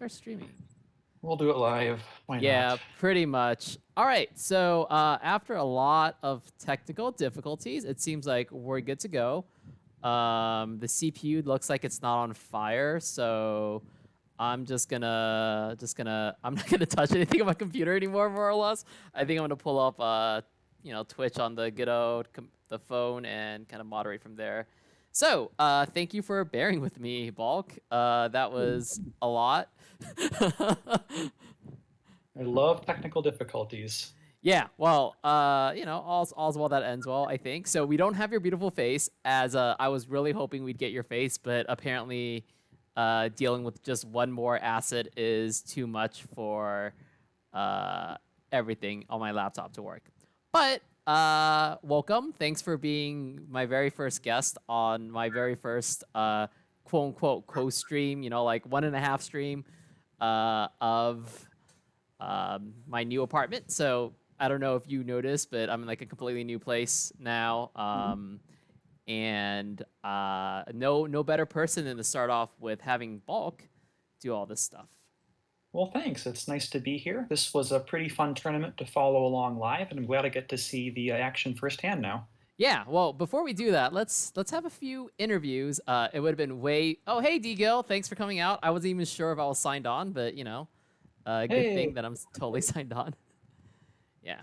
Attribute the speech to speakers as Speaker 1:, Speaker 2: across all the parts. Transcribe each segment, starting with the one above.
Speaker 1: start streaming?
Speaker 2: We'll do it live. Why
Speaker 1: Yeah,
Speaker 2: not?
Speaker 1: pretty much. All right, so after a lot of technical difficulties, it seems like we're good to go. The CPU looks like it's not on fire, so I'm I'm not gonna touch anything on my computer anymore, more or less. I think I'm gonna pull up, Twitch on the good old the phone and kind of moderate from there. So, thank you for bearing with me, Balk. That was a lot.
Speaker 2: I love technical difficulties.
Speaker 1: Yeah, well, all's well that ends well, I think. So we don't have your beautiful face, as I was really hoping we'd get your face, but apparently, dealing with just one more asset is too much for everything on my laptop to work. But welcome. Thanks for being my very first guest on my very first quote unquote co-stream. Like 1.5 stream of my new apartment. So I don't know if you noticed, but I'm in like a completely new place now. And no better person than to start off with having Balk do all this stuff.
Speaker 2: Well, thanks. It's nice to be here. This was a pretty fun tournament to follow along live, and I'm glad I get to see the action firsthand now.
Speaker 1: Yeah, well, before we do that, let's have a few interviews. It would have been way. Oh, hey, D-Gill, thanks for coming out. I wasn't even sure if I was signed on, but good
Speaker 2: Hey,
Speaker 1: thing that I'm totally signed on. Yeah.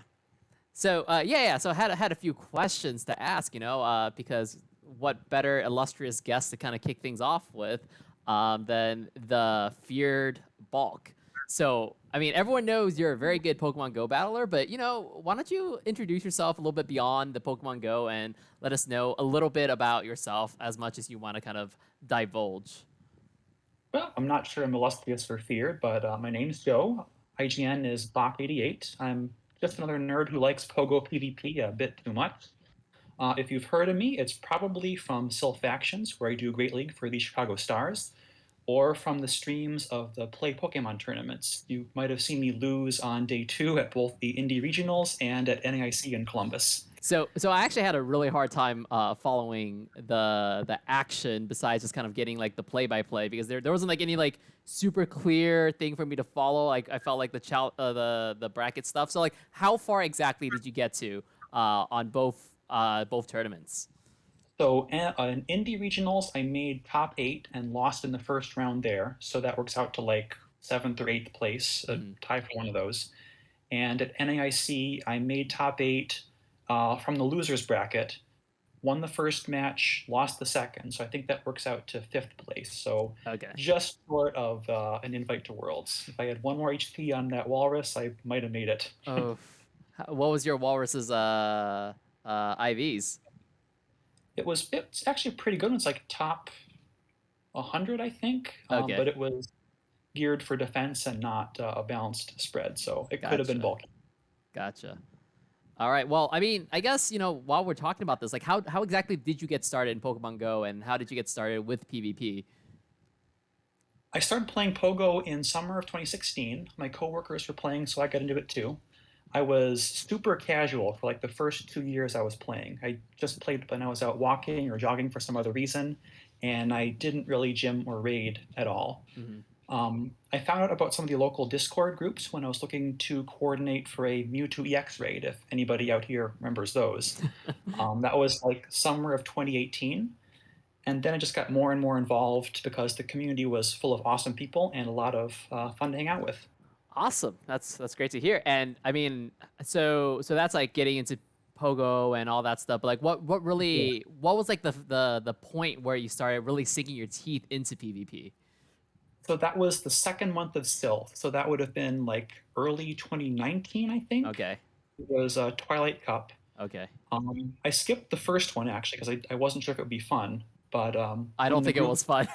Speaker 1: So yeah. So I had a few questions to ask, because what better illustrious guest to kind of kick things off with than the feared Balk. So I mean, everyone knows you're a very good Pokemon Go battler, but why don't you introduce yourself a little bit beyond the Pokemon Go and let us know a little bit about yourself as much as you want to kind of divulge.
Speaker 2: well, I'm not sure I'm illustrious or feared, but my name's Joe. IGN is Balk88. I'm just another nerd who likes Pogo PvP a bit too much. If you've heard of me, it's probably from Silph Actions, where I do Great League for the Chicago Stars, or from the streams of the Play Pokemon tournaments. You might have seen me lose on day 2 at both the Indie Regionals and at NAIC in Columbus.
Speaker 1: So I actually had a really hard time following the action besides just kind of getting like the play-by-play because there wasn't like any like super clear thing for me to follow. Like I felt like the bracket stuff. So like how far exactly did you get to on both tournaments?
Speaker 2: So in Indie Regionals, I made top 8 and lost in the first round there. So that works out to like 7th or 8th place, a tie for one of those. And at NAIC, I made top 8 from the losers bracket, won the first match, lost the second. So I think that works out to 5th place. So
Speaker 1: Okay.
Speaker 2: just short of an invite to Worlds. If I had one more HP on that Walrus, I might have made it.
Speaker 1: Oh, what was your Walrus's IVs?
Speaker 2: It's actually pretty good. It's like top 100, I think.
Speaker 1: Okay,
Speaker 2: But it was geared for defense and not a balanced spread, so it could have been
Speaker 1: gotcha,
Speaker 2: bulky.
Speaker 1: gotcha. All right. Well, I mean, I guess while we're talking about this, like, how exactly did you get started in Pokemon Go, and how did you get started with PvP?
Speaker 2: I started playing Pogo in summer of 2016. My coworkers were playing, so I got into it too. I was super casual for like the first 2 years I was playing. I just played when I was out walking or jogging for some other reason, and I didn't really gym or raid at all.
Speaker 1: Hmm.
Speaker 2: I found out about some of the local Discord groups when I was looking to coordinate for a Mewtwo EX raid, if anybody out here remembers those. That was like summer of 2018. And then I just got more and more involved because the community was full of awesome people and a lot of fun to hang out with.
Speaker 1: Awesome. That's great to hear. And I mean, so that's like getting into Pogo and all that stuff. But like,
Speaker 2: Yeah.
Speaker 1: what was like the point where you started really sinking your teeth into PvP?
Speaker 2: So that was the second month of Silph. So that would have been like early 2019, I think.
Speaker 1: Okay.
Speaker 2: It was a Twilight Cup.
Speaker 1: Okay.
Speaker 2: I skipped the first one actually because I wasn't sure if it would be fun. But
Speaker 1: I
Speaker 2: when
Speaker 1: don't
Speaker 2: the
Speaker 1: think it
Speaker 2: group
Speaker 1: was fun.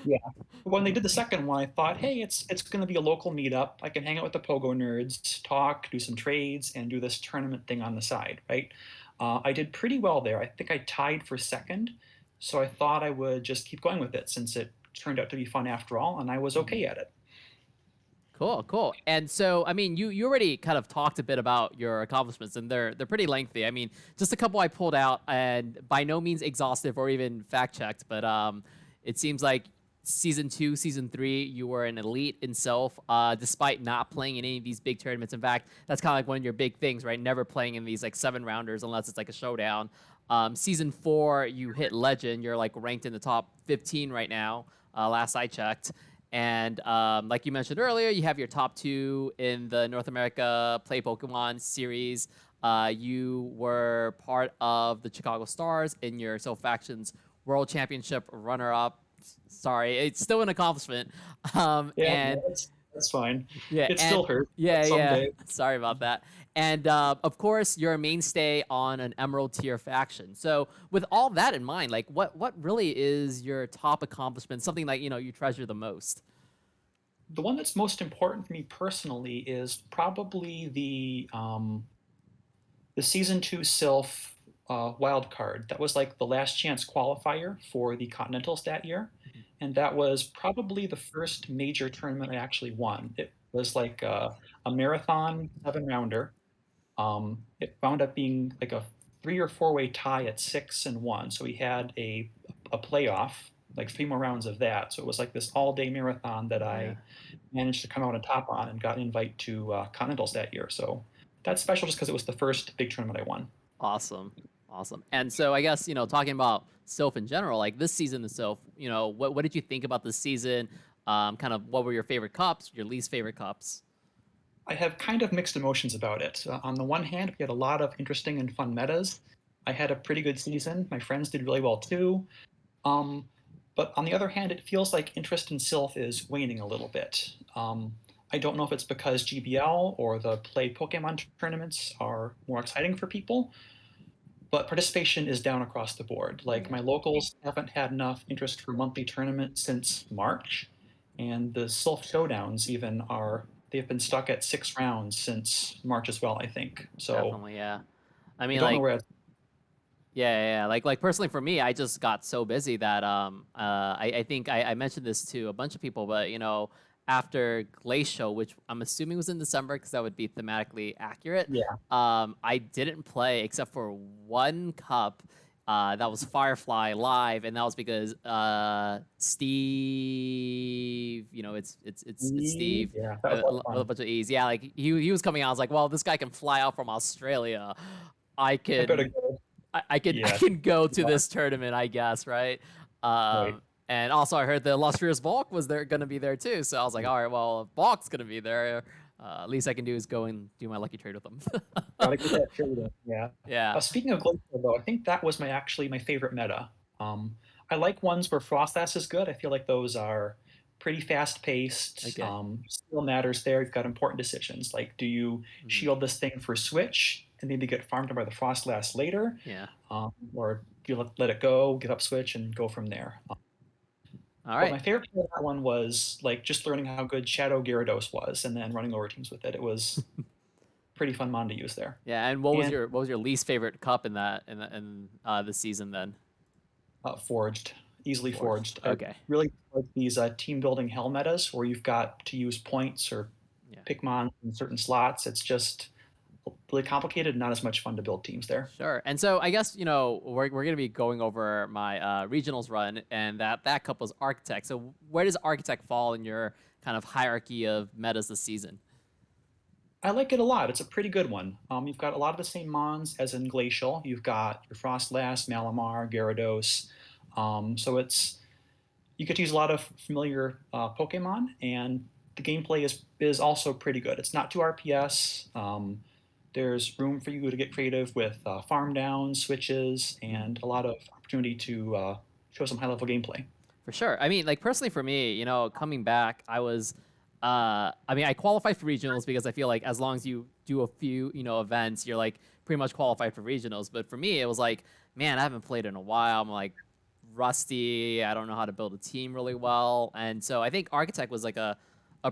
Speaker 2: Yeah. When they did the second one, I thought, hey, it's going to be a local meetup. I can hang out with the Pogo nerds, talk, do some trades, and do this tournament thing on the side, right? I did pretty well there. I think I tied for second, so I thought I would just keep going with it since it turned out to be fun after all, and I was
Speaker 1: Mhm.
Speaker 2: okay at it.
Speaker 1: Cool, cool. And so, I mean, you already kind of talked a bit about your accomplishments, and they're pretty lengthy. I mean, just a couple I pulled out, and by no means exhaustive or even fact checked, but it seems like season 2, season 3, you were an elite in Silph, despite not playing in any of these big tournaments. In fact, that's kind of like one of your big things, right? Never playing in these like 7-rounders unless it's like a showdown. Season 4, you hit legend. You're like ranked in the top 15 right now, last I checked. And like you mentioned earlier, you have your top 2 in the North America Play Pokemon series. You were part of the Chicago Stars in your Silph Factions World Championship runner-up. Sorry, it's still an accomplishment.
Speaker 2: Yeah,
Speaker 1: And
Speaker 2: no, that's fine.
Speaker 1: yeah,
Speaker 2: It
Speaker 1: and
Speaker 2: still hurts.
Speaker 1: yeah,
Speaker 2: But
Speaker 1: yeah.
Speaker 2: someday.
Speaker 1: Sorry about that. And of course, you're a mainstay on an Emerald tier faction. So with all that in mind, like what really is your top accomplishment? Something like you treasure the most.
Speaker 2: The one that's most important for me personally is probably the season 2 Silph wild card. That was like the last chance qualifier for the Continentals that year. And that was probably the first major tournament I actually won. It was like a marathon 7-rounder. It wound up being like a 3 or 4-way tie at 6-1. So we had a playoff, like 3 more rounds of that. So it was like this all-day marathon that
Speaker 1: Yeah.
Speaker 2: I managed to come out on top on and got an invite to Continentals that year. So that's special just because it was the first big tournament I won.
Speaker 1: Awesome. Awesome. And so I guess, talking about Silph in general, like this season of Silph, what did you think about this season? Kind of what were your favorite cups, your least favorite cups?
Speaker 2: I have kind of mixed emotions about it. On the one hand, we had a lot of interesting and fun metas. I had a pretty good season. My friends did really well too. But on the other hand, it feels like interest in Silph is waning a little bit. I don't know if it's because GBL or the Play Pokemon tournaments are more exciting for people, but participation is down across the board. Like my locals haven't had enough interest for monthly tournaments since March, and the Silph showdowns even they've been stuck at 6 rounds since March as well, I think. So
Speaker 1: Definitely, yeah. I
Speaker 2: I
Speaker 1: mean,
Speaker 2: don't know
Speaker 1: like,
Speaker 2: where.
Speaker 1: yeah. Like personally for me, I just got so busy that I think I mentioned this to a bunch of people, but after Glacial, which I'm assuming was in December because that would be thematically accurate,
Speaker 2: Yeah,
Speaker 1: I didn't play except for one cup. That was Firefly Live, and that was because Steve, it's Steve
Speaker 2: yeah, that was a lot of
Speaker 1: with a
Speaker 2: fun.
Speaker 1: bunch of E's. Yeah, like he was coming out. I was like, well, this guy can fly out from Australia. I
Speaker 2: I better
Speaker 1: can
Speaker 2: go.
Speaker 1: I
Speaker 2: Yeah,
Speaker 1: can go to
Speaker 2: yeah,
Speaker 1: this tournament, I guess, right?
Speaker 2: right.
Speaker 1: And also I heard the illustrious Balk was there going to be there too. So I was like, all right, well, if Balk's going to be there, least I can do is go and do my lucky trade with them.
Speaker 2: Gotta get that traded. Yeah.
Speaker 1: Yeah.
Speaker 2: Speaking of Glacial, though, I think that was actually my favorite meta. Um, I like ones where Frostlass is good. I feel like those are pretty fast paced.
Speaker 1: Okay.
Speaker 2: Still matters there. You've got important decisions like, do you
Speaker 1: Mhm.
Speaker 2: shield this thing for switch and maybe get farmed by the Frostlass later,
Speaker 1: Yeah.
Speaker 2: or do you let it go, get up switch, and go from there?
Speaker 1: All
Speaker 2: But
Speaker 1: right.
Speaker 2: my favorite part of that one was like just learning how good Shadow Gyarados was, and then running over teams with it. It was pretty fun mon to use there.
Speaker 1: Yeah. And
Speaker 2: And
Speaker 1: what was your least favorite cup in that in this season then?
Speaker 2: forged, easily
Speaker 1: Forged.
Speaker 2: forged. I
Speaker 1: Okay.
Speaker 2: really like these team building hell metas where you've got to use points or
Speaker 1: Yeah.
Speaker 2: pick mon in certain slots. It's just really complicated and not as much fun to build teams there.
Speaker 1: Sure. And so I guess, we're going to be going over my regionals run, and that cup was Architect. So where does Architect fall in your kind of hierarchy of metas this season?
Speaker 2: I like it a lot. It's a pretty good one. You've got a lot of the same mons as in Glacial. You've got your Frostlass, Malamar, Gyarados. So you get to use a lot of familiar Pokemon, and the gameplay is also pretty good. It's not too RPS. There's room for you to get creative with farm downs, switches, and a lot of opportunity to show some high level gameplay.
Speaker 1: For sure. I mean, like personally for me, coming back, I qualified for regionals because I feel like as long as you do a few, events, you're like pretty much qualified for regionals. But for me, it was like, man, I haven't played in a while. I'm like rusty. I don't know how to build a team really well. And so I think Architect was like a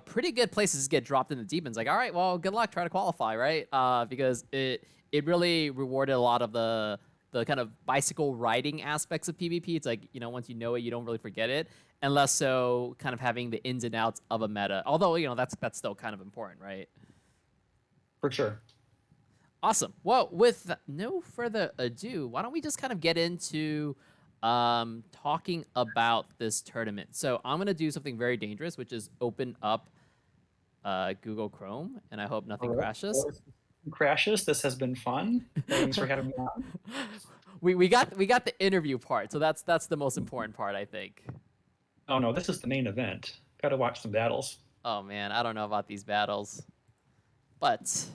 Speaker 1: pretty good place to just get dropped in the deep end. It's like, all right, well, good luck, try to qualify, right? Because it really rewarded a lot of the kind of bicycle riding aspects of PvP. It's like, once you know it, you don't really forget it. And less so kind of having the ins and outs of a meta. Although, that's still kind of important, right?
Speaker 2: For sure.
Speaker 1: Awesome. Well, with no further ado, why don't we just kind of get into talking about this tournament. So I'm gonna do something very dangerous, which is open up Google Chrome, and I hope nothing crashes.
Speaker 2: Crashes. This has been fun. Thanks for having me on.
Speaker 1: We got the interview part, so that's the most important part, I think.
Speaker 2: Oh no, this is the main event. Got to watch some battles.
Speaker 1: Oh man, I don't know about these battles, but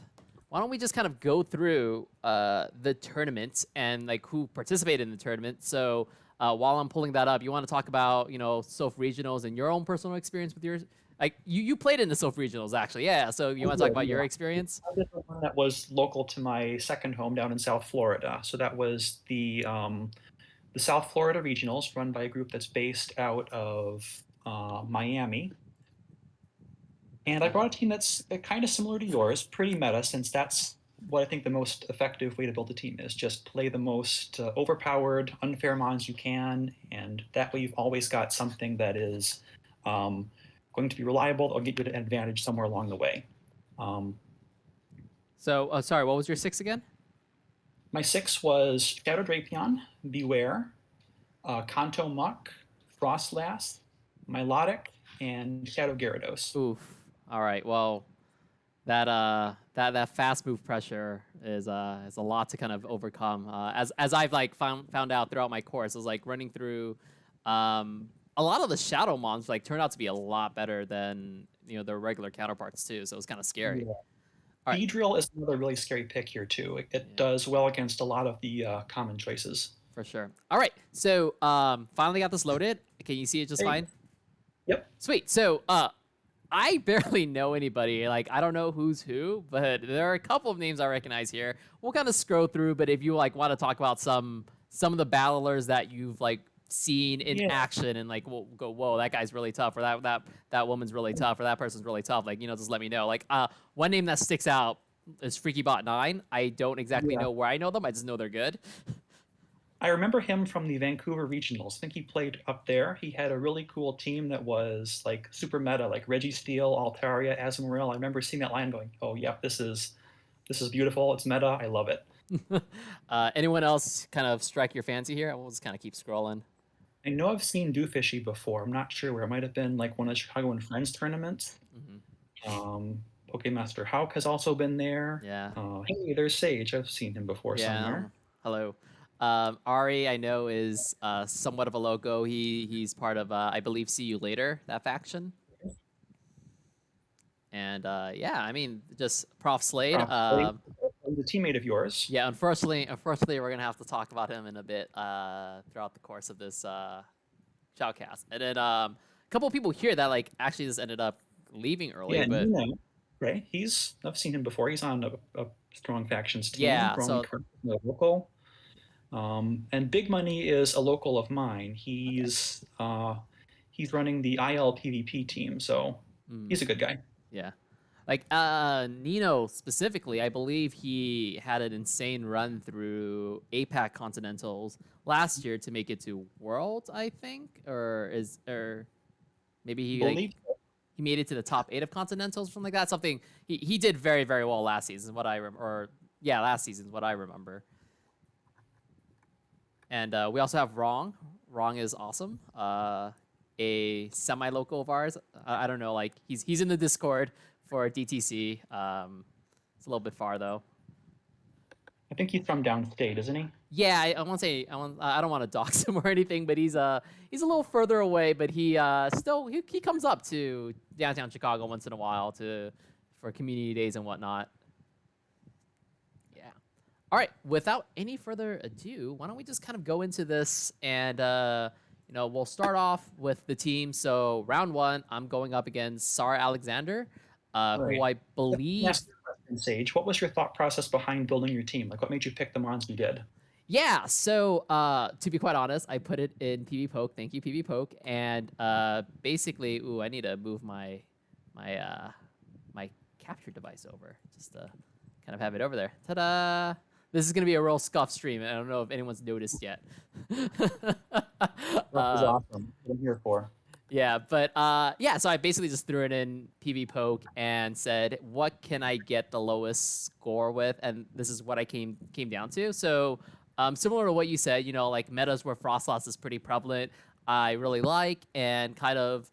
Speaker 1: why don't we just kind of go through the tournament and like who participated in the tournament? So while I'm pulling that up, you want to talk about Silph regionals and your own personal experience with yours. Like you played in the Silph regionals actually, yeah. So you want to talk about your experience?
Speaker 2: I did the one that was local to my second home down in South Florida. So that was the South Florida regionals, run by a group that's based out of Miami. And I brought a team that's kind of similar to yours, pretty meta, since that's what I think the most effective way to build a team is. Just play the most overpowered, unfair mons you can, and that way you've always got something that is going to be reliable or get you an advantage somewhere along the way.
Speaker 1: So, sorry, what was your 6 again?
Speaker 2: My 6 was Shadow Drapion, Beware, Kanto Muck, Frostlass, Milotic, and Shadow Gyarados.
Speaker 1: Oof. All right. Well, that fast move pressure is a lot to kind of overcome. As I've like found out throughout my course, is like running through a lot of the shadow mons like turned out to be a lot better than their regular counterparts too. So it was kind of scary.
Speaker 2: Yeah.
Speaker 1: All right.
Speaker 2: Beedrill is another really scary pick here too. It does well against a lot of the common choices.
Speaker 1: For sure. All right. So finally got this loaded. Can you see it just fine?
Speaker 2: Yep.
Speaker 1: Sweet. So I barely know anybody. Like, I don't know who's who, but there are a couple of names I recognize here. We'll kind of scroll through, but if you like want to talk about some of the battlers that you've like seen in action and like we'll go, whoa, that guy's really tough, or that woman's really tough, or that person's really tough, like just let me know. Like one name that sticks out is FreakyBot9. I don't exactly know where I know them. I just know they're good.
Speaker 2: I remember him from the Vancouver regionals. I think he played up there. He had a really cool team that was like super meta, like Registeel, Altaria, Azumarill. I remember seeing that line going, oh, yep, this is beautiful. It's meta. I love it.
Speaker 1: Anyone else kind of strike your fancy here? We'll just kind of keep scrolling.
Speaker 2: I know I've seen Doofishy before. I'm not sure where. It might have been like one of the Chicago and Friends tournaments. Pokemaster Hawk has also been there.
Speaker 1: Yeah.
Speaker 2: Hey, there's Sage. I've seen him before somewhere.
Speaker 1: Hello. Ari, I know, is somewhat of a loco. He's part of, I believe, See You Later, that faction. And yeah, I mean, just ProfSlade.
Speaker 2: He's a teammate of yours.
Speaker 1: Yeah, unfortunately, we're gonna have to talk about him in a bit throughout the course of this shoutcast. And then a couple of people here that like actually just ended up leaving early.
Speaker 2: Yeah,
Speaker 1: but
Speaker 2: Nino, right? I've seen him before. He's on a strong factions team.
Speaker 1: Yeah, so
Speaker 2: local. And Big Money is a local of mine. He's running the IL PvP team, so he's a good guy.
Speaker 1: Yeah. Like Nino specifically, I believe he had an insane run through APAC Continentals last year to make it to Worlds, I think, or maybe he made it to the top 8 of Continentals, something like that. Something he did very, very well last season, last season is what I remember. And we also have Wrong. Wrong is awesome. A semi-local of ours. I don't know, like he's in the Discord for DTC. It's a little bit far though.
Speaker 2: I think he's from downstate, isn't he?
Speaker 1: Yeah, I won't say. I don't want to dox him or anything, but he's a little further away. But he comes up to downtown Chicago once in a while for community days and whatnot. Yeah. All right. Without any further ado, why don't we just kind of go into this and we'll start off with the team. So round 1, I'm going up against CzarAlexander. Who I believe.
Speaker 2: Last question, Sage. What was your thought process behind building your team? Like, what made you pick the mons you did?
Speaker 1: Yeah, so to be quite honest, I put it in PV Poke. Thank you, PV Poke. And basically, I need to move my capture device over just to kind of have it over there. Ta-da! This is gonna be a real scuff stream. I don't know if anyone's noticed yet.
Speaker 2: That was awesome. What I'm here for.
Speaker 1: Yeah, but so I basically just threw it in PV Poke and said, what can I get the lowest score with? And this is what I came down to. So Similar to what you said, you know, like metas where Frostlass is pretty prevalent, I really like, and kind of,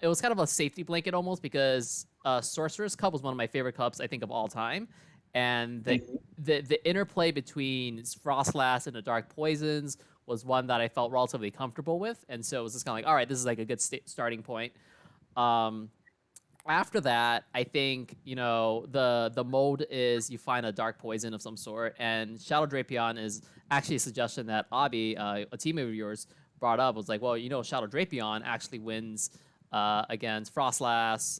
Speaker 1: it was kind of a safety blanket almost because Sorcerer's Cup was one of my favorite cups I think of all time, and the interplay between Frostlass and the Dark Poisons was one that I felt relatively comfortable with, and so it was just kind of like, all right, this is like a good starting point. Um, After that, I think, you know, the mold is you find a dark poison of some sort, and Shadow Drapion is actually a suggestion that Abi, a teammate of yours, brought up. Was like, well, you know, Shadow Drapion actually wins against Frostlass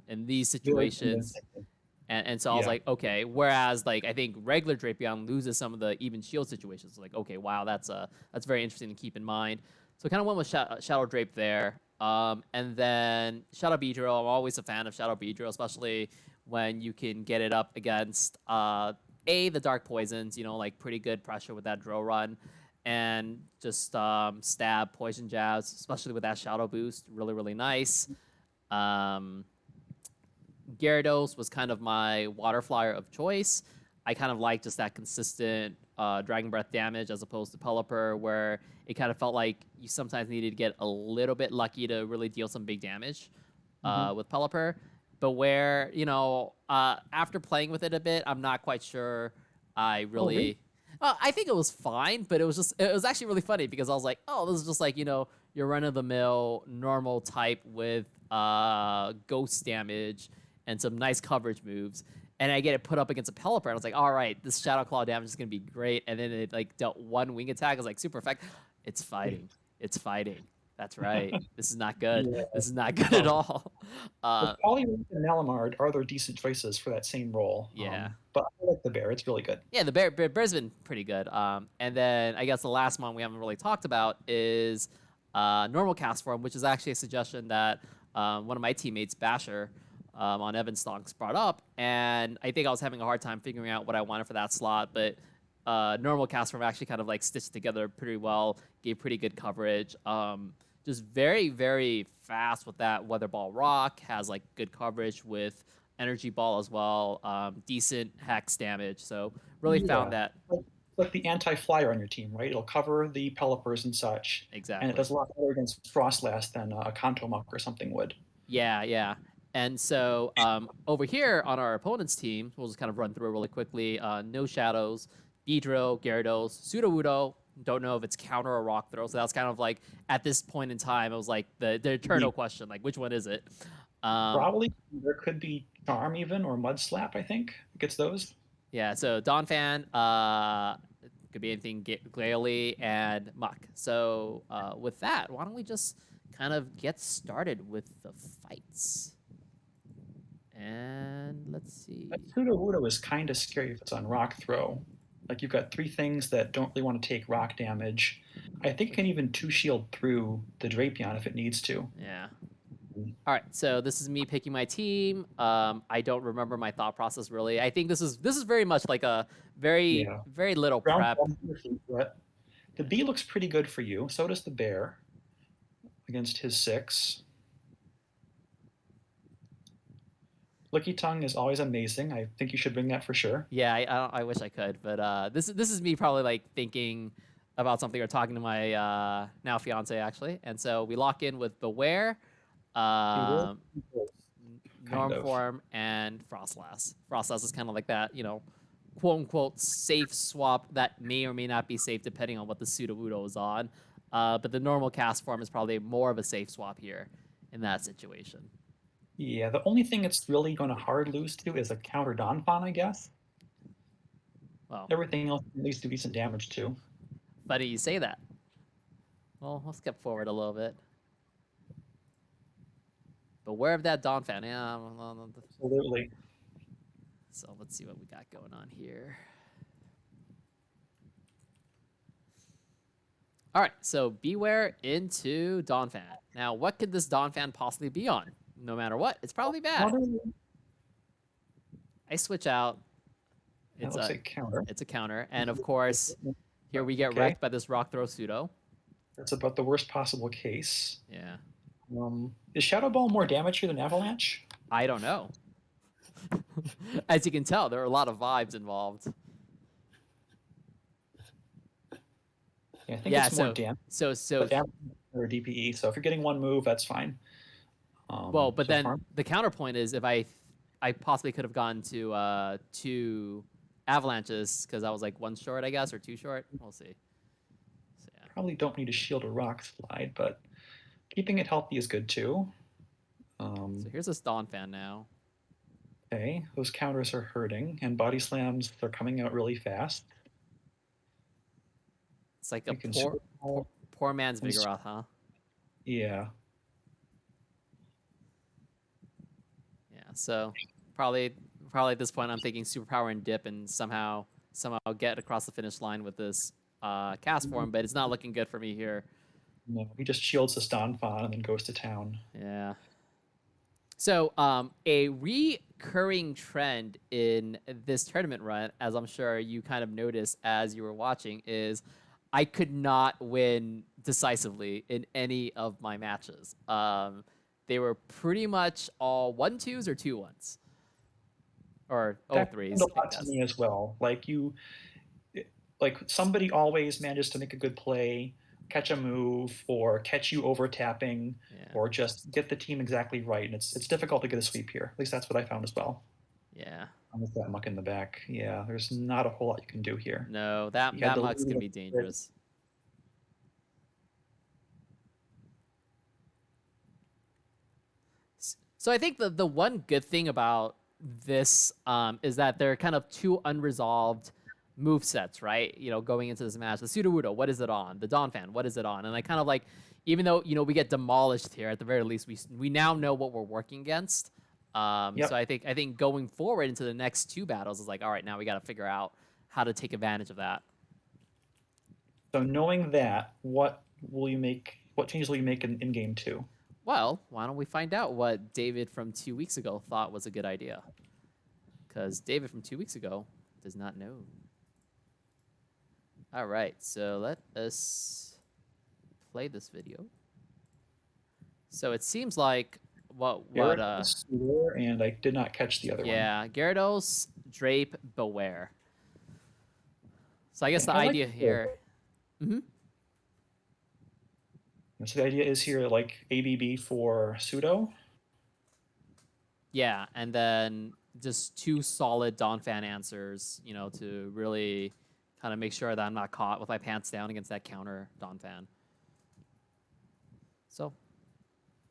Speaker 1: in these
Speaker 2: Very
Speaker 1: situations.
Speaker 2: convincing.
Speaker 1: And so I was like, okay. Whereas, like, I think regular Drapion loses some of the even shield situations. Like, okay, wow, that's very interesting to keep in mind. So I kind of went with Shadow Drape there. And then Shadow Beedrill, I'm always a fan of Shadow Beedrill, especially when you can get it up against the Dark Poisons, you know, like pretty good pressure with that drill run, and just stab poison jabs, especially with that Shadow Boost, really, really nice. Gyarados was kind of my water flyer of choice. I kind of like just that consistent Dragon Breath damage as opposed to Pelipper, where it kind of felt like you sometimes needed to get a little bit lucky to really deal some big damage with Pelipper. But where, you know, after playing with it a bit, I'm not quite sure I really... I think it was fine, but it was actually really funny because I was like, oh, this is just like, you know, your run-of-the-mill normal type with ghost damage and some nice coverage moves. And I get it put up against a Pelipper, and I was like, all right, this Shadow Claw damage is going to be great. And then it like dealt one wing attack. I was like, super effective. It's fighting. It's fighting. That's right. This is not good.
Speaker 2: Yeah.
Speaker 1: This is not good at all.
Speaker 2: Poliwrath and Malamard are their decent choices for that same role.
Speaker 1: Yeah.
Speaker 2: But I like the bear. It's really good.
Speaker 1: Yeah, the bear's been pretty good. And then I guess the last one we haven't really talked about is normal cast form, which is actually a suggestion that one of my teammates, Basher, on Evan Stonks brought up, and I think I was having a hard time figuring out what I wanted for that slot, but normal cast form actually kind of like stitched together pretty well, gave pretty good coverage. Just very, very fast with that Weather Ball Rock, has like good coverage with Energy Ball as well, decent hex damage, so really found that.
Speaker 2: Like the anti-flyer on your team, right? It'll cover the Pelipers and such.
Speaker 1: Exactly.
Speaker 2: And it does a lot better against Frostlass than a Kantomuk or something would.
Speaker 1: Yeah, yeah. And so over here on our opponent's team, we'll just kind of run through it really quickly. No Shadows, Beedrill, Gyarados, Sudowoodo. Don't know if it's counter or rock throw. So that's kind of like, at this point in time, it was like the eternal question, like, which one is it?
Speaker 2: Probably there could be Charm even, or Mud Slap, I think. Gets those.
Speaker 1: Yeah, so Donphan, could be anything Glalie and Muck. So with that, why don't we just kind of get started with the fights? And let's see.
Speaker 2: That Sudowoodo is kind of scary if it's on rock throw. Like, you've got three things that don't really want to take rock damage. I think it can even two-shield through the Drapion if it needs to.
Speaker 1: Yeah. All right, so this is me picking my team. I don't remember my thought process really. I think this is very much like a very little prep.
Speaker 2: The bee looks pretty good for you. So does the bear against his 6. Licky Tongue is always amazing. I think you should bring that for sure.
Speaker 1: Yeah, I wish I could, but this is me probably like thinking about something or talking to my now fiance actually. And so we lock in with Beware, Norm Form, and Frostlass. Frostlass is kind of like that, you know, quote unquote safe swap that may or may not be safe depending on what the Sudowoodo is on. But the normal cast form is probably more of a safe swap here in that situation.
Speaker 2: Yeah, the only thing it's really going to hard lose to is a counter Donphan, I guess.
Speaker 1: Well,
Speaker 2: everything else at least do decent damage too.
Speaker 1: Funny you say that. Well, let's skip forward a little bit. Beware of that Donphan. Yeah,
Speaker 2: Absolutely.
Speaker 1: So let's see what we got going on here. All right, so Beware into Donphan. Now, what could this Donphan possibly be on? No matter what, it's probably bad. I switch out.
Speaker 2: It's a counter.
Speaker 1: It's a counter, and of course, here we get wrecked by this Rock Throw Pseudo.
Speaker 2: That's about the worst possible case.
Speaker 1: Yeah.
Speaker 2: Is Shadow Ball more damage here than Avalanche?
Speaker 1: I don't know. As you can tell, there are a lot of vibes involved.
Speaker 2: Yeah, I think it's more damage.
Speaker 1: So
Speaker 2: But or DPE. So if you're getting one move, that's fine.
Speaker 1: Well, but then the counterpoint is if I possibly could have gone to 2 avalanches because I was like 1 short, I guess, or 2 short. We'll see. So, yeah.
Speaker 2: Probably don't need to shield a rock slide, but keeping it healthy is good too.
Speaker 1: So here's this Dawn fan now.
Speaker 2: Okay, those counters are hurting, and body slams are coming out really fast.
Speaker 1: It's like a poor man's Vigoroth, huh?
Speaker 2: Yeah.
Speaker 1: Yeah, so probably at this point I'm thinking superpower and dip and somehow get across the finish line with this cast form, but it's not looking good for me here.
Speaker 2: No, he just shields the Stonfon and then goes to town.
Speaker 1: Yeah. So a recurring trend in this tournament run, as I'm sure you kind of noticed as you were watching, is I could not win decisively in any of my matches. They were pretty much all 1-2s or 2-1s. Or 0-3s.
Speaker 2: That happened a lot to me as well. Like somebody always manages to make a good play, catch a move, or catch you over tapping, or just get the team exactly right. And it's difficult to get a sweep here. At least that's what I found as well.
Speaker 1: Yeah.
Speaker 2: With that muck in the back. Yeah, there's not a whole lot you can do here.
Speaker 1: No, that muck's going to be dangerous. So I think the one good thing about this is that they're kind of 2 unresolved move sets, right? You know, going into this match, the Sudowoodo, what is it on? The Donphan, what is it on? And I kind of like, even though we get demolished here, at the very least we now know what we're working against. So I think going forward into the next 2 battles is like, all right, now we got to figure out how to take advantage of that.
Speaker 2: So knowing that, what changes will you make in game 2?
Speaker 1: Well, why don't we find out what David from 2 weeks ago thought was a good idea? Because David from 2 weeks ago does not know. All right, so let us play this video. So it seems like
Speaker 2: and I did not catch the other one.
Speaker 1: Yeah, Gyarados, Drape, Beware. So I guess the idea here.
Speaker 2: So the idea is here like ABB for pseudo.
Speaker 1: Yeah, and then just 2 solid Donphan answers, to really kind of make sure that I'm not caught with my pants down against that counter Donphan. So,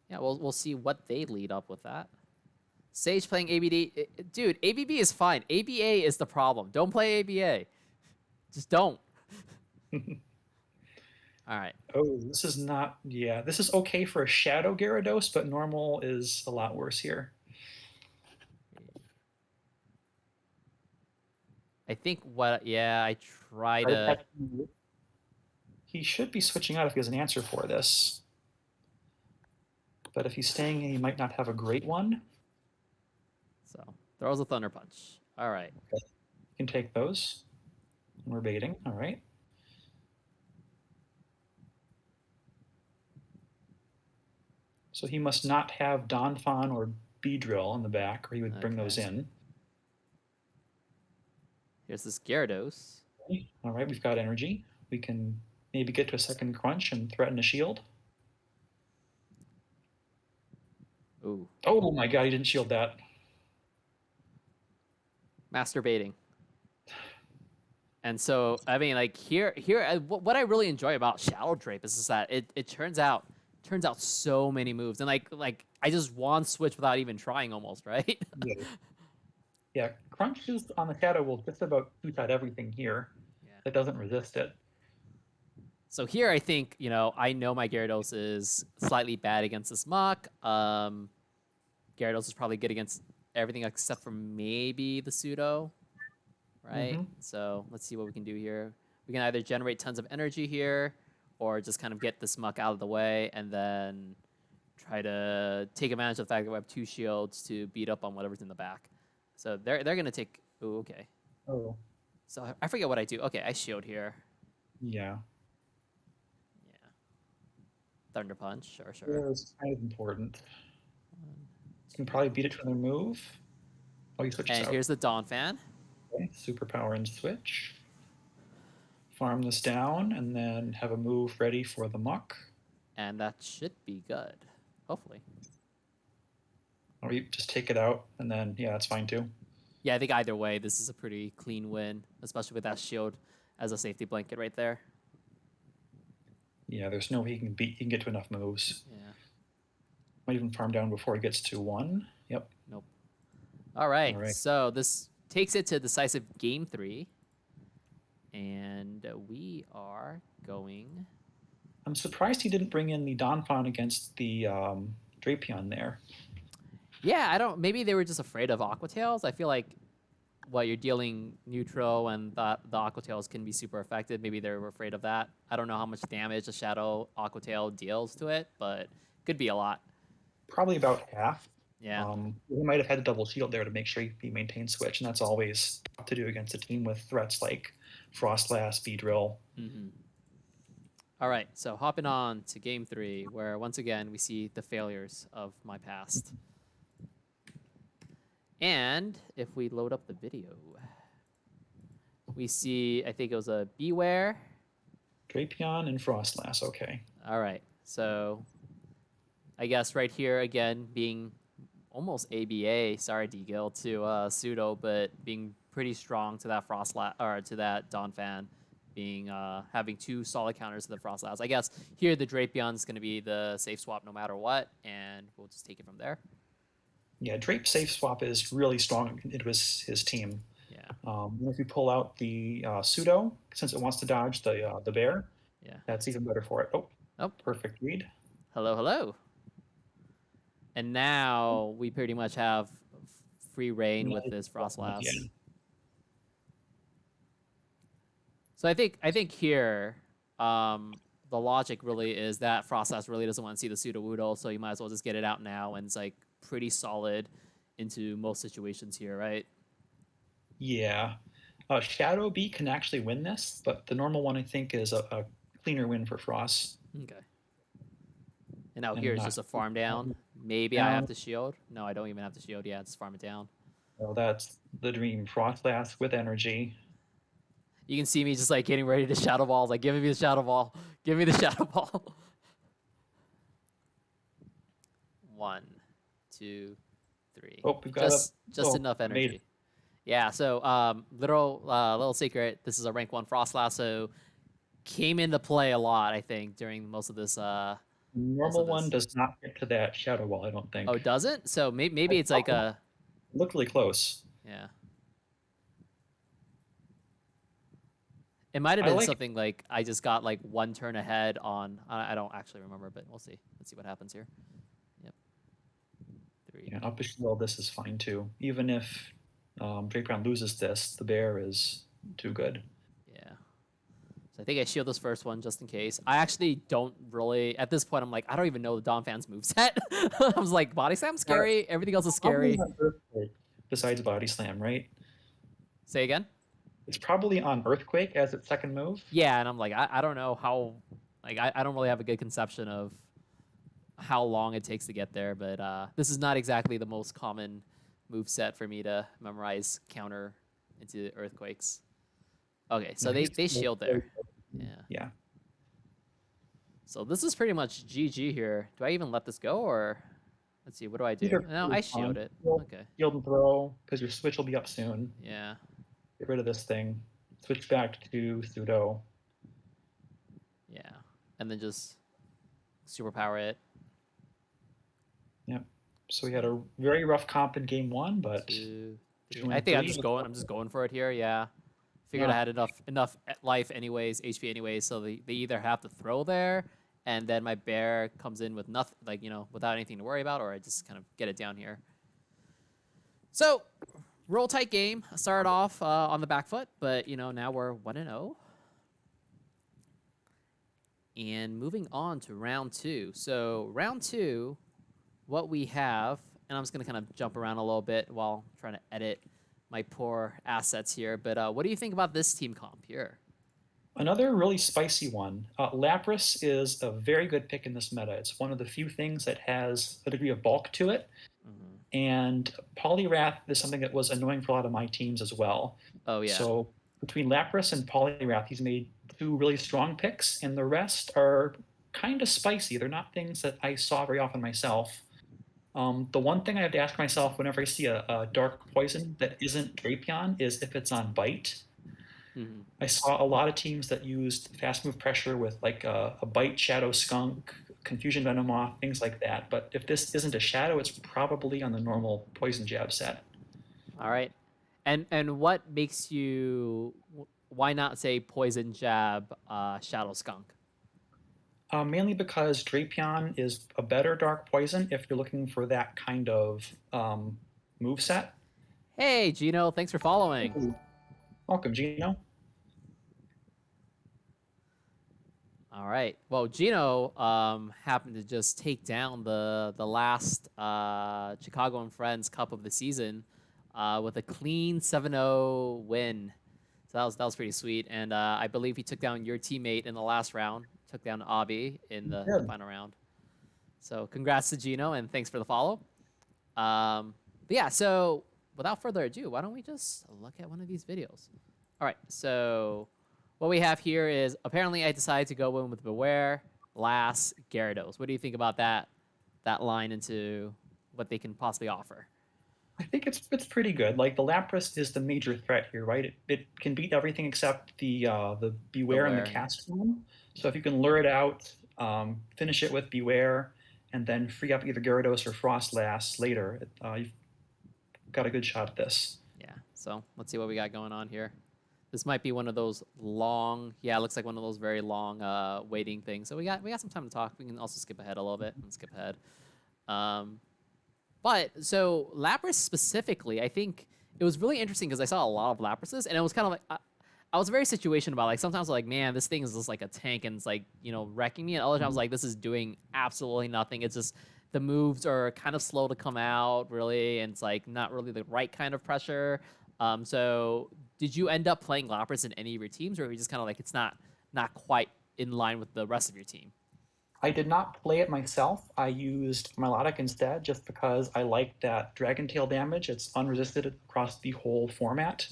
Speaker 1: yeah, we'll see what they lead up with that. Sage playing ABD. Dude, ABB is fine. ABA is the problem. Don't play ABA. Just don't. All right.
Speaker 2: Oh, this is not... Yeah, this is okay for a Shadow Gyarados, but normal is a lot worse here.
Speaker 1: I think I try to...
Speaker 2: He should be switching out if he has an answer for this. But if he's staying in, he might not have a great one.
Speaker 1: So, throws a Thunder Punch. All right.
Speaker 2: Okay. You can take those. We're baiting. All right. So he must not have Donphan or Beedrill in the back, or he would bring those in.
Speaker 1: Here's this Gyarados.
Speaker 2: Okay. All right, we've got energy. We can maybe get to a second crunch and threaten a shield.
Speaker 1: Ooh.
Speaker 2: Oh my god, he didn't shield that.
Speaker 1: Masturbating. And so, I mean, like here, what I really enjoy about Shadow Drape is that it turns out so many moves, and like I just wand switch without even trying, almost, right?
Speaker 2: Yeah, crunches on the Shadow will just about two-shot everything here. That doesn't resist it.
Speaker 1: So here, I think I know my Gyarados is slightly bad against this Mach. Gyarados is probably good against everything except for maybe the Pseudo. Right? So let's see what we can do here. We can either generate tons of energy here or just kind of get this Muck out of the way and then try to take advantage of the fact that we have 2 shields to beat up on whatever's in the back. So they're going to take... Ooh, okay.
Speaker 2: Oh.
Speaker 1: So I forget what I do. Okay, I shield here.
Speaker 2: Yeah.
Speaker 1: Yeah. Thunder Punch, sure.
Speaker 2: Yeah, it's kind of important. You can probably beat it to another move. Oh, he switches out.
Speaker 1: And here's the Donphan.
Speaker 2: Okay, superpower and switch. farm this down and then have a move ready for the muck.
Speaker 1: And that should be good, hopefully.
Speaker 2: Or you just take it out and then, yeah, that's fine too.
Speaker 1: Yeah, I think either way, this is a pretty clean win, especially with that shield as a safety blanket right there.
Speaker 2: Yeah, there's no way he can get to enough moves.
Speaker 1: Yeah.
Speaker 2: Might even farm down before he gets to 1. Yep.
Speaker 1: Nope. All right. So this takes it to decisive game 3. And we are going...
Speaker 2: I'm surprised he didn't bring in the Donphan against the Drapion there.
Speaker 1: Yeah, I don't... Maybe they were just afraid of Aqua Tails. I feel like you're dealing neutral and the Aqua Tails can be super effective. Maybe they were afraid of that. I don't know how much damage a Shadow Aqua Tail deals to it, but could be a lot.
Speaker 2: Probably about half.
Speaker 1: Yeah.
Speaker 2: He might have had a double shield there to make sure he maintained switch, and that's always tough to do against a team with threats like Frostlass, Beedrill.
Speaker 1: Mm-hmm. All right, so hopping on to game 3, where once again we see the failures of my past. And if we load up the video, we see, I think it was a Beware.
Speaker 2: Drapion and Frostlass, okay.
Speaker 1: All right, so I guess right here again being almost ABA, sorry D-Gill, to Pseudo, but being pretty strong to that Frostlass, or to that Donphan, being having 2 solid counters to the Frostlass. I guess here the Drapion's going to be the safe swap no matter what, and we'll just take it from there.
Speaker 2: Yeah, Drape safe swap is really strong into his team.
Speaker 1: Yeah.
Speaker 2: If you pull out the Pseudo, since it wants to dodge the bear,
Speaker 1: yeah,
Speaker 2: that's even better for it. Oh, perfect read.
Speaker 1: Hello, hello. And now we pretty much have free reign with this Frostlass. Yeah. So I think here, the logic really is that Frostlass really doesn't want to see the Pseudo-Woodle, so you might as well just get it out now, and it's like pretty solid into most situations here, right?
Speaker 2: Yeah. Shadow Bee can actually win this, but the normal one I think is a cleaner win for Frost.
Speaker 1: Okay. And now here's just a farm down. Maybe I have to shield. No, I don't even have to shield. Yeah, just farm it down.
Speaker 2: Well, that's the dream. Frostlass with energy.
Speaker 1: You can see me just like getting ready to Shadow Ball. Like, give me the Shadow Ball. Give me the Shadow Ball. 1, 2, 3.
Speaker 2: Oh, we've got
Speaker 1: just enough energy. Yeah. So, little secret. This is a rank 1 Frostlass, so came into play a lot. I think during most of this.
Speaker 2: Normal one does not get to that Shadow Ball, I don't think.
Speaker 1: Oh, it doesn't? So maybe it's like a...
Speaker 2: It looked really close.
Speaker 1: Yeah. It might have been something like I just got like 1 turn ahead on... I don't actually remember, but we'll see. Let's see what happens here. Yep. 3.
Speaker 2: Yeah, up a shield, this is fine too. Even if Drapion loses this, the bear is too good.
Speaker 1: I think I shield this first one just in case. I actually don't really, at this point, I'm like, I don't even know the Donphan's moveset. I was like, Body Slam's scary. Everything else is scary.
Speaker 2: Besides Body Slam, right?
Speaker 1: Say again?
Speaker 2: It's probably on Earthquake as its second move.
Speaker 1: Yeah, and I'm like, I don't know how, like, I don't really have a good conception of how long it takes to get there, but this is not exactly the most common moveset for me to memorize counter into Earthquakes. Okay, so they shield there. Yeah. So this is pretty much GG here. Do I even let this go, or let's see, what do I do? No, I shield it. Okay.
Speaker 2: Shield and throw, because your switch will be up soon.
Speaker 1: Yeah.
Speaker 2: Get rid of this thing. Switch back to Pseudo.
Speaker 1: Yeah. And then just superpower it.
Speaker 2: Yep. So we had a very rough comp in game 1, but
Speaker 1: 2, 3. I think I'm just going for it here, yeah. Figured I had enough life anyways, HP anyways, so they either have to throw there, and then my bear comes in with nothing, like, you know, without anything to worry about, or I just kind of get it down here. So, roll tight game. I started off on the back foot, but, you know, now we're 1-0. And moving on to round 2. So, round 2, what we have, and I'm just going to kind of jump around a little bit while trying to edit my poor assets here, but what do you think about this team comp here?
Speaker 2: Another really spicy one. Lapras is a very good pick in this meta. It's one of the few things that has a degree of bulk to it. And Poliwrath is something that was annoying for a lot of my teams as well.
Speaker 1: Oh, yeah.
Speaker 2: So between Lapras and Poliwrath, he's made 2 really strong picks, and the rest are kind of spicy. They're not things that I saw very often myself. The one thing I have to ask myself whenever I see a dark poison that isn't Drapion is if it's on bite.
Speaker 1: Mhm.
Speaker 2: I saw a lot of teams that used fast move pressure with like a bite, Shadow Skunk, Confusion Venomoth, things like that. But if this isn't a Shadow, it's probably on the normal Poison Jab set.
Speaker 1: All right. And what makes you, why not say Poison Jab, Shadow Skunk?
Speaker 2: Mainly because Drapion is a better Dark Poison if you're looking for that kind of move set.
Speaker 1: Hey, Gino, thanks for following.
Speaker 2: Ooh. Welcome, Gino.
Speaker 1: All right. Well, Gino happened to just take down the last Chicago and Friends Cup of the season with a clean 7-0 win. So that was pretty sweet. And I believe he took down your teammate in the last round. Took down Avi in the final round. So congrats to Gino, and thanks for the follow. But yeah, so without further ado, why don't we just look at one of these videos? All right, so what we have here is apparently I decided to go in with Beware, Lass, Gyarados. What do you think about that line into what they can possibly offer?
Speaker 2: I think it's pretty good. Like the Lapras is the major threat here, right? It can beat everything except the Beware and the Cast form. So if you can lure it out, finish it with Beware, and then free up either Gyarados or Frostlass later, you've got a good shot at this.
Speaker 1: Yeah. So let's see what we got going on here. This might be one of those long. Yeah, it looks like one of those very long waiting things. So we got some time to talk. We can also skip ahead a little bit and skip ahead. But so Lapras specifically, I think it was really interesting because I saw a lot of Laprases, and it was kind of like I was very situation about, like, sometimes I'm like, man, this thing is just like a tank and it's like, you know, wrecking me, and other times like this is doing absolutely nothing. It's just the moves are kind of slow to come out, really, and it's like not really the right kind of pressure. So did you end up playing Lapras in any of your teams, or were you just kind of like it's not quite in line with the rest of your team?
Speaker 2: I did not play it myself. I used Milotic instead just because I like that Dragon Tail damage. It's unresisted across the whole format.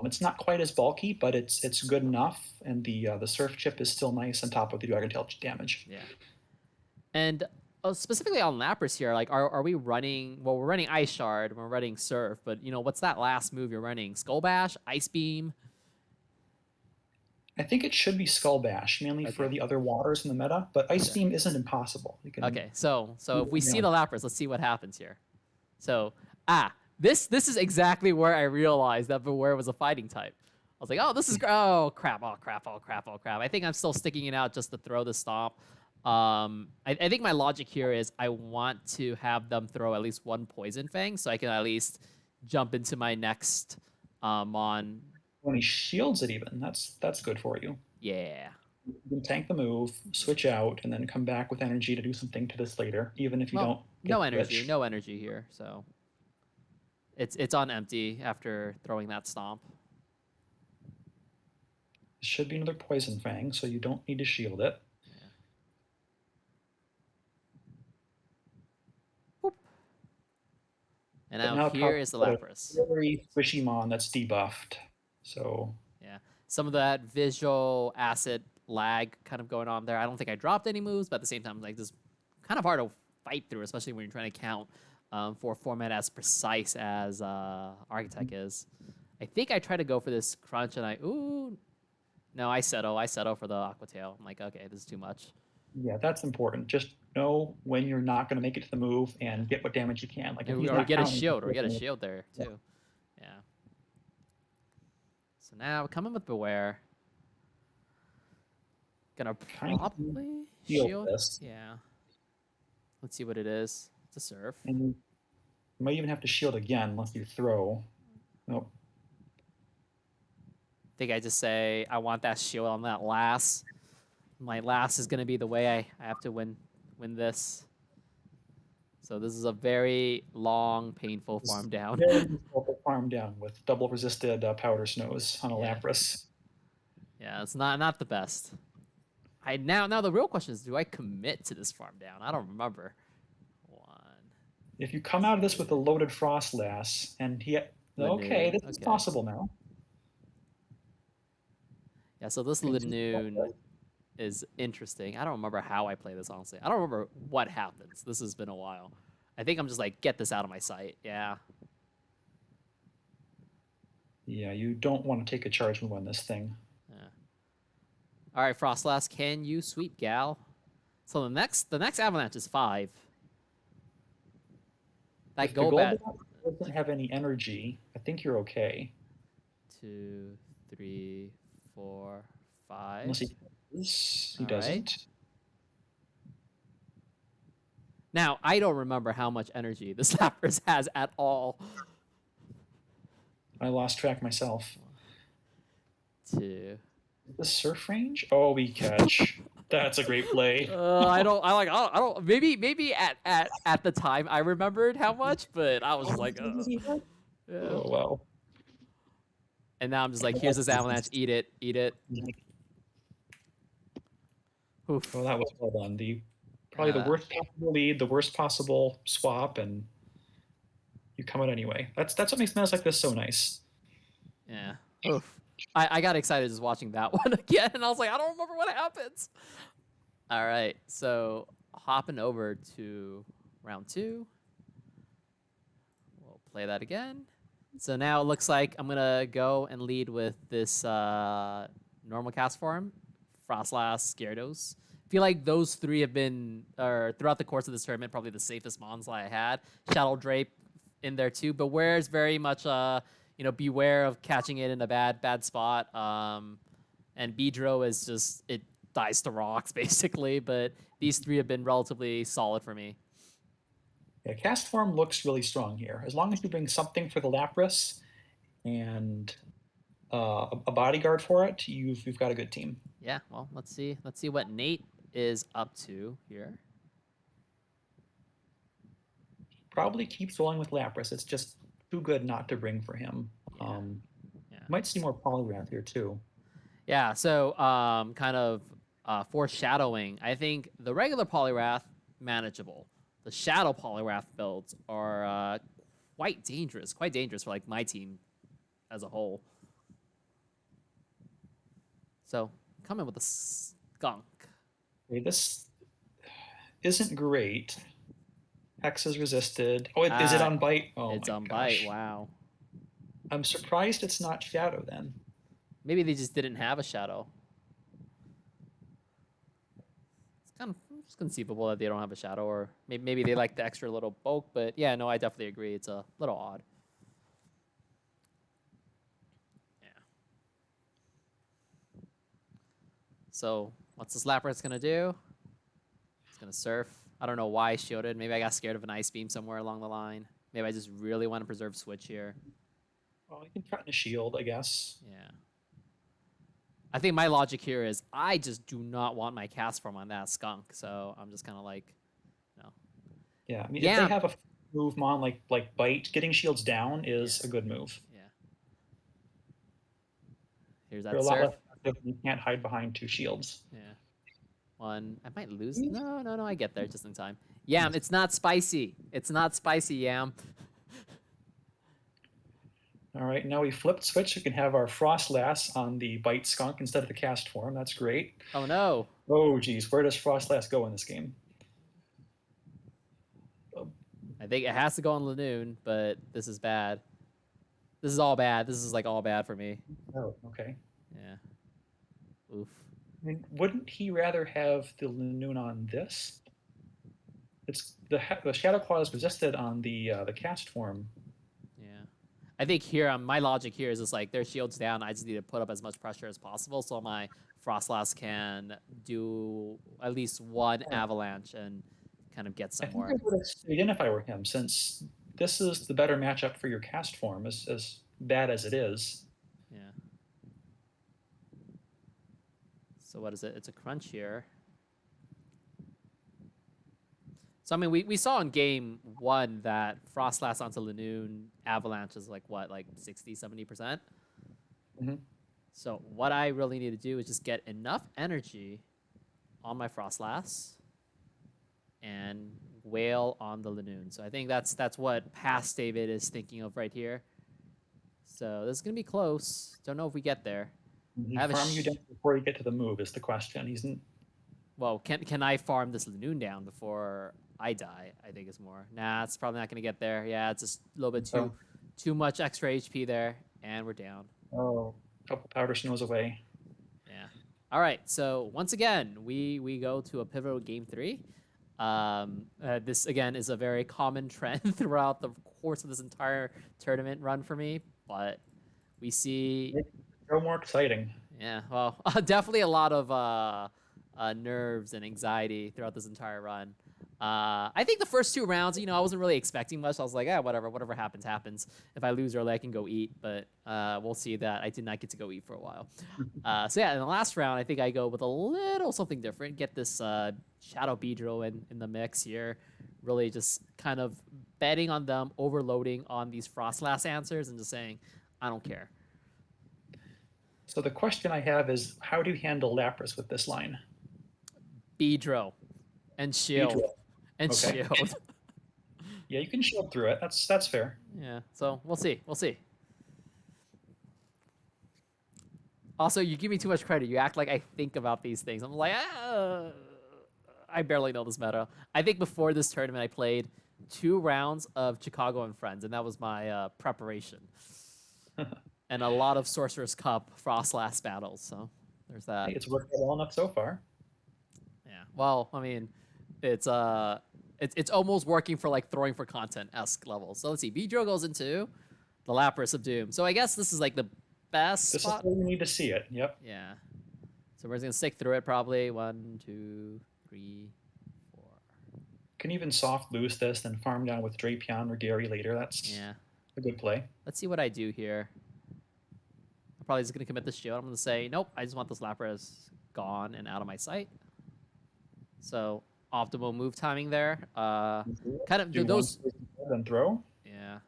Speaker 2: It's not quite as bulky, but it's good enough, and the Surf chip is still nice on top of the Dragon Tail damage.
Speaker 1: Yeah. And specifically on Lapras here, like, are we running? Well, we're running Ice Shard, we're running Surf, but you know, what's that last move you're running? Skull Bash, Ice Beam?
Speaker 2: I think it should be Skull Bash, mainly for the other waters in the meta, but Ice Beam isn't impossible. You can,
Speaker 1: okay, so if we see the Lapras, let's see what happens here. So, this is exactly where I realized that Beware was a fighting type. I was like, oh, this is, oh crap, oh crap, oh crap, oh crap. I think I'm still sticking it out just to throw the Stomp. I think my logic here is I want to have them throw at least one Poison Fang so I can at least jump into my next on.
Speaker 2: When he shields it even, that's good for you.
Speaker 1: Yeah.
Speaker 2: You can tank the move, switch out, and then come back with energy to do something to this later, even if you don't get
Speaker 1: no energy here, so it's on empty after throwing that Stomp.
Speaker 2: It should be another Poison Fang, so you don't need to shield it.
Speaker 1: Boop. And now here is the Lapras.
Speaker 2: Very squishy Mon that's debuffed. So
Speaker 1: yeah, some of that visual acid lag kind of going on there. I don't think I dropped any moves, but at the same time, like, this kind of hard to fight through, especially when you're trying to count for a format as precise as Architect is. I think I tried to go for this crunch, and I settle for the Aqua Tail. I'm like, okay, this is too much.
Speaker 2: Yeah, that's important. Just know when you're not going to make it to the move and get what damage you can. Like,
Speaker 1: or get a shield, there too. Yeah. So now coming with Beware. Gonna probably shield
Speaker 2: this.
Speaker 1: Yeah. Let's see what it is. It's a Surf.
Speaker 2: And you might even have to shield again unless you throw. Nope.
Speaker 1: I think I just say I want that shield on that Lass. My Lass is gonna be the way I have to win this. So this is a very long, painful farm down.
Speaker 2: Very difficult farm down with double resisted Powder Snows on a Lapras.
Speaker 1: Yeah, it's not the best. Now the real question is, do I commit to this farm down? I don't remember.
Speaker 2: If you come out of this with a loaded Frostlass and this is possible now.
Speaker 1: Yeah, so this Linoon is interesting. I don't remember how I play this, honestly. I don't remember what happens. This has been a while. I think I'm just like, get this out of my sight. Yeah.
Speaker 2: Yeah, you don't want to take a charge move on this thing.
Speaker 1: Yeah. All right, Frostlass, can you sweep, gal? So the next Avalanche is 5. That
Speaker 2: If the
Speaker 1: go bat.
Speaker 2: Golbat doesn't have any energy, I think you're okay.
Speaker 1: 2, 3, 4, 5.
Speaker 2: Unless he does. He
Speaker 1: All right.
Speaker 2: doesn't.
Speaker 1: Now, I don't remember how much energy the Lapras has at all.
Speaker 2: I lost track myself.
Speaker 1: 2.
Speaker 2: The surf range? Oh, we catch. That's a great play.
Speaker 1: I don't. Maybe at the time I remembered how much, but I was just like, yeah.
Speaker 2: Oh wow.
Speaker 1: And now I'm just like, here's this Avalanche. Eat it. Eat it. Oof.
Speaker 2: Well, that was well done. Probably the worst possible lead, the worst possible swap, and you come out anyway. That's what makes matches like this so nice.
Speaker 1: Yeah. Oof. I got excited just watching that one again, and I was like, I don't remember what happens. All right, so hopping over to round 2. We'll play that again. So now it looks like I'm gonna go and lead with this normal cast form, Frostlass, Gyarados. I feel like those 3 have been, throughout the course of this tournament, probably the safest mons I had. Shadow Drape in there too. Beware is very much, beware of catching it in a bad spot. And Beedrill is just, it dies to rocks basically. But these 3 have been relatively solid for me.
Speaker 2: Yeah, cast form looks really strong here. As long as you bring something for the Lapras and a bodyguard for it, you've got a good team.
Speaker 1: Yeah, well, let's see what Nate is up to here.
Speaker 2: Probably keeps rolling with Lapras. It's just too good not to bring for him.
Speaker 1: Yeah.
Speaker 2: Might see more Poliwrath here too.
Speaker 1: Yeah, so kind of foreshadowing. I think the regular Poliwrath, manageable. The Shadow Poliwrath builds are quite dangerous for like my team as a whole. So coming with a Skunk.
Speaker 2: Okay, this isn't great. Hex is resisted. Oh, is it on bite? Oh,
Speaker 1: it's
Speaker 2: my
Speaker 1: on
Speaker 2: gosh.
Speaker 1: bite. Wow.
Speaker 2: I'm surprised it's not Shadow then.
Speaker 1: Maybe they just didn't have a Shadow. It's conceivable that they don't have a Shadow, or maybe they like the extra little bulk. But yeah, no, I definitely agree. It's a little odd. Yeah. So what's this Lapras gonna do? It's gonna surf. I don't know why I shielded. Maybe I got scared of an Ice Beam somewhere along the line. Maybe I just really want to preserve Switch here.
Speaker 2: Well, you can threaten a shield, I guess.
Speaker 1: Yeah. I think my logic here is I just do not want my cast form on that Skunk, so I'm just kind of like, no.
Speaker 2: Yeah, I mean, if they have a move mon like bite, getting shields down is a good move.
Speaker 1: Yeah. Here's that
Speaker 2: You're a
Speaker 1: surf.
Speaker 2: lot less, you can't hide behind 2 shields.
Speaker 1: Yeah. One. I might lose. No. I get there just in time. Yam, it's not spicy. It's not spicy, Yam.
Speaker 2: All right, now we flipped switch. We can have our Frostlass on the bite Skunk instead of the cast form. That's great.
Speaker 1: Oh, no.
Speaker 2: Oh, geez. Where does Frostlass go in this game?
Speaker 1: I think it has to go on Linoon, but this is bad. This is all bad. This is like all bad for me.
Speaker 2: Oh, okay.
Speaker 1: Yeah. Oof.
Speaker 2: I mean, wouldn't he rather have the Linoon on this? It's the Shadow Claw is resisted on the cast form.
Speaker 1: Yeah. I think here, my logic here is just like their shield's down. I just need to put up as much pressure as possible so my Frostlass can do at least one avalanche and kind of get somewhere.
Speaker 2: I think I would have stayed in if I were him, since this is the better matchup for your cast form, as bad as it is.
Speaker 1: Yeah. So what is it? It's a crunch here. So, I mean, we saw in game 1 that Frostlass onto Linoon Avalanche is like, what, like 60, 70%?
Speaker 2: Mm-hmm.
Speaker 1: So what I really need to do is just get enough energy on my Frostlass and Whale on the Linoon. So I think that's what Past David is thinking of right here. So this is going to be close. Don't know if we get there.
Speaker 2: He
Speaker 1: I have a
Speaker 2: farm you down before you get to the move is the question. He's
Speaker 1: well, can I farm this Lanoon down before I die? I think is more. Nah, it's probably not gonna get there. Yeah, it's just a little bit too much extra HP there, and we're down.
Speaker 2: a couple powder snows away.
Speaker 1: Yeah. All right. So once again, we go to a pivotal game 3. This again is a very common trend throughout the course of this entire tournament run for me, but we see.
Speaker 2: Go more exciting.
Speaker 1: Yeah, well, definitely a lot of nerves and anxiety throughout this entire run. I think the first 2 rounds, I wasn't really expecting much. I was like, whatever happens, happens. If I lose early, I can go eat, but we'll see that I did not get to go eat for a while. So yeah, in the last round, I think I go with a little something different. Get this Shadow Beedrill in the mix here. Really just kind of betting on them, overloading on these Frostlass answers, and just saying, I don't care.
Speaker 2: So the question I have is, how do you handle Lapras with this line?
Speaker 1: Beedrill and shield.
Speaker 2: Beedrill.
Speaker 1: And
Speaker 2: Okay.
Speaker 1: shield.
Speaker 2: Yeah, you can shield through it. That's fair.
Speaker 1: Yeah, so we'll see. We'll see. Also, you give me too much credit. You act like I think about these things. I'm like, I barely know this meta. I think before this tournament, I played 2 rounds of Chicago and Friends, and that was my preparation. And a lot of Sorcerer's Cup Frostlass battles, so there's that.
Speaker 2: It's worked well enough so far.
Speaker 1: Yeah, well, I mean, it's almost working for like throwing for content-esque levels. So let's see, Beedrill goes into the Lapras of Doom. So I guess this is like the best
Speaker 2: This
Speaker 1: spot.
Speaker 2: is where you need to see it. Yep.
Speaker 1: Yeah. So we're just gonna stick through it probably. 1, 2, 3, 4.
Speaker 2: Can even soft lose this, then farm down with Drapion or Gary later. That's a good play.
Speaker 1: Let's see what I do here. I'm probably just gonna commit the shield. I'm gonna say, nope, I just want this Lapras gone and out of my sight. So optimal move timing there. Kind of
Speaker 2: do
Speaker 1: those.
Speaker 2: Then throw.
Speaker 1: Yeah.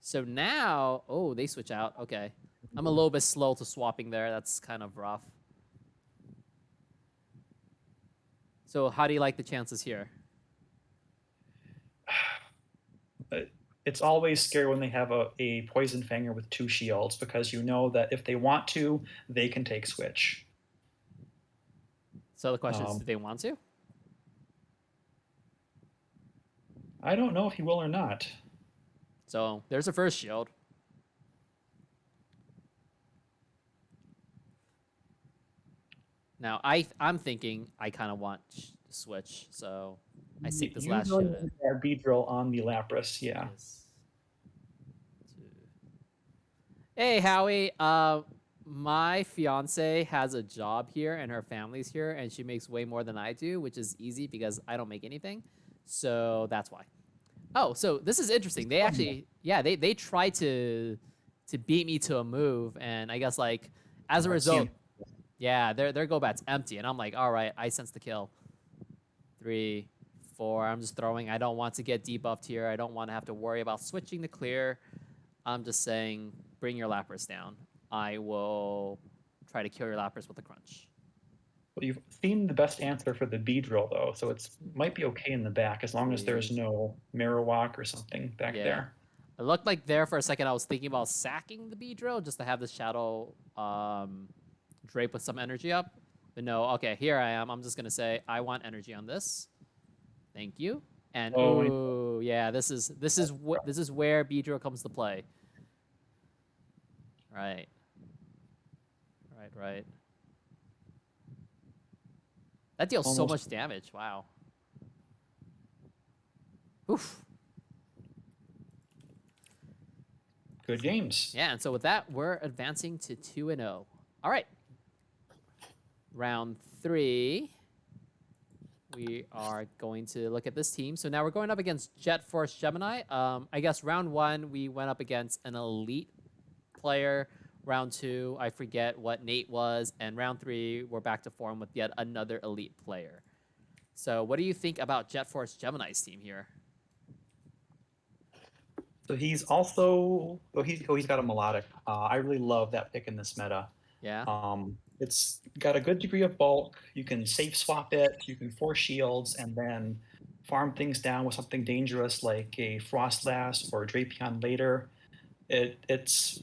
Speaker 1: So now, oh, they switch out. Okay. I'm a little bit slow to swapping there. That's kind of rough. So how do you like the chances here?
Speaker 2: It's always scary when they have a Poison Fanger with 2 shields, because you know that if they want to, they can take switch.
Speaker 1: So the question is, do they want to?
Speaker 2: I don't know if he will or not.
Speaker 1: So there's a first shield. Now I'm thinking I kind of want to switch, so I sink this last shield in.
Speaker 2: Beedrill on the Lapras, yeah.
Speaker 1: Hey Howie, my fiance has a job here and her family's here, and she makes way more than I do, which is easy because I don't make anything. So that's why. Oh, so this is interesting. They actually, yeah, they tried to beat me to a move, and I guess like as a result, yeah, their go bat's empty, and I'm like, all right, I sense the kill. 3, 4. I'm just throwing. I don't want to get debuffed here. I don't want to have to worry about switching to clear. I'm just saying, bring your Lapras down. I will try to kill your Lapras with a crunch.
Speaker 2: Well, you've seen the best answer for the Beedrill, though, so it might be okay in the back as long as there's no Marowak or something back there.
Speaker 1: It looked like there for a second I was thinking about sacking the Beedrill just to have the Shadow drape with some energy up. But no, okay, here I am. I'm just going to say I want energy on this. Thank you. And ooh, yeah, this is where Beedrill comes to play. Right. That deals so much damage. Wow. Oof.
Speaker 2: Good games.
Speaker 1: Yeah, and so with that, we're advancing to 2-0. All right. Round 3. We are going to look at this team. So now we're going up against JetForceGemini. I guess round 1, we went up against an elite player. Round 2, I forget what Nate was. And round 3, we're back to form with yet another elite player. So what do you think about JetForceGemini's team here?
Speaker 2: So he's also, he's got a melodic. I really love that pick in this meta.
Speaker 1: Yeah.
Speaker 2: It's got a good degree of bulk. You can safe swap it. You can force shields and then farm things down with something dangerous like a Frostlass or a Drapion later. It's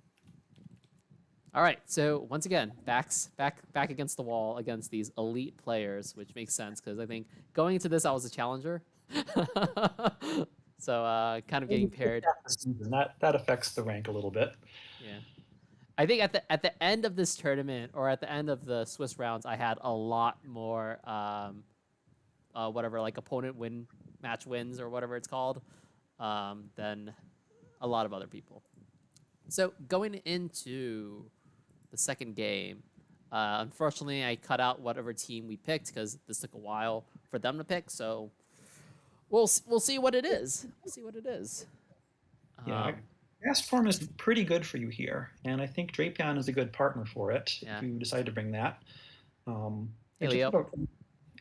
Speaker 1: All right, so once again, back against the wall against these elite players, which makes sense because I think going into this I was a challenger, so kind of getting paired.
Speaker 2: That affects the rank a little bit.
Speaker 1: Yeah, I think at the end of this tournament or at the end of the Swiss rounds, I had a lot more whatever like opponent match wins or whatever it's called than a lot of other people. So going into the second game, unfortunately, I cut out whatever team we picked because this took a while for them to pick. So we'll see what it is. We'll see what it is.
Speaker 2: Yeah, fast form is pretty good for you here, and I think Drapion is a good partner for it
Speaker 1: Yeah.
Speaker 2: if you decide to bring that.
Speaker 1: Hey, Leo.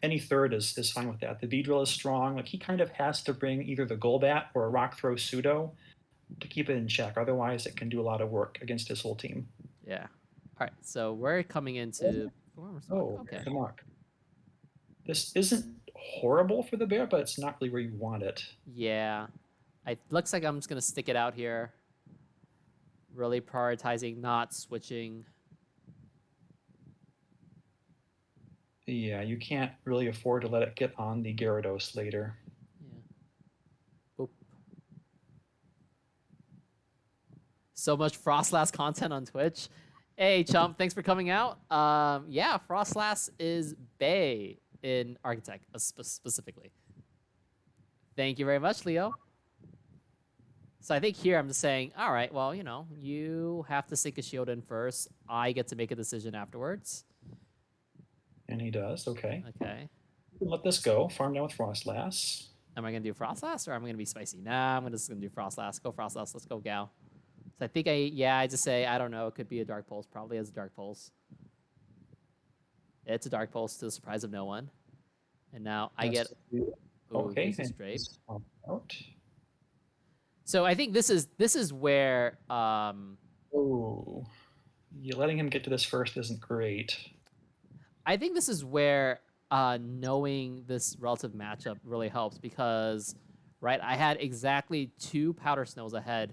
Speaker 2: Any third is fine with that. The Beedrill is strong. Like he kind of has to bring either the Golbat or a Rock Throw Pseudo to keep it in check. Otherwise, it can do a lot of work against his whole team.
Speaker 1: Yeah. All right. So we're coming into.
Speaker 2: Okay. Good luck. This isn't horrible for the bear, but it's not really where you want it.
Speaker 1: Yeah. It looks like I'm just gonna stick it out here. Really prioritizing not switching.
Speaker 2: Yeah, you can't really afford to let it get on the Gyarados later.
Speaker 1: Yeah. Oop. So much Frostlass content on Twitch. Hey, chump, thanks for coming out. Yeah, Frostlass is Bay in Architect specifically. Thank you very much, Leo. So I think here I'm just saying, all right, well, you know, you have to sink a shield in first. I get to make a decision afterwards.
Speaker 2: And he does, okay.
Speaker 1: Okay.
Speaker 2: Let this go. Farm down with Frostlass.
Speaker 1: Am I going to do Frostlass or am I going to be spicy? Nah, I'm just going to do Frostlass. Go Frostlass. Let's go, gal. So I think I just say, I don't know. It could be a Dark Pulse. Probably is a Dark Pulse. It's a Dark Pulse to the surprise of no one. And now I get...
Speaker 2: Okay.
Speaker 1: Straight.
Speaker 2: Out.
Speaker 1: So I think this is where...
Speaker 2: Oh, you letting him get to this first isn't great.
Speaker 1: I think this is where knowing this relative matchup really helps because, right, I had exactly 2 Powder Snows ahead.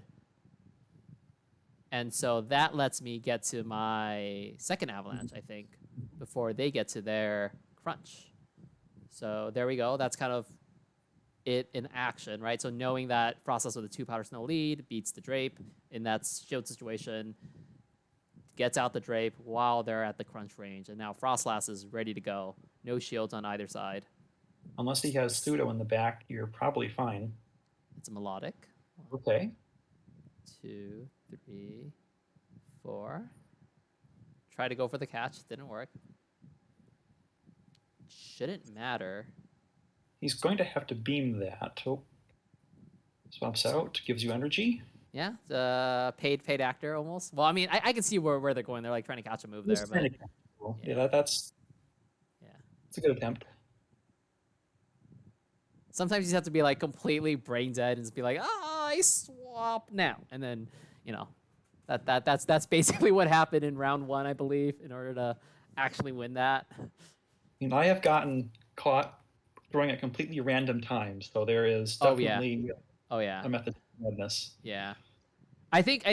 Speaker 1: And so that lets me get to my second Avalanche, I think, before they get to their Crunch. So there we go. That's kind of it in action, right? So knowing that Frostlass with a 2 Powder Snow lead beats the Drape in that shield situation, gets out the Drape while they're at the Crunch range. And now Frostlass is ready to go. No shields on either side.
Speaker 2: Unless he has Pseudo in the back, you're probably fine.
Speaker 1: It's a Melodic.
Speaker 2: Okay.
Speaker 1: 2, 3, 4. Try to go for the catch. Didn't work. Shouldn't matter.
Speaker 2: He's going to have to beam that. Oh. Swaps out, gives you energy.
Speaker 1: Yeah, paid actor almost. Well, I mean, I can see where they're going. They're like trying to catch a move there, but
Speaker 2: that's it's a good attempt.
Speaker 1: Sometimes you just have to be like completely brain dead and just be like, I swap now, and then you know that's basically what happened in round 1, I believe, in order to actually win that.
Speaker 2: You know, I have gotten caught throwing at completely random times, so there is definitely a method to madness.
Speaker 1: Yeah. I think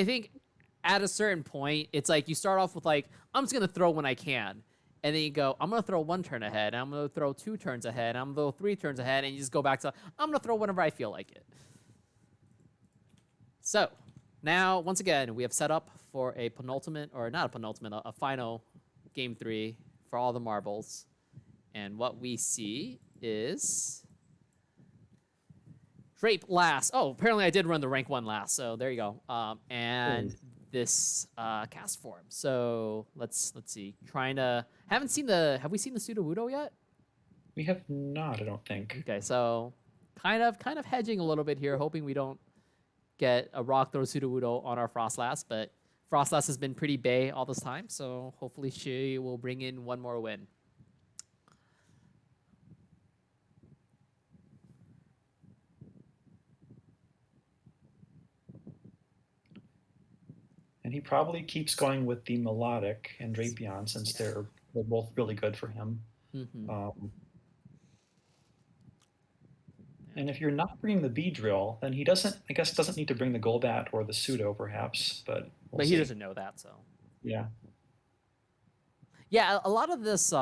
Speaker 1: at a certain point, it's like you start off with like, I'm just going to throw when I can. And then you go, I'm going to throw 1 turn ahead. And I'm going to throw 2 turns ahead. And I'm going to throw 3 turns ahead. And you just go back to, I'm going to throw whenever I feel like it. So now, once again, we have set up for a penultimate, or not a penultimate, a final game 3 for all the marbles. And what we see is... Drape last. Oh, apparently I did run the rank 1 last, so there you go. And this cast form. So let's see. Have we seen the Sudowoodo yet?
Speaker 2: We have not, I don't think.
Speaker 1: Okay, so kind of hedging a little bit here, hoping we don't get a Rock Throw Sudowoodo on our Frostlass, but Frostlass has been pretty bae all this time, so hopefully she will bring in 1 more win.
Speaker 2: And he probably keeps going with the Melodic and Drapion since they're both really good for him.
Speaker 1: Mm-hmm.
Speaker 2: And if you're not bringing the Beedrill, then he doesn't need to bring the Golbat or the Pseudo, perhaps. But
Speaker 1: he doesn't know that, so.
Speaker 2: Yeah.
Speaker 1: Yeah, a lot of this.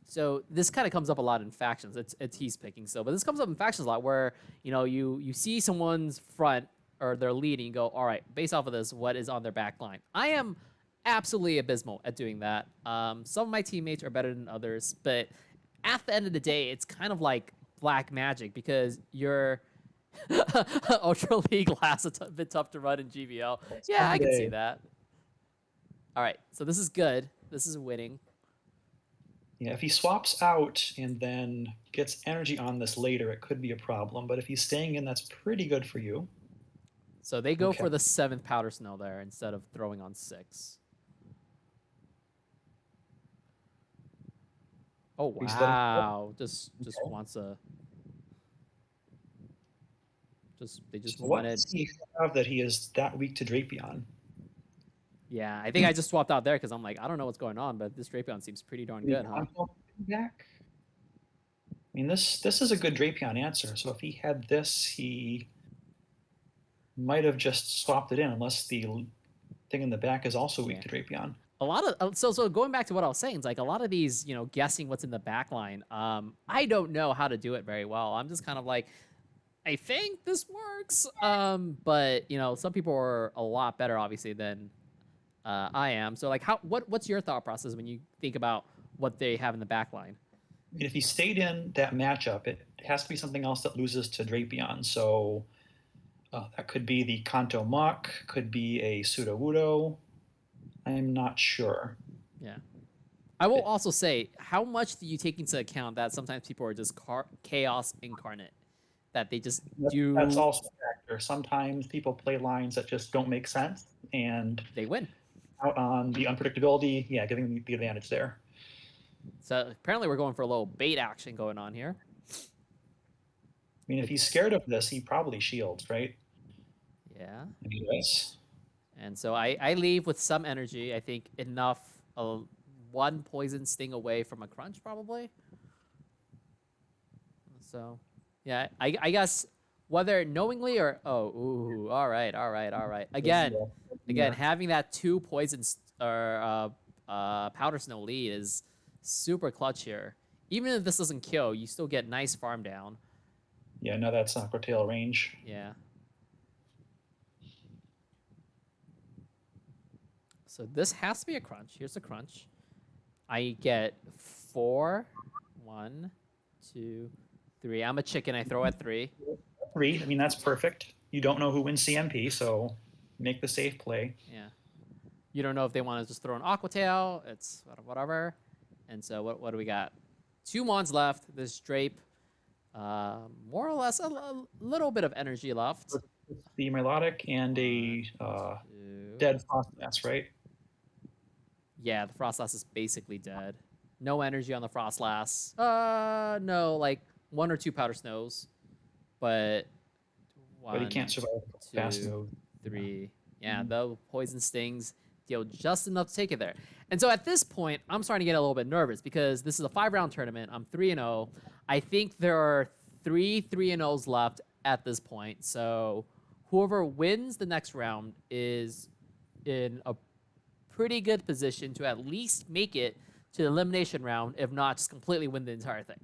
Speaker 1: So this kind of comes up a lot in factions. It's he's picking still, but this comes up in factions a lot where you see someone's front or they're leading. You go, all right, based off of this, what is on their back line? I am absolutely abysmal at doing that. Some of my teammates are better than others, but at the end of the day, it's kind of like black magic because you're Ultra League lasts a bit tough to run in GVL. Yeah, I can see
Speaker 2: Someday.
Speaker 1: that. All right, so this is good. This is winning.
Speaker 2: Yeah, if he swaps out and then gets energy on this later, it could be a problem. But if he's staying in, that's pretty good for you.
Speaker 1: So they go
Speaker 2: Okay.
Speaker 1: for the 7th Powder Snow there instead of throwing on 6. Oh,
Speaker 2: He's letting
Speaker 1: wow. Just
Speaker 2: Okay.
Speaker 1: wants a... They just
Speaker 2: So what
Speaker 1: wanted...
Speaker 2: does he have that he is that weak to Drapion?
Speaker 1: Yeah, I think I just swapped out there because I'm like, I don't know what's going on, but this Drapion seems pretty darn good, huh?
Speaker 2: Back? I mean, this is a good Drapion answer. So if he had this, he might have just swapped it in, unless the thing in the back is also weak to Drapion.
Speaker 1: A lot of so going back to what I was saying, it's like a lot of these, guessing what's in the back line. I don't know how to do it very well. I'm just kind of like, I think this works. But some people are a lot better, obviously, than I am. So like, what's your thought process when you think about what they have in the back line?
Speaker 2: I mean, if he stayed in that matchup, it has to be something else that loses to Drapion. So that could be the Kanto Mach, could be a Sudowoodo. I'm not sure.
Speaker 1: Yeah. I will also say, how much do you take into account that sometimes people are just chaos incarnate? That they just do...
Speaker 2: That's also a factor. Sometimes people play lines that just don't make sense, and
Speaker 1: they win.
Speaker 2: Out on the unpredictability, yeah, giving the advantage there.
Speaker 1: So apparently we're going for a little bait action going on here.
Speaker 2: I mean, if he's scared of this, he probably shields, right?
Speaker 1: Yeah.
Speaker 2: And he does.
Speaker 1: And so I leave with some energy. I think enough, one poison sting away from a crunch, probably. So, yeah, I guess whether knowingly or... Oh, ooh, all right. Again, having that 2 poisons or Powder Snow lead is super clutch here. Even if this doesn't kill, you still get nice farm down.
Speaker 2: Yeah, no, that's not curtail range.
Speaker 1: Yeah. So this has to be a crunch. Here's a crunch. I get 4. 1, 2, 3. I'm a chicken. I throw at 3.
Speaker 2: 3. I mean, that's perfect. You don't know who wins CMP, so make the safe play.
Speaker 1: Yeah. You don't know if they want to just throw an Aqua Tail. It's whatever. And so what do we got? 2 Mons left. This Drape, more or less a little bit of energy left.
Speaker 2: The Melodic and a dead Frostlass, right?
Speaker 1: Yeah, the Frostlass is basically dead. No energy on the Frostlass. No, like 1 or 2 Powder Snows. But
Speaker 2: he can't survive fast move.
Speaker 1: 3. Yeah, the poison stings deal just enough to take it there. And so at this point, I'm starting to get a little bit nervous because this is a 5-round tournament. I'm 3-0. I think there are 3 3-0s left at this point. So whoever wins the next round is in a pretty good position to at least make it to the elimination round, if not just completely win the entire thing.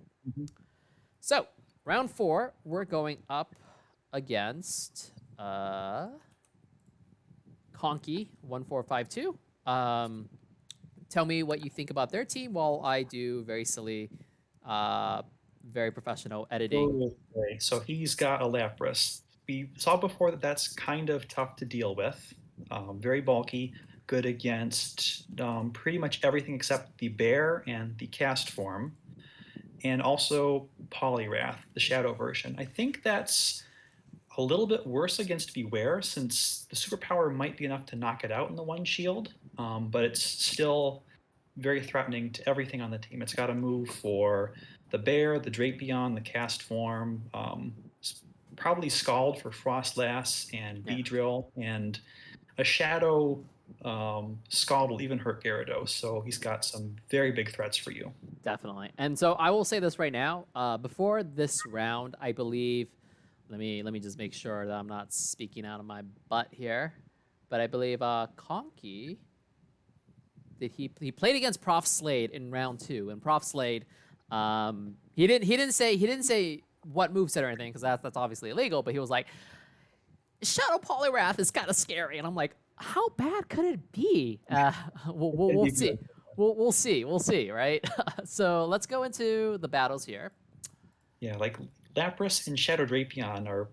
Speaker 1: So round 4, we're going up against Conky1452. Tell me what you think about their team while I do very silly, very professional editing.
Speaker 2: Okay, so he's got a Lapras. We saw before that that's kind of tough to deal with. Very bulky, good against pretty much everything except the bear and the cast form, and also Poliwrath, the shadow version. I think that's a little bit worse against Beware, since the superpower might be enough to knock it out in the 1 shield, but it's still very threatening to everything on the team. It's got to move for the bear, the Drapion, the cast form, probably Scald for Frostlass and Beedrill, and a shadow Scald will even hurt Gyarados, so he's got some very big threats for you.
Speaker 1: Definitely. And so I will say this right now. Before this round, I believe... Let me just make sure that I'm not speaking out of my butt here. But I believe Conky he played against ProfSlade in round 2, and ProfSlade, he didn't say what moveset or anything because that's obviously illegal, but he was like, Shadow Poliwrath is kind of scary, and I'm like, how bad could it be? We'll see. We'll see, right? So let's go into the battles here.
Speaker 2: Yeah, like Lapras and Shadow Drapion are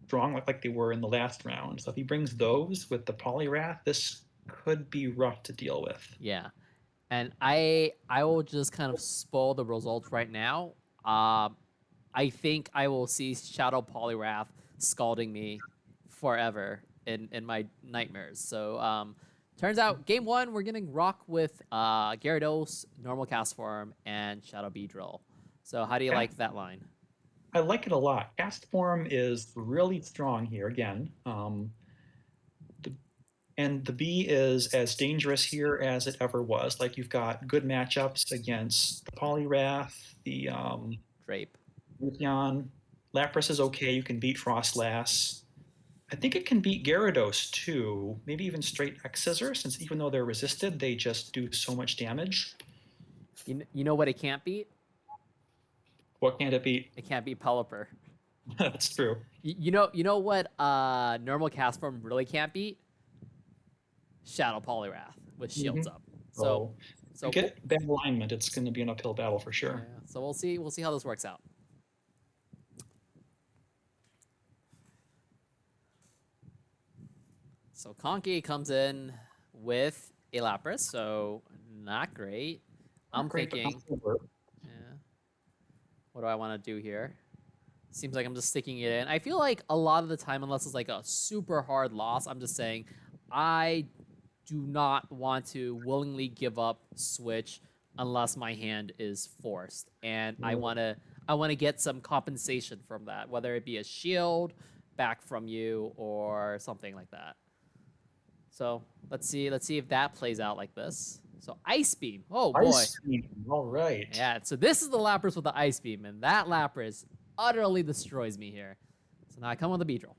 Speaker 2: strong like they were in the last round. So if he brings those with the Poliwrath, this could be rough to deal with.
Speaker 1: Yeah, and I will just kind of spoil the results right now. I think I will see Shadow Poliwrath scalding me forever in my nightmares. So turns out game 1 we're gonna rock with Gyarados, normal cast form, and Shadow Beedrill. So how do you like that line?
Speaker 2: I like it a lot. Cast form is really strong here again. And the B is as dangerous here as it ever was. Like you've got good matchups against the Poliwrath, the
Speaker 1: Drape.
Speaker 2: Leafeon. Lapras is okay. You can beat Frostlass. I think it can beat Gyarados too. Maybe even straight X-Scissor, since even though they're resisted, they just do so much damage.
Speaker 1: You know what it can't beat?
Speaker 2: What can't it beat?
Speaker 1: It can't beat Pelipper.
Speaker 2: That's true.
Speaker 1: You know what normal cast form really can't beat? Shadow Poliwrath with shields up. So
Speaker 2: you get bad alignment, it's going to be an uphill battle for sure.
Speaker 1: Yeah, so we'll see how this works out. So Conky comes in with a Lapras, so not great. I'm thinking, yeah, what do I want to do here? Seems like I'm just sticking it in. I feel like a lot of the time, unless it's like a super hard loss, I'm just saying I do not want to willingly give up Switch unless my hand is forced, and I want to get some compensation from that, whether it be a shield back from you or something like that. So let's see if that plays out like this. So Ice Beam. Oh boy.
Speaker 2: Ice Beam. All right.
Speaker 1: Yeah. So this is the Lapras with the Ice Beam, and that Lapras utterly destroys me here. So now I come with the Beedrill.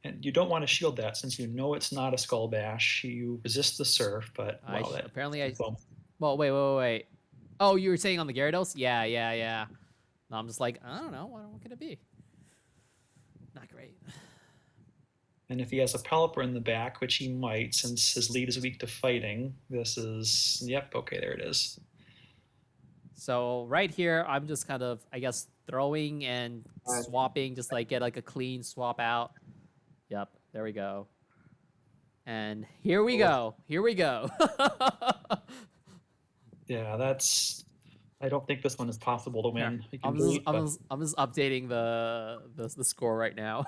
Speaker 2: And you don't want to shield that since you know it's not a Skull Bash. You resist the Surf, but wow,
Speaker 1: apparently I. Well, wait. Oh, you were saying on the Gyarados? Yeah. No, I'm just like, I don't know. What could it be? Not great.
Speaker 2: And if he has a Pelipper in the back, which he might, since his lead is weak to fighting, this is, yep, okay, there it is.
Speaker 1: So right here, I'm just kind of, I guess, throwing and swapping, just like get like a clean swap out. Yep, there we go. And here we go.
Speaker 2: Yeah, that's. I don't think this one is possible to win.
Speaker 1: I'm just updating the score right now.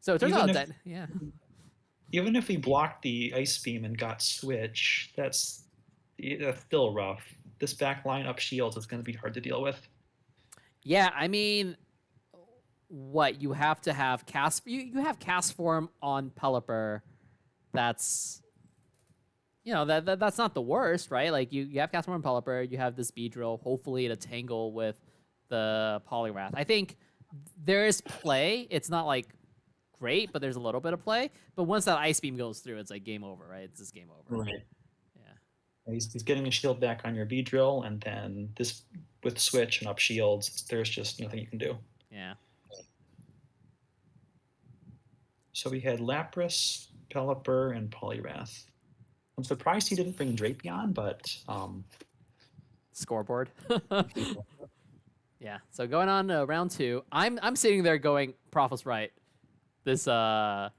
Speaker 1: So it turns out that
Speaker 2: even if he blocked the Ice Beam and got Switch, that's still rough. This back line up shields is going to be hard to deal with.
Speaker 1: Yeah, I mean, what you have to have cast you have cast form on Pelipper. That's that's not the worst, right? Like you have cast form on Pelipper, you have this Beedrill, hopefully to tangle with the Poliwrath. I think there is play. It's not like great, but there's a little bit of play. But once that Ice Beam goes through, it's like game over, right? It's just game over.
Speaker 2: Right. Yeah. He's getting a shield back on your Beedrill, and then this with Switch and up shields, there's just nothing you can do.
Speaker 1: Yeah.
Speaker 2: So we had Lapras, Pelipper, and Poliwrath. I'm surprised he didn't bring Drapion, but
Speaker 1: scoreboard. Yeah. So going on to round 2, I'm sitting there going, Prof was right. This Shadow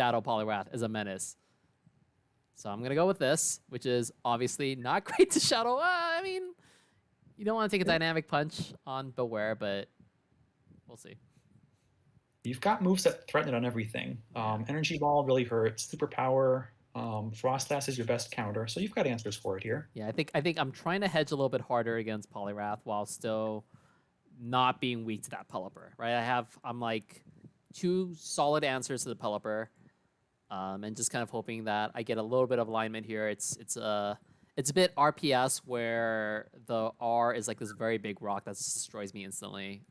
Speaker 1: Poliwrath is a menace. So I'm gonna go with this, which is obviously not great to Shadow. I mean, you don't want to take a dynamic punch on Beware, but we'll see.
Speaker 2: You've got moves that threaten it on everything. Energy Ball really hurts. Superpower. Frostlass is your best counter, so you've got answers for it here.
Speaker 1: Yeah, I think I'm trying to hedge a little bit harder against Poliwrath while still not being weak to that Pelipper, right? I'm like 2 solid answers to the Pelipper, and just kind of hoping that I get a little bit of alignment here. It's a bit RPS where the R is like this very big rock that just destroys me instantly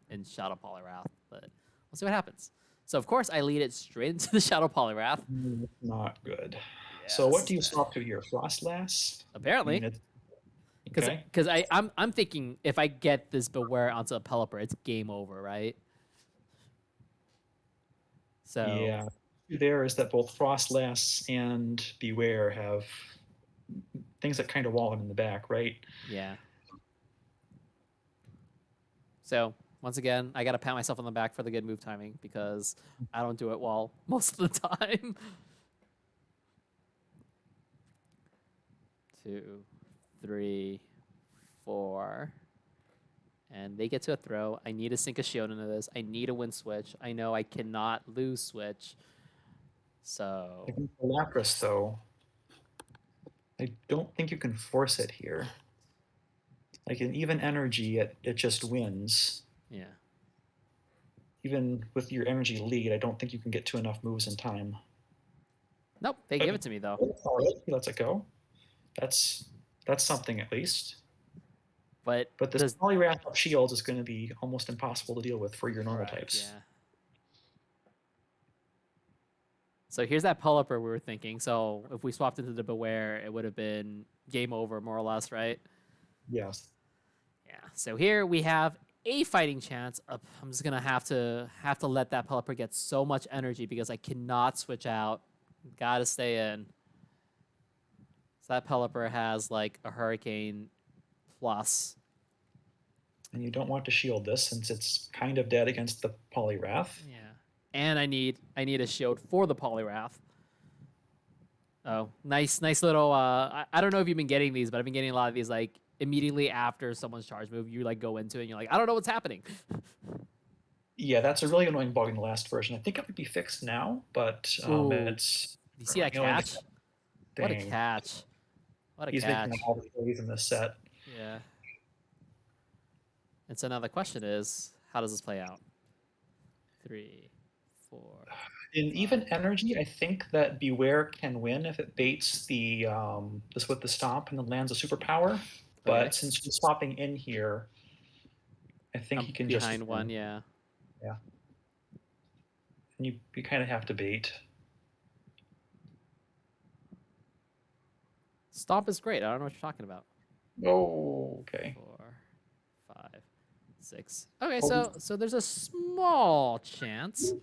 Speaker 1: in Shadow Poliwrath, but we'll see what happens. So of course I lead it straight into the Shadow Poliwrath.
Speaker 2: Not good. So what do you swap to here? Frostlass?
Speaker 1: Apparently.
Speaker 2: Okay.
Speaker 1: Because I'm thinking if I get this Beware onto a Pelipper, it's game over, right? So
Speaker 2: yeah, there is that both Frostlass and Beware have things that kind of wall them in the back, right?
Speaker 1: yeah. So once again, I gotta pat myself on the back for the good move timing because I don't do it well most of the time. 2, 3, 4. And they get to a throw. I need to sink a shield into this. I need a win switch. I know I cannot lose switch. So
Speaker 2: Against the Lapras, though, I don't think you can force it here. Like in even energy, it just wins.
Speaker 1: yeah.
Speaker 2: Even with your energy lead, I don't think you can get to enough moves in time.
Speaker 1: Nope, they give it to me though.
Speaker 2: He lets it go. That's something at least.
Speaker 1: But
Speaker 2: this Poliwrath of shields is going to be almost impossible to deal with for your normal types.
Speaker 1: Yeah. So here's that Pelipper we were thinking. So if we swapped into the Beware, it would have been game over, more or less, right?
Speaker 2: Yes.
Speaker 1: Yeah. So here we have a fighting chance. I'm just gonna have to let that Pelipper get so much energy because I cannot switch out. Gotta stay in. So that Pelipper has like a Hurricane plus.
Speaker 2: And you don't want to shield this since it's kind of dead against the Poliwrath.
Speaker 1: Yeah. And I need a shield for the Poliwrath. Oh, nice little. I don't know if you've been getting these, but I've been getting a lot of these like immediately after someone's charge move. You like go into it and you're like, I don't know what's happening.
Speaker 2: Yeah, that's a really annoying bug in the last version. I think it would be fixed now, but it's.
Speaker 1: You see that catch? What a catch! What a
Speaker 2: He's
Speaker 1: catch!
Speaker 2: making all the plays in this set.
Speaker 1: Yeah. And so now the question is, how does this play out? 3, 4.
Speaker 2: In even energy, I think that Beware can win if it baits the this with the stomp and then lands a superpower. But since you're swapping in here, I think he can just
Speaker 1: behind one, yeah.
Speaker 2: Yeah. And you kind of have to bait.
Speaker 1: Stomp is great. I don't know what you're talking about.
Speaker 2: Oh, okay.
Speaker 1: 4, 5, 6. Okay, so there's a small chance.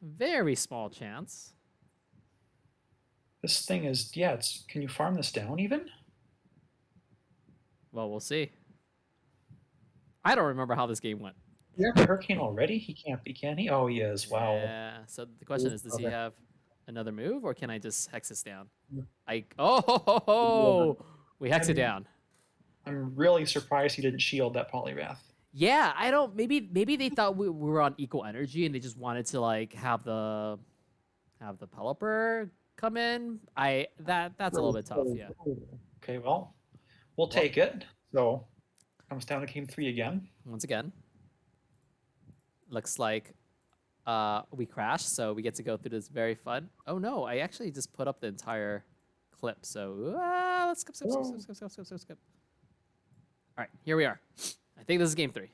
Speaker 1: Very small chance.
Speaker 2: This thing is, yeah, can you farm this down even?
Speaker 1: Well, we'll see. I don't remember how this game went.
Speaker 2: You have a Hurricane already? He can't be, can he? Oh, he is. Wow.
Speaker 1: Yeah. So the question is, does he have another move, or can I just hex this down? We hex it down.
Speaker 2: I'm really surprised he didn't shield that Poliwrath.
Speaker 1: Yeah, I don't. Maybe they thought we were on equal energy, and they just wanted to like have the Pelipper come in. That's a little bit tough. Yeah.
Speaker 2: Okay, well, we'll take it. So comes down to game 3 again.
Speaker 1: Once again, looks like we crashed, so we get to go through this very fun. Oh no, I actually just put up the entire clip. So let's skip. All right, here we are. I think this is game 3.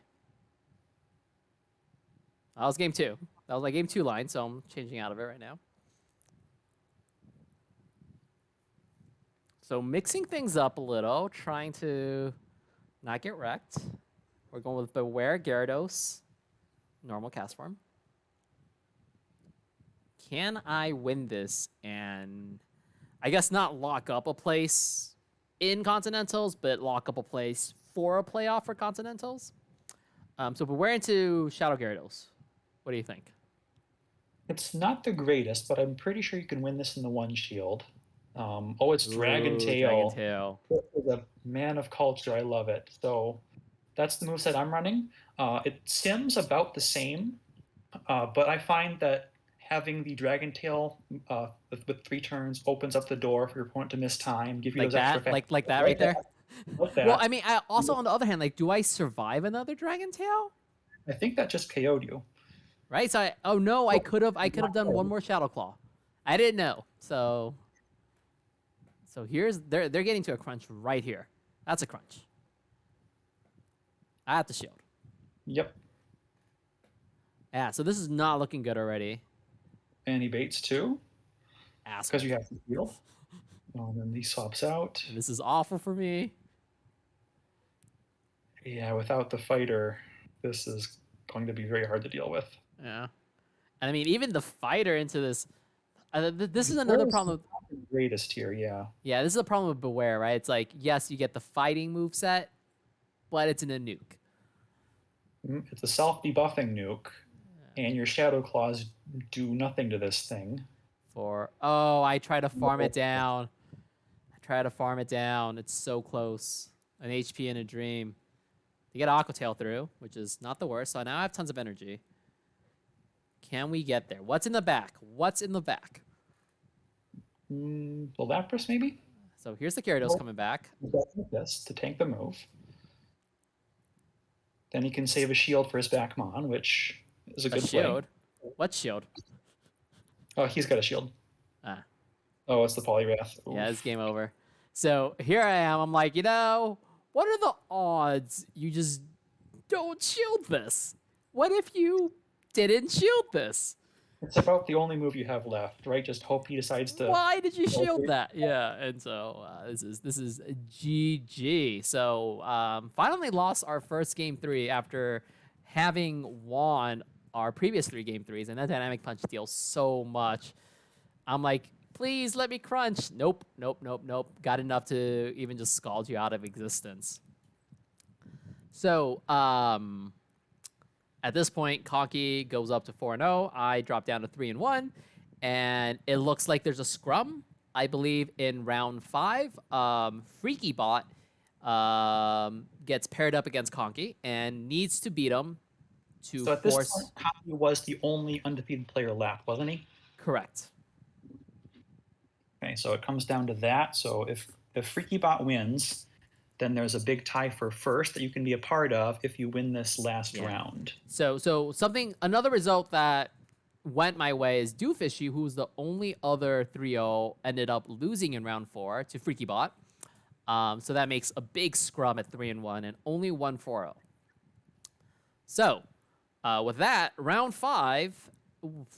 Speaker 1: That was game 2. That was my game 2 line, so I'm changing out of it right now. So mixing things up a little, trying to not get wrecked. We're going with Beware, Gyarados, normal cast form. Can I win this and I guess not lock up a place in Continentals, but lock up a place for a playoff for Continentals? So Beware into Shadow Gyarados. What do you think?
Speaker 2: It's not the greatest, but I'm pretty sure you can win this in the one shield. It's Dragon Tail.
Speaker 1: Dragon Tail.
Speaker 2: The man of culture. I love it. So that's the moveset I'm running. It sims about the same, but I find that having the Dragon Tail with 3 turns opens up the door for your opponent to miss time, give you
Speaker 1: like
Speaker 2: those extra
Speaker 1: that, like that right there.
Speaker 2: Like that.
Speaker 1: Well, I mean, also on the other hand, like, do I survive another Dragon Tail?
Speaker 2: I think that just KO'd you.
Speaker 1: Right. So I could have done one more Shadow Claw. I didn't know. So they're getting to a crunch right here. That's a crunch. I have to shield.
Speaker 2: Yep.
Speaker 1: Yeah, so this is not looking good already.
Speaker 2: And he baits too,
Speaker 1: Asshole.
Speaker 2: because you have to heal. And then he swaps out.
Speaker 1: And this is awful for me.
Speaker 2: Yeah, without the fighter, this is going to be very hard to deal with.
Speaker 1: Yeah. And I mean, even the fighter into this. This is
Speaker 2: The
Speaker 1: another
Speaker 2: Bewear is
Speaker 1: problem.
Speaker 2: not the greatest here, yeah.
Speaker 1: Yeah, this is a problem with Beware, right? It's like, yes, you get the fighting moveset, but it's in a nuke.
Speaker 2: It's a self-debuffing nuke, and your Shadow Claws do nothing to this thing.
Speaker 1: Oh, I try to farm it down. It's so close. An HP in a dream. You get Aqua Tail through, which is not the worst. So now I have tons of energy. Can we get there? What's in the back?
Speaker 2: The Lapras, maybe?
Speaker 1: So here's the Gyarados coming back.
Speaker 2: This to tank the move. Then he can save a shield for his back Mon, which is a good
Speaker 1: shield?
Speaker 2: play.
Speaker 1: What shield?
Speaker 2: Oh, he's got a shield.
Speaker 1: Ah.
Speaker 2: Oh, it's the Poliwrath. Oof.
Speaker 1: Yeah, it's game over. So here I am. I'm like, what are the odds you just don't shield this? What if you didn't shield this?
Speaker 2: It's about the only move you have left, right? Just hope he decides to.
Speaker 1: Why did you shield that? Yeah, and so this is GG. So finally lost our first game 3 after having won our previous 3 game 3s, and that dynamic punch deals so much. I'm like, please let me crunch. Nope. Got enough to even just scald you out of existence. So at this point, Conky goes up to 4-0. I drop down to 3-1, and it looks like there's a scrum. I believe in round 5, FreakyBot gets paired up against Conky and needs to beat him to
Speaker 2: So at
Speaker 1: force.
Speaker 2: This point, Conky was the only undefeated player left, wasn't he?
Speaker 1: Correct.
Speaker 2: Okay, so it comes down to that. So if FreakyBot wins, then there's a big tie for first that you can be a part of if you win this last round.
Speaker 1: So another result that went my way is Doofishy, who's the only other 3-0, ended up losing in round 4 to FreakyBot. So that makes a big scrum at 3-1 and only 1-4-0. So with that, round 5,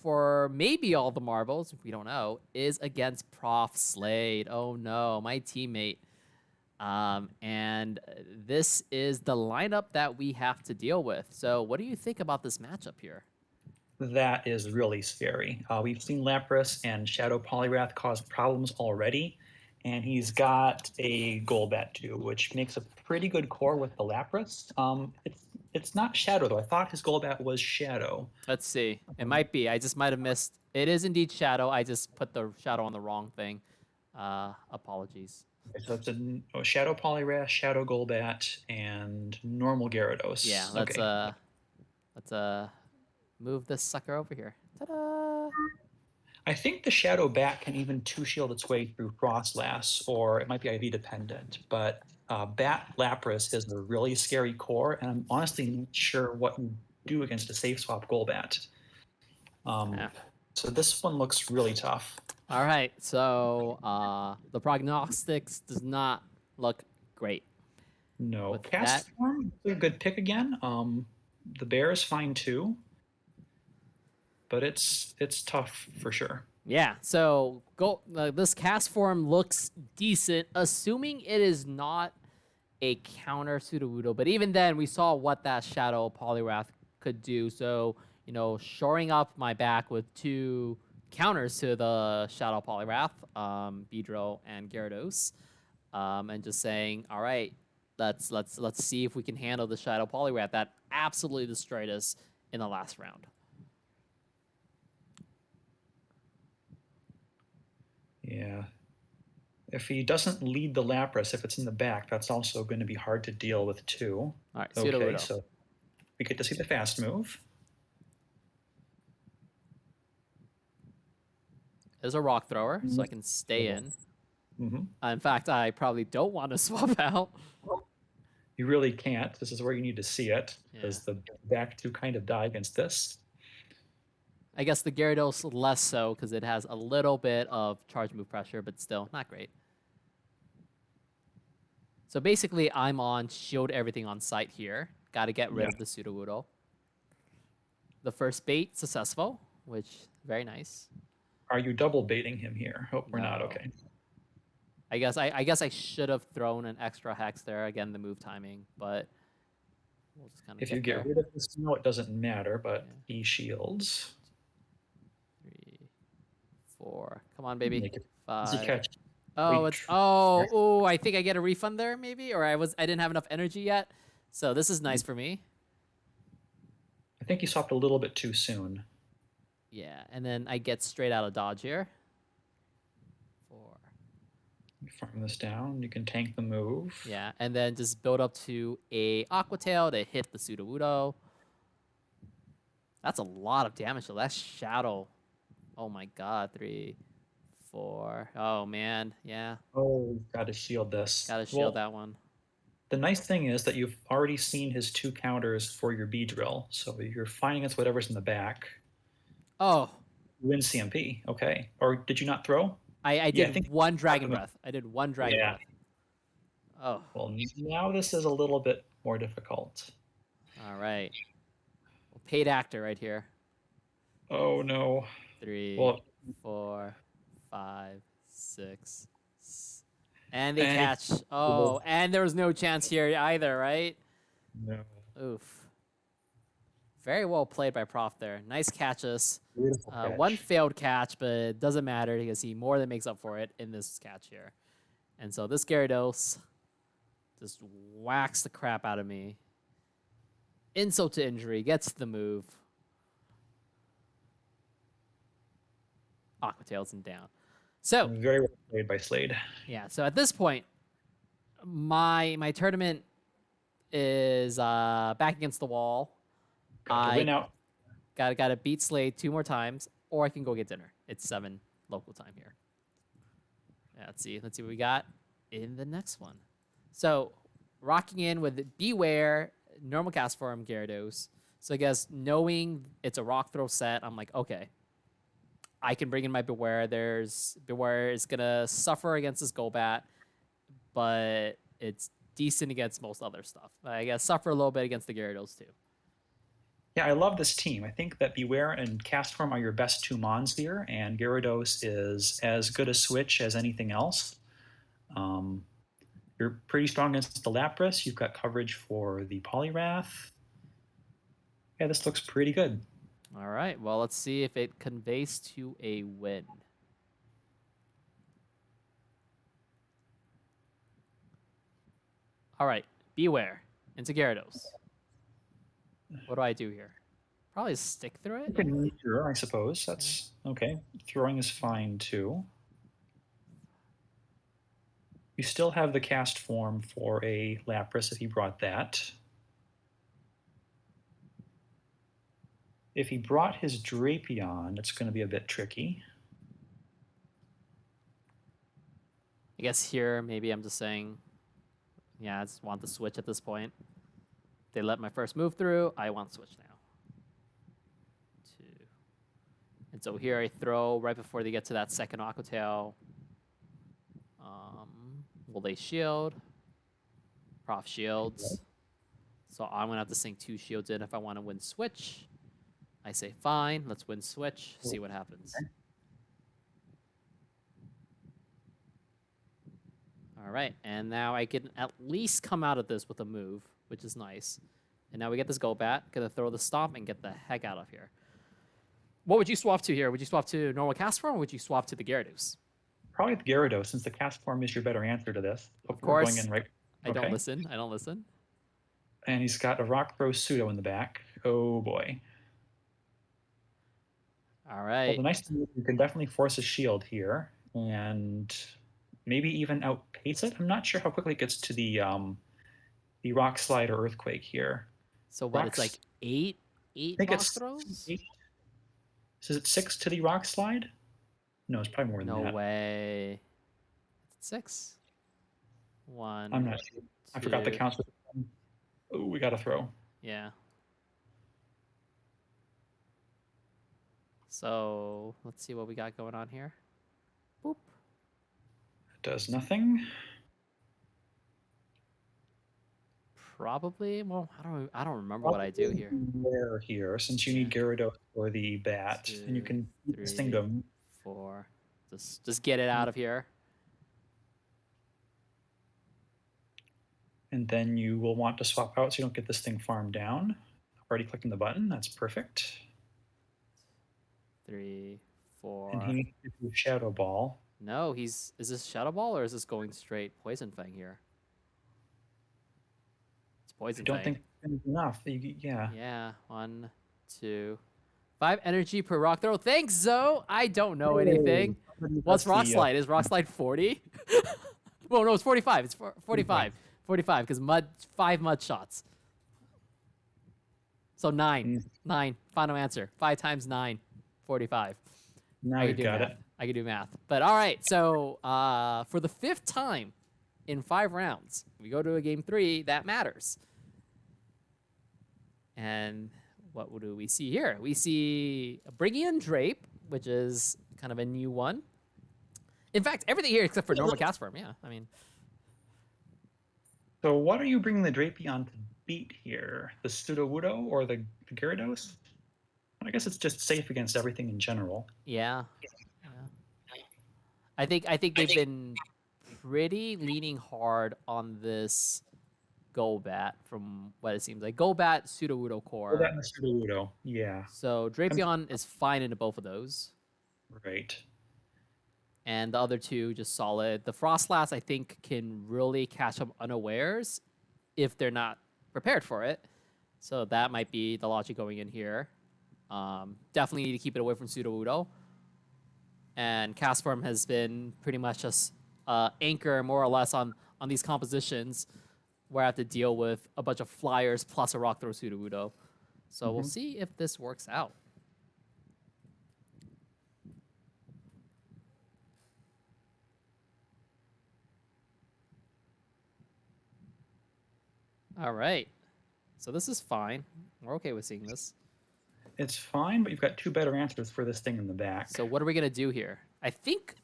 Speaker 1: for maybe all the marbles, we don't know, is against ProfSlade. Oh no, my teammate. And this is the lineup that we have to deal with. So what do you think about this matchup here?
Speaker 2: That is really scary. We've seen Lapras and Shadow Poliwrath cause problems already, and he's got a Golbat too, which makes a pretty good core with the Lapras. It's not Shadow though. I thought his Golbat was Shadow.
Speaker 1: Let's see. It might be. I just might have missed. It is indeed Shadow. I just put the Shadow on the wrong thing. Apologies.
Speaker 2: So it's a Shadow Poliwrath, Shadow Golbat, and normal Gyarados.
Speaker 1: Yeah, let's move this sucker over here. Ta-da!
Speaker 2: I think the Shadow Bat can even 2-shield its way through Frostlass, or it might be IV dependent, but Bat Lapras is a really scary core, and I'm honestly not sure what you do against a safe swap Golbat. So this one looks really tough.
Speaker 1: All right, so the prognostics does not look great.
Speaker 2: No. Cast form is a good pick again. The bear is fine too, but it's tough for sure.
Speaker 1: Yeah, so this cast form looks decent, assuming it is not a counter Sudowoodo. But even then, we saw what that Shadow Poliwrath could do. So, shoring up my back with 2 counters to the Shadow Poliwrath, Beedrill and Gyarados, and just saying, all right, let's see if we can handle the Shadow Poliwrath that absolutely destroyed us in the last round.
Speaker 2: Yeah. If he doesn't lead the Lapras, if it's in the back, that's also going to be hard to deal with too.
Speaker 1: All right,
Speaker 2: okay, so we get to see the fast move.
Speaker 1: There's a rock thrower, so I can stay in.
Speaker 2: Mm-hmm.
Speaker 1: In fact, I probably don't want to swap out.
Speaker 2: You really can't. This is where you need to see it, because the back 2 kind of die against this.
Speaker 1: I guess the Gyarados less so, because it has a little bit of charge move pressure, but still not great. So basically, I'm on shield everything on site here. Got to get rid of the Sudowoodo. The first bait successful, which very nice.
Speaker 2: Are you double baiting him here? Hope we're not.
Speaker 1: No.
Speaker 2: Okay.
Speaker 1: I guess I should have thrown an extra hex there. Again, the move timing, but we'll just kind of
Speaker 2: If you get rid of the snow, it doesn't matter, but he shields.
Speaker 1: 3, 4. Come on, baby.
Speaker 2: Make it
Speaker 1: 5.
Speaker 2: easy catch.
Speaker 1: Oh,
Speaker 2: Wait.
Speaker 1: I think I get a refund there, maybe, or I didn't have enough energy yet. So this is nice for me.
Speaker 2: I think you swapped a little bit too soon.
Speaker 1: Yeah, and then I get straight out of dodge here. 4.
Speaker 2: Farm this down. You can tank the move.
Speaker 1: Yeah, and then just build up to a Aqua Tail to hit the Sudowoodo. That's a lot of damage, though. That's Shadow. Oh my god, 3, 4. Oh man, yeah.
Speaker 2: Oh, got to shield this.
Speaker 1: Gotta shield that one.
Speaker 2: The nice thing is that you've already seen his 2 counters for your B drill, so you're fighting against whatever's in the back.
Speaker 1: Oh.
Speaker 2: You win CMP, okay. Or did you not throw?
Speaker 1: I did one Dragon Breath. I did one Dragon Breath. Oh.
Speaker 2: Well, now this is a little bit more difficult.
Speaker 1: All right. Well, paid actor right here.
Speaker 2: Oh, no.
Speaker 1: 3, 4, 5, 6. And they catch. Oh, and there was no chance here either, right?
Speaker 2: No.
Speaker 1: Oof. Very well played by Prof there. Nice catches.
Speaker 2: Catch.
Speaker 1: One failed catch, but it doesn't matter because he more than makes up for it in this catch here. And so this Gyarados just whacks the crap out of me. Insult to injury, gets the move. Aqua Tails and down. So
Speaker 2: very well played by Slade.
Speaker 1: Yeah, so at this point, my tournament is back against the wall.
Speaker 2: Got to win out.
Speaker 1: Gotta beat Slade 2 more times, or I can go get dinner. It's 7 local time here. Yeah, let's see what we got in the next one. So rocking in with Beware, normal cast form Gyarados. So I guess knowing it's a rock throw set, I'm like, okay, I can bring in my Beware. Beware is gonna suffer against this Golbat, but it's decent against most other stuff. I guess suffer a little bit against the Gyarados too.
Speaker 2: Yeah, I love this team. I think that Beware and Cast Form are your best 2 mons here, and Gyarados is as good a switch as anything else. You're pretty strong against the Lapras. You've got coverage for the Poliwrath. Yeah, this looks pretty good.
Speaker 1: All right, well, let's see if it conveys to a win. All right, Beware into Gyarados. What do I do here? Probably stick through it.
Speaker 2: Sure, I suppose. That's okay. Throwing is fine too. You still have the cast form for a Lapras if he brought that. If he brought his Drapion, it's going to be a bit tricky.
Speaker 1: I guess here, maybe I'm just saying, yeah, I just want the switch at this point. They let my first move through, I want switch now. 2. And so here I throw right before they get to that second Aqua Tail. Will they shield? Prof shields. So I'm going to have to sink 2 shields in if I want to win switch. I say, fine, let's win switch, see what happens. All right, and now I can at least come out of this with a move, which is nice. And now we get this Golbat, gonna throw the Stomp and get the heck out of here. What would you swap to here? Would you swap to normal cast form, or would you swap to the Gyarados?
Speaker 2: Probably the Gyarados, since the cast form is your better answer to this.
Speaker 1: Of course,
Speaker 2: going in right.
Speaker 1: I don't listen. I don't listen.
Speaker 2: And he's got a Rock Throw Pseudo in the back. Oh boy.
Speaker 1: All right.
Speaker 2: Well, the nice thing is you can definitely force a shield here, and maybe even outpace it. I'm not sure how quickly it gets to the Rock Slide or Earthquake here.
Speaker 1: So what? It's like 8 rock throws.
Speaker 2: 8. So is it 6 to the Rock Slide? No, it's probably more than that.
Speaker 1: No way. It's 6. 1.
Speaker 2: I'm not sure. 2. I forgot the counts. Oh, we got to throw.
Speaker 1: Yeah. So let's see what we got going on here. Boop.
Speaker 2: It does nothing.
Speaker 1: probably. Well, I don't remember what I do here.
Speaker 2: Rare here, since you
Speaker 1: Yeah.
Speaker 2: need Gyarados for the bat, and you
Speaker 1: 2,
Speaker 2: can use this thing
Speaker 1: 3,
Speaker 2: to.
Speaker 1: 4. Just get it out of here.
Speaker 2: And then you will want to swap out so you don't get this thing farmed down. Already clicking the button. That's perfect.
Speaker 1: 3, 4.
Speaker 2: And he needs to do Shadow Ball.
Speaker 1: No, is this Shadow Ball or is this going straight Poison Fang here? It's Poison Fang.
Speaker 2: I don't think it's enough. Yeah.
Speaker 1: Yeah, 1, 2, 5 energy per rock throw. Thanks, Zoe. I don't know anything. What's Rock Slide? Is Rock Slide 40? Well, no, it's 45. It's 45. 45 because 5 mud shots. So 9. 9. Final answer. 5 times 9. 45.
Speaker 2: Now you got it.
Speaker 1: I can do math. But all right. So for the 5th time in 5 rounds, we go to a game 3 that matters. And what do we see here? We see a Briggian Drape, which is kind of a new one. In fact, everything here except for normal cast form. Yeah, I mean.
Speaker 2: So what are you bringing the Drapion to beat here? The Sudowoodo or the Gyarados? I guess it's just safe against everything in general.
Speaker 1: Yeah. I think they've been pretty leaning hard on this Golbat from what it seems like. Golbat, Sudowoodo core.
Speaker 2: Golbat and the Sudowoodo, yeah.
Speaker 1: So Drapion is fine into both of those.
Speaker 2: Right.
Speaker 1: And the other 2 just solid. The Frostlass, I think, can really catch them unawares if they're not prepared for it. So that might be the logic going in here. Definitely need to keep it away from Sudowoodo. And Castform has been pretty much just anchor more or less on these compositions where I have to deal with a bunch of flyers plus a rock throw Sudowoodo. So we'll see if this works out. All right. So this is fine. We're okay with seeing this.
Speaker 2: It's fine, but you've got 2 better answers for this thing in the back.
Speaker 1: So what are we going to do here? I think...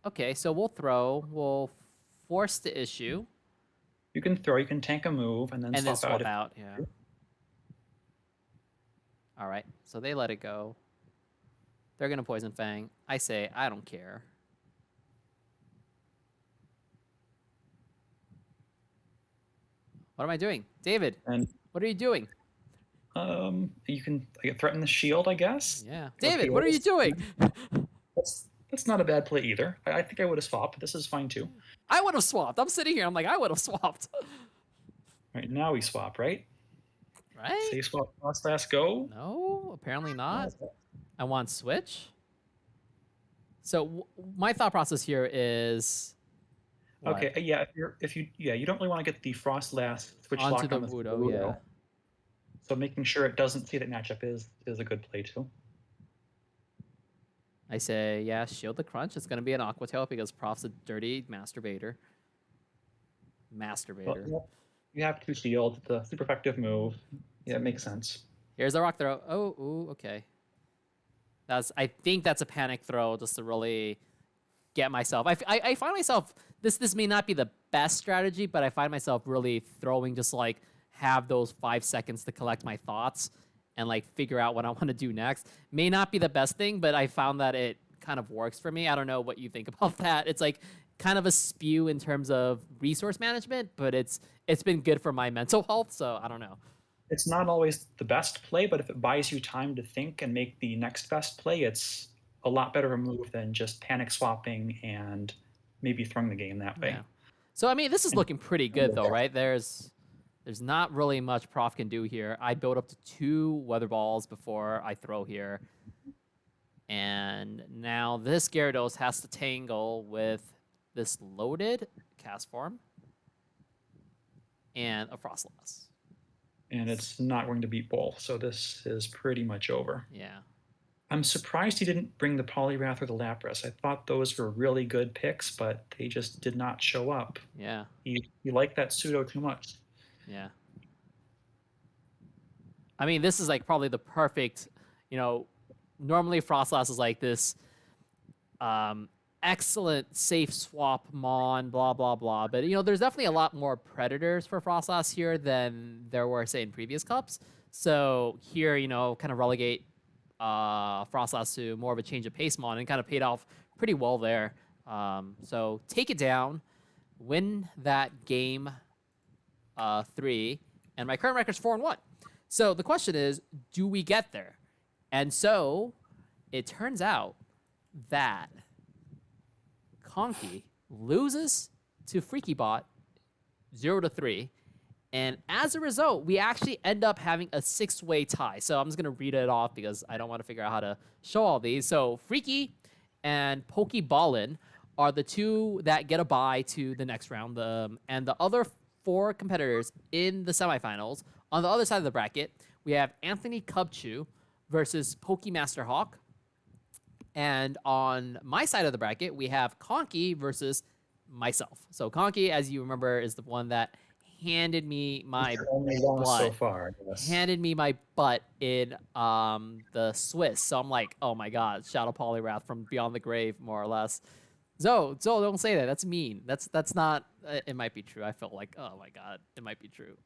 Speaker 1: Okay, so we'll throw. We'll force the issue.
Speaker 2: You can throw. You can tank a move and then swap
Speaker 1: out. Yeah. All right. So they let it go. They're going to Poison Fang. I say, I don't care. What am I doing? David, what are you doing?
Speaker 2: You can threaten the shield, I guess.
Speaker 1: Yeah. David, what are you doing?
Speaker 2: That's not a bad play either. I think I would have swapped. This is fine too.
Speaker 1: I would have swapped. I'm sitting here. I'm like, I would have swapped.
Speaker 2: All right, now we swap, right?
Speaker 1: Right?
Speaker 2: So you swap last go?
Speaker 1: No, apparently not. I want switch. So my thought process here is... What?
Speaker 2: Okay, yeah, you don't really want to get the Frostlass switch
Speaker 1: onto
Speaker 2: lock
Speaker 1: the
Speaker 2: on the
Speaker 1: Voodoo, yeah.
Speaker 2: So making sure it doesn't see that matchup is a good play too.
Speaker 1: I say, yeah, shield the crunch. It's going to be an Aqua Tail because Prof's a dirty masturbator.
Speaker 2: Well, you have to shield. It's a super effective move. Yeah, it makes sense.
Speaker 1: Here's a rock throw. Oh, ooh, okay. I think that's a panic throw just to really get myself. I find myself, this may not be the best strategy, but I find myself really throwing just like have those 5 seconds to collect my thoughts and like figure out what I want to do next. May not be the best thing, but I found that it kind of works for me. I don't know what you think about that. It's like kind of a spew in terms of resource management, but it's been good for my mental health, so I don't know.
Speaker 2: It's not always the best play, but if it buys you time to think and make the next best play, it's a lot better a move than just panic swapping and maybe throwing the game that way.
Speaker 1: Yeah. So, I mean, this is looking pretty good, though, right? There's not really much Prof can do here. I build up to 2 Weather Balls before I throw here. And now this Gyarados has to tangle with this loaded cast form and a Frostlass.
Speaker 2: And it's not going to beat both, so this is pretty much over.
Speaker 1: Yeah.
Speaker 2: I'm surprised he didn't bring the Poliwrath or the Lapras. I thought those were really good picks, but they just did not show up.
Speaker 1: Yeah.
Speaker 2: He liked that pseudo too much.
Speaker 1: Yeah. I mean, this is like probably the perfect, normally Frostlass is like this excellent safe swap mon, blah, blah, blah. But, there's definitely a lot more predators for Frostlass here than there were, say, in previous cups. So here, kind of relegate Frostlass to more of a change of pace mon and kind of paid off pretty well there. So take it down, win that game 3, and my current record's 4-1. So the question is, do we get there? And so it turns out that Conky loses to FreakyBot 0-3. And as a result, we actually end up having a 6-way tie. So I'm just going to read it off because I don't want to figure out how to show all these. So Freaky and PokeBallN are the 2 that get a bye to the next round. And the other 4 competitors in the semifinals, on the other side of the bracket, we have Anthony Cubchew versus Pokemaster Hawk. And on my side of the bracket, we have Conky versus myself. So Conky, as you remember, is the one that handed me my
Speaker 2: so far. Yes.
Speaker 1: Handed me my butt in the Swiss. So I'm like, oh my god, Shadow Poliwrath from Beyond the Grave, more or less. Zoe, don't say that. That's mean. That's not. It might be true. I felt like, oh my god, it might be true.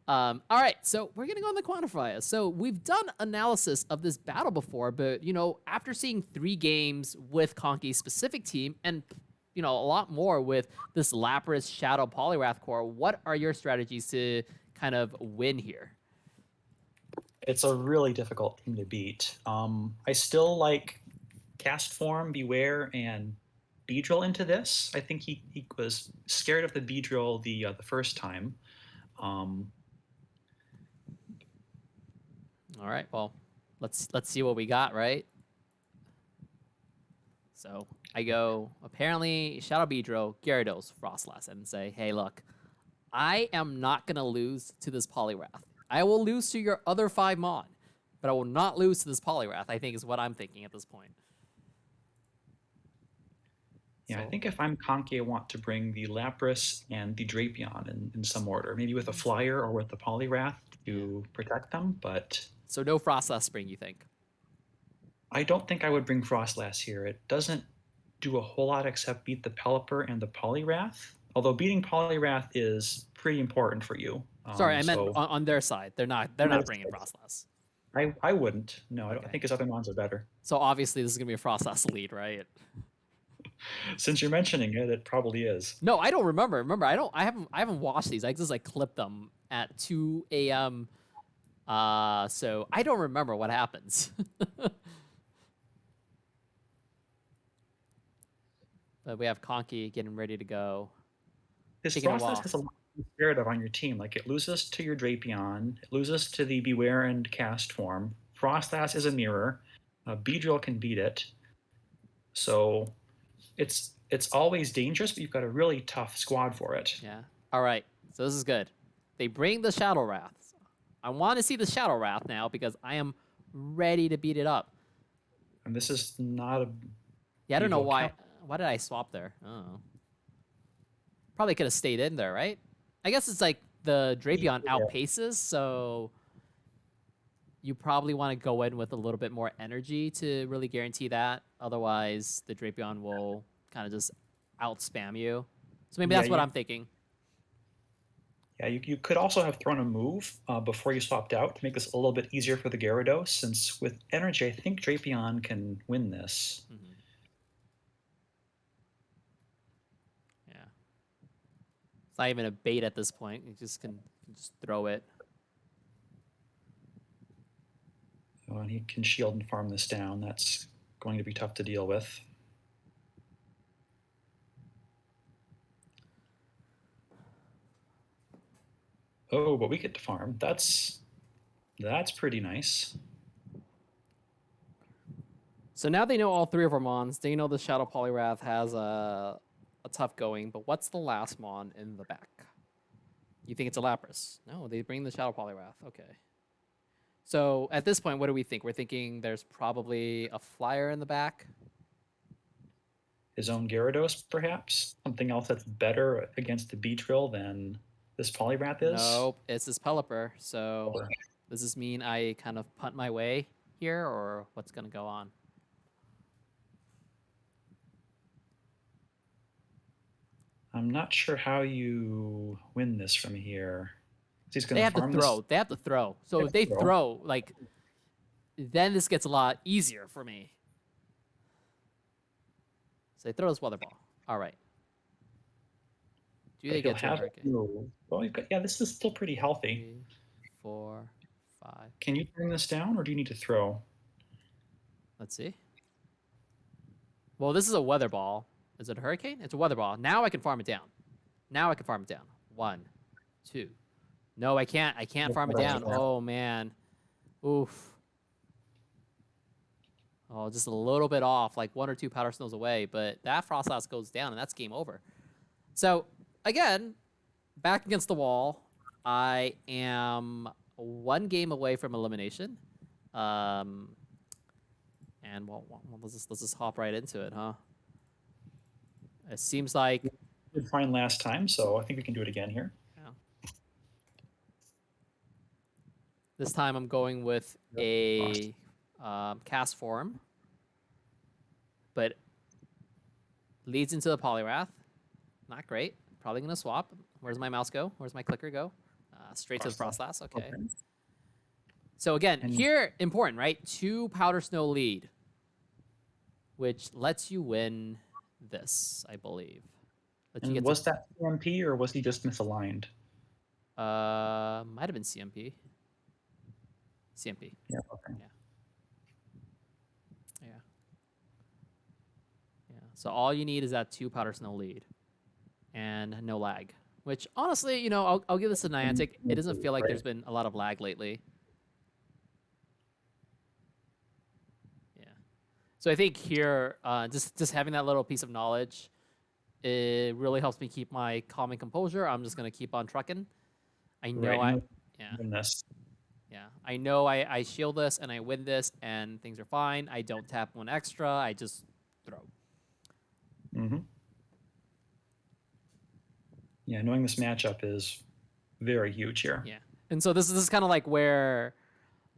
Speaker 1: All right, so we're gonna go on the quantifiers. So we've done analysis of this battle before, but after seeing 3 games with Conky's specific team and a lot more with this Lapras Shadow Poliwrath core, what are your strategies to kind of win here?
Speaker 2: It's a really difficult team to beat. I still like Cast Form, Beware, and Beedrill into this. I think he was scared of the Beedrill the first time.
Speaker 1: All right, well, let's see what we got, right? So I go, apparently, Shadow Beedrill, Gyarados, Frostlass, and say, hey, look, I am not going to lose to this Poliwrath. I will lose to your other 5 Mon, but I will not lose to this Poliwrath, I think is what I'm thinking at this point.
Speaker 2: Yeah, I think if I'm Conky, I want to bring the Lapras and the Drapion in some order, maybe with a Flyer or with the Poliwrath to protect them, but...
Speaker 1: So no Frostlass Spring, you think?
Speaker 2: I don't think I would bring Frostlass here. It doesn't do a whole lot except beat the Pelipper and the Poliwrath, although beating Poliwrath is pretty important for you.
Speaker 1: Sorry, I meant on their side. They're not bringing Frostlass.
Speaker 2: I wouldn't. No, I think his other mons are better.
Speaker 1: So obviously this is going to be a Frostlass lead, right?
Speaker 2: Since you're mentioning it, it probably is.
Speaker 1: No, I don't remember. Remember, I haven't watched these. I just clipped them at 2 a.m. So I don't remember what happens. But we have Conky getting ready to go.
Speaker 2: This Frostlass has a lot to be scared of on your team. Like, it loses to your Drapion, it loses to the Beware and Cast Form. Frostlass is a mirror. Beedrill can beat it. So it's always dangerous, but you've got a really tough squad for it.
Speaker 1: Yeah. All right. So this is good. They bring the Shadow Wrath. I want to see the Shadow Wrath now because I am ready to beat it up.
Speaker 2: And this is not a...
Speaker 1: Yeah, I don't know why. Why did I swap there? Oh. Probably could have stayed in there, right? I guess it's like the Drapion outpaces, so you probably want to go in with a little bit more energy to really guarantee that. Otherwise, the Drapion will kind of just out-spam you. So maybe that's what I'm thinking.
Speaker 2: Yeah, you could also have thrown a move before you swapped out to make this a little bit easier for the Gyarados, since with energy, I think Drapion can win this.
Speaker 1: Mm-hmm. It's not even a bait at this point. You just can just throw it.
Speaker 2: Oh, and he can shield and farm this down. That's going to be tough to deal with. Oh, but we get to farm. That's pretty nice.
Speaker 1: So now they know all 3 of our Mons. They know the Shadow Poliwrath has a tough going, but what's the last Mon in the back? You think it's a Lapras? No, they bring the Shadow Poliwrath. Okay. So at this point, what do we think? We're thinking there's probably a Flyer in the back.
Speaker 2: His own Gyarados, perhaps? Something else that's better against the Beedrill than this Poliwrath is?
Speaker 1: Nope, it's this Pelipper. So does this mean I kind of punt my way here, or what's going to go on?
Speaker 2: I'm not sure how you win this from here. He's going
Speaker 1: They
Speaker 2: to
Speaker 1: have to
Speaker 2: farm
Speaker 1: throw.
Speaker 2: this.
Speaker 1: They have to throw. So if they throw, like, then this gets a lot easier for me. So they throw this weather ball. All right. Do they get to a hurricane?
Speaker 2: No. Well, yeah, this is still pretty healthy.
Speaker 1: 3, 4, 5.
Speaker 2: Can you bring this down, or do you need to throw?
Speaker 1: Let's see. Well, this is a weather ball. Is it a hurricane? It's a weather ball. Now I can farm it down. Now I can farm it down. 1, 2. No, I can't. I can't farm it down. Oh, man. Oof. Oh, just a little bit off, like 1 or 2 powder snows away. But that frost blast goes down, and that's game over. So, again, back against the wall. I am 1 game away from elimination. And well, let's just hop right into it, huh? It seems like...
Speaker 2: We did fine last time, so I think we can do it again here.
Speaker 1: Yeah. This time I'm going with a cast form, but leads into the Poliwrath. Not great. Probably going to swap. Where's my mouse go? Where's my clicker go? Straight to the Frostlass. Okay. So again, here, important, right? 2 Powder Snow lead, which lets you win this, I believe.
Speaker 2: And was that CMP, or was he just misaligned?
Speaker 1: Might have been CMP. CMP.
Speaker 2: Yeah, okay.
Speaker 1: Yeah. So all you need is that 2 Powder Snow lead and no lag, which honestly, you know, I'll give this a Niantic. It doesn't feel like there's been a lot of lag lately. Yeah. So I think here, just having that little piece of knowledge, it really helps me keep my calm and composure. I'm just going to keep on trucking. I know Yeah, I know I shield this and I win this and things are fine. I don't tap 1 extra. I just throw.
Speaker 2: Mm-hmm. Yeah, knowing this matchup is very huge here.
Speaker 1: Yeah, and so this is kind of like where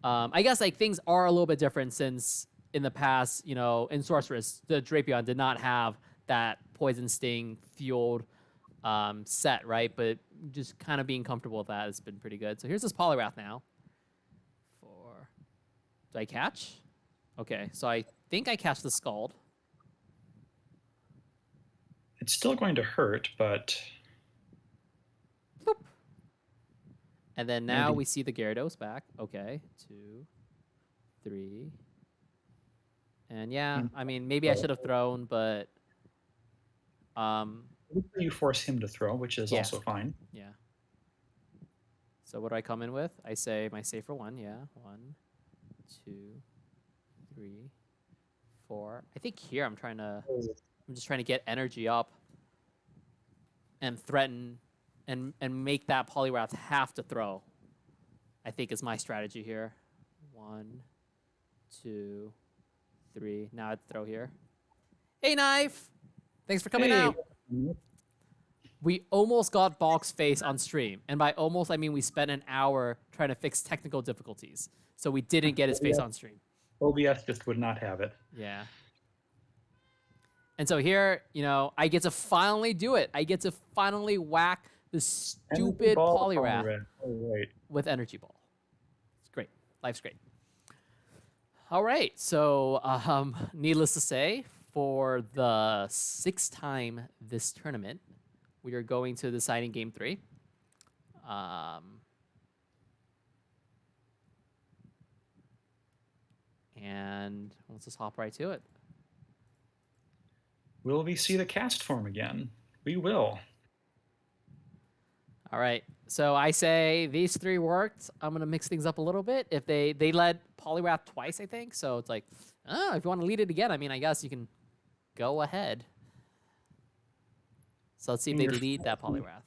Speaker 1: I guess like things are a little bit different, since in the past, you know, in Sorceress, the Drapion did not have that Poison Sting fueled set, right? But just kind of being comfortable with that has been pretty good. So here's this Poliwrath now. Do I catch? Okay, so I think I catch the Scald.
Speaker 2: It's still going to hurt, but...
Speaker 1: Boop. And then now we see the Gyarados back. Okay, 2, 3. And yeah, I mean, maybe I should have thrown, but...
Speaker 2: you force him to throw, which is also fine.
Speaker 1: Yeah. So what do I come in with? I say my safer one, yeah. 1, 2, 3, 4. I think here I'm just trying to get energy up and threaten and make that Poliwrath have to throw. I think is my strategy here. 1, 2, 3. Now I'd throw here. Hey, Knife! Thanks for coming out. We almost got Balk's face on stream. And by almost, I mean we spent an hour trying to fix technical difficulties. So we didn't get his face on stream.
Speaker 2: OBS just would not have it.
Speaker 1: Yeah. And so here, you know, I get to finally do it. I get to finally whack the stupid Poliwrath with Energy Ball. It's great. Life's great. All right. So needless to say, for the 6th time this tournament, we are going to deciding game 3. And let's just hop right to it.
Speaker 2: Will we see the cast form again? We will.
Speaker 1: All right. So I say these 3 worked. I'm going to mix things up a little bit. If they led Poliwrath twice, I think. So it's like, if you want to lead it again, I mean, I guess you can go ahead. So let's see if they lead that Poliwrath.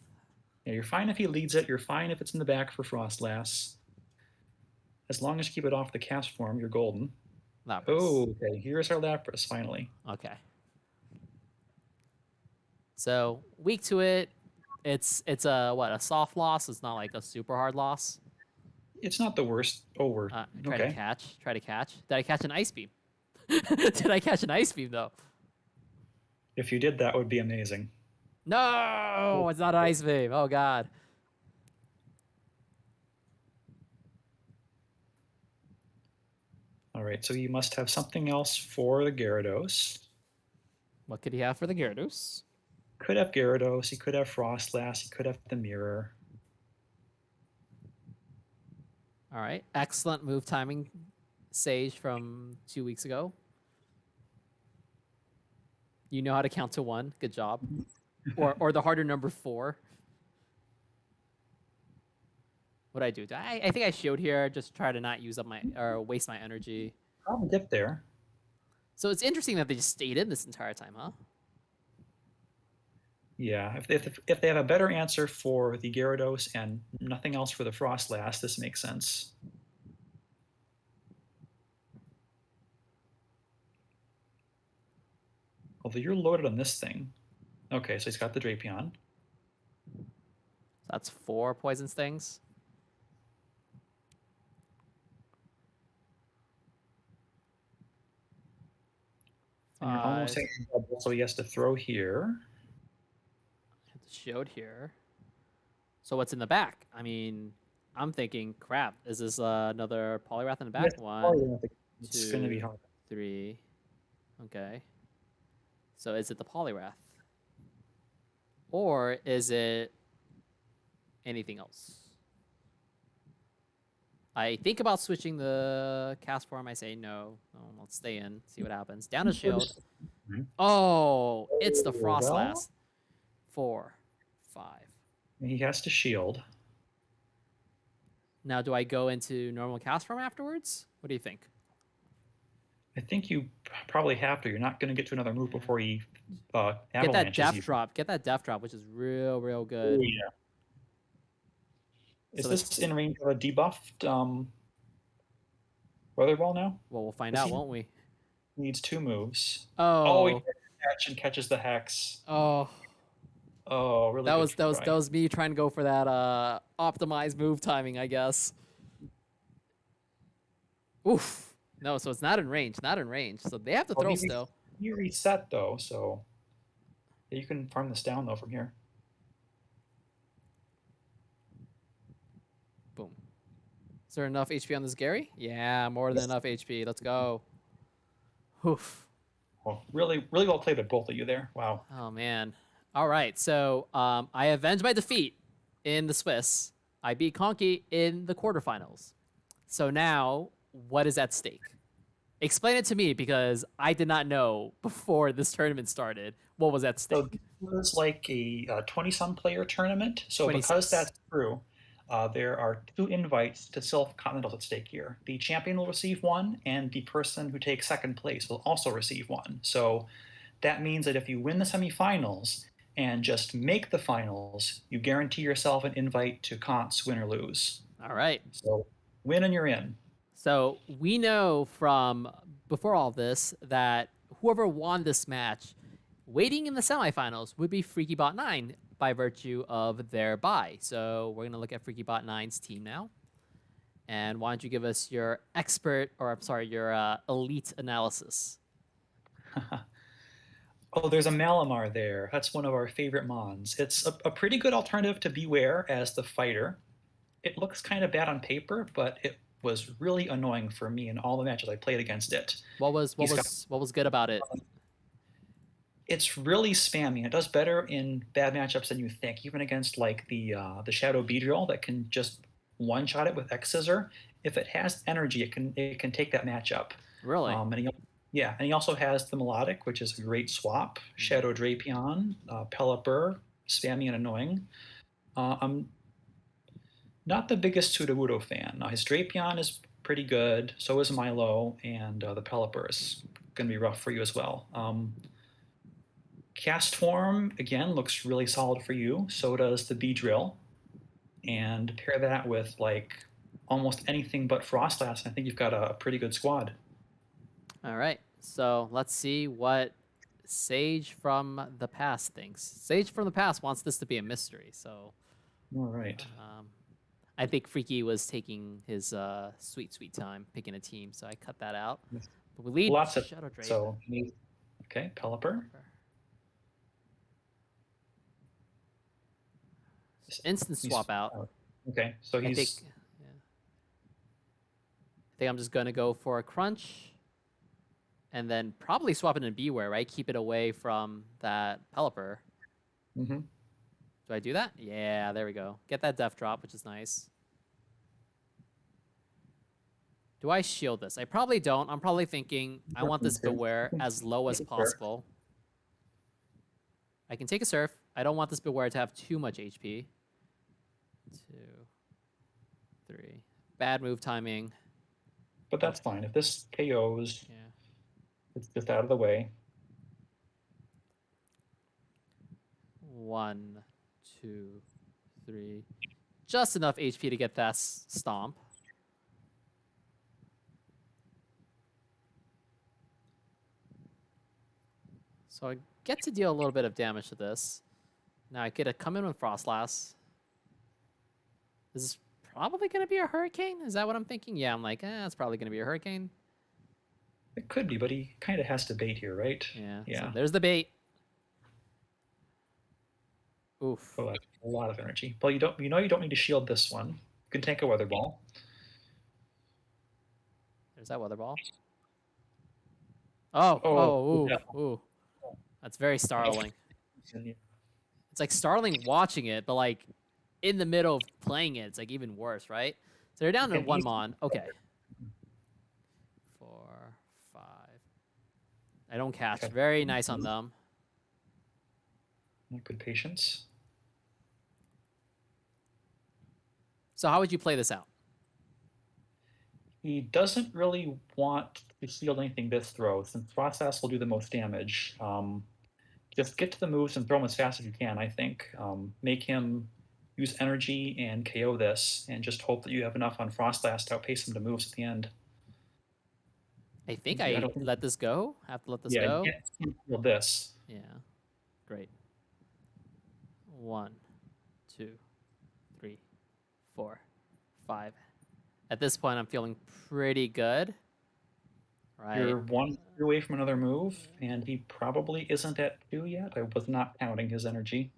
Speaker 2: Yeah, you're fine if he leads it. You're fine if it's in the back for Frostlass. As long as you keep it off the cast form, you're golden.
Speaker 1: Lapras.
Speaker 2: Oh, okay. Here's our Lapras, finally.
Speaker 1: Okay. So weak to it. It's a soft loss. It's not like a super hard loss.
Speaker 2: It's not the worst. Oh, we're
Speaker 1: Try to catch. Did I catch an Ice Beam? Did I catch an Ice Beam though?
Speaker 2: If you did, that would be amazing.
Speaker 1: No, it's not an Ice Beam. Oh, God.
Speaker 2: All right, so you must have something else for the Gyarados.
Speaker 1: What could he have for the Gyarados?
Speaker 2: Could have Gyarados, he could have Frostlass, he could have the Mirror.
Speaker 1: All right. Excellent move timing, Sage from 2 weeks ago. You know how to count to 1. Good job. Or the harder number 4. What I do? I think I showed here. Just try to not use up my or waste my energy.
Speaker 2: Probably get there.
Speaker 1: So it's interesting that they just stayed in this entire time, huh?
Speaker 2: Yeah, if they have a better answer for the Gyarados and nothing else for the Frostlass, this makes sense. Although you're loaded on this thing. Okay, so he's got the Drapion.
Speaker 1: That's 4 poison stings.
Speaker 2: And you're almost hitting double, so he has to throw here.
Speaker 1: Showed here. So what's in the back? I mean, I'm thinking, crap. Is this another Poliwrath in the back?
Speaker 2: Yes,
Speaker 1: 1,
Speaker 2: it's
Speaker 1: 2,
Speaker 2: going to be hard.
Speaker 1: 3. Okay. So is it the Poliwrath? Or is it anything else? I think about switching the cast form. I say no. Let's stay in. See what happens. Down a shield. Oh, it's the Frostlass. 4, 5.
Speaker 2: He has to shield.
Speaker 1: Now, do I go into normal cast form afterwards? What do you think?
Speaker 2: I think you probably have to. You're not going to get to another move before he
Speaker 1: get that death drop. Get that death drop, which is real good.
Speaker 2: Oh, yeah. Is this in range of a debuffed Weather Ball now?
Speaker 1: Well, we'll find out, won't we?
Speaker 2: He needs 2 moves.
Speaker 1: Oh,
Speaker 2: he catch and catches the Hex.
Speaker 1: Oh,
Speaker 2: really.
Speaker 1: That was me trying to go for that optimized move timing, I guess. Oof. No, so it's not in range. Not in range. So they have to throw still.
Speaker 2: You reset though, so you can farm this down though from here.
Speaker 1: Boom. Is there enough HP on this Gary? Yeah, more than enough HP. Let's go. Oof.
Speaker 2: Well, really well played by both of you there. Wow.
Speaker 1: Oh man. All right. So I avenged my defeat in the Swiss. I beat Conky in the quarterfinals. So now, what is at stake? Explain it to me, because I did not know before this tournament started what was at stake.
Speaker 2: So it was like a 20-some player tournament. So
Speaker 1: 26.
Speaker 2: Because that's true, there are 2 invites to Silph Continentals at stake here. The champion will receive 1, and the person who takes 2nd place will also receive 1. So that means that if you win the semifinals and just make the finals, you guarantee yourself an invite to Conts, win or lose.
Speaker 1: All right.
Speaker 2: So win and you're in.
Speaker 1: So we know from before all this that whoever won this match, waiting in the semifinals would be FreakyBot9 by virtue of their bye. So we're going to look at FreakyBot9's team now. And why don't you give us your your elite analysis?
Speaker 2: Oh, there's a Malamar there. That's one of our favorite mons. It's a pretty good alternative to Beware as the fighter. It looks kind of bad on paper, but it was really annoying for me in all the matches I played against it.
Speaker 1: What was good about it?
Speaker 2: It's really spammy. It does better in bad matchups than you think, even against like the Shadow Beedrill that can just one-shot it with X-Scissor. If it has energy, it can take that matchup.
Speaker 1: Really?
Speaker 2: And he also has the Melodic, which is a great swap. Shadow Drapion, Pelipper, spammy and annoying. I'm not the biggest Sudowoodo fan. His Drapion is pretty good, so is Milo, and the Pelipper is going to be rough for you as well. Cast form, again, looks really solid for you. So does the Beedrill. And pair that with like almost anything but Frostlass, I think you've got a pretty good squad.
Speaker 1: All right, so let's see what Sage from the past thinks. Sage from the past wants this to be a mystery, so...
Speaker 2: All right.
Speaker 1: I think Freaky was taking his sweet time picking a team, so I cut that out. But we lead
Speaker 2: lots of
Speaker 1: Shadow Dragon.
Speaker 2: So okay, Pelipper.
Speaker 1: Instant swap out.
Speaker 2: Okay, so
Speaker 1: I think I'm just gonna go for a crunch, and then probably swap it in Beware, right? Keep it away from that Pelipper.
Speaker 2: Mm-hmm.
Speaker 1: Do I do that? Yeah, there we go. Get that Death Drop, which is nice. Do I shield this? I probably don't. I'm probably thinking I want this Beware as low as possible. I can take a Surf. I don't want this Beware to have too much HP. 2, 3. Bad move timing.
Speaker 2: But that's fine. If this KOs,
Speaker 1: yeah,
Speaker 2: it's just out of the way.
Speaker 1: 1, 2, 3. Just enough HP to get that Stomp. So I get to deal a little bit of damage to this. Now I get to come in with Frostlass. This is probably going to be a Hurricane? Is that what I'm thinking? Yeah, I'm like, it's probably going to be a Hurricane.
Speaker 2: It could be, but he kind of has to bait here, right?
Speaker 1: Yeah. So there's the bait. Oof.
Speaker 2: Oh, that's a lot of energy. Well, you don't need to shield this one. You can take a Weather Ball.
Speaker 1: There's that Weather Ball. Ooh. That's very startling. It's like startling watching it, but like in the middle of playing it, it's like even worse, right? So they're down to 1 Mon. Okay. 4, 5. I don't catch. Okay. Very nice on them.
Speaker 2: Good patience.
Speaker 1: So how would you play this out?
Speaker 2: He doesn't really want to shield anything this throw, since Frostlass will do the most damage. Just get to the moves and throw him as fast as you can, I think. Make him use energy and KO this, and just hope that you have enough on Frostlass to outpace him to moves at the end.
Speaker 1: I think I let this go. Have to let this go.
Speaker 2: Yeah, you can't shield this.
Speaker 1: Yeah, great. 1, 2, 3, 4, 5. At this point, I'm feeling pretty good. Right.
Speaker 2: You're 1 away from another move, and he probably isn't at 2 yet. I was not counting his energy.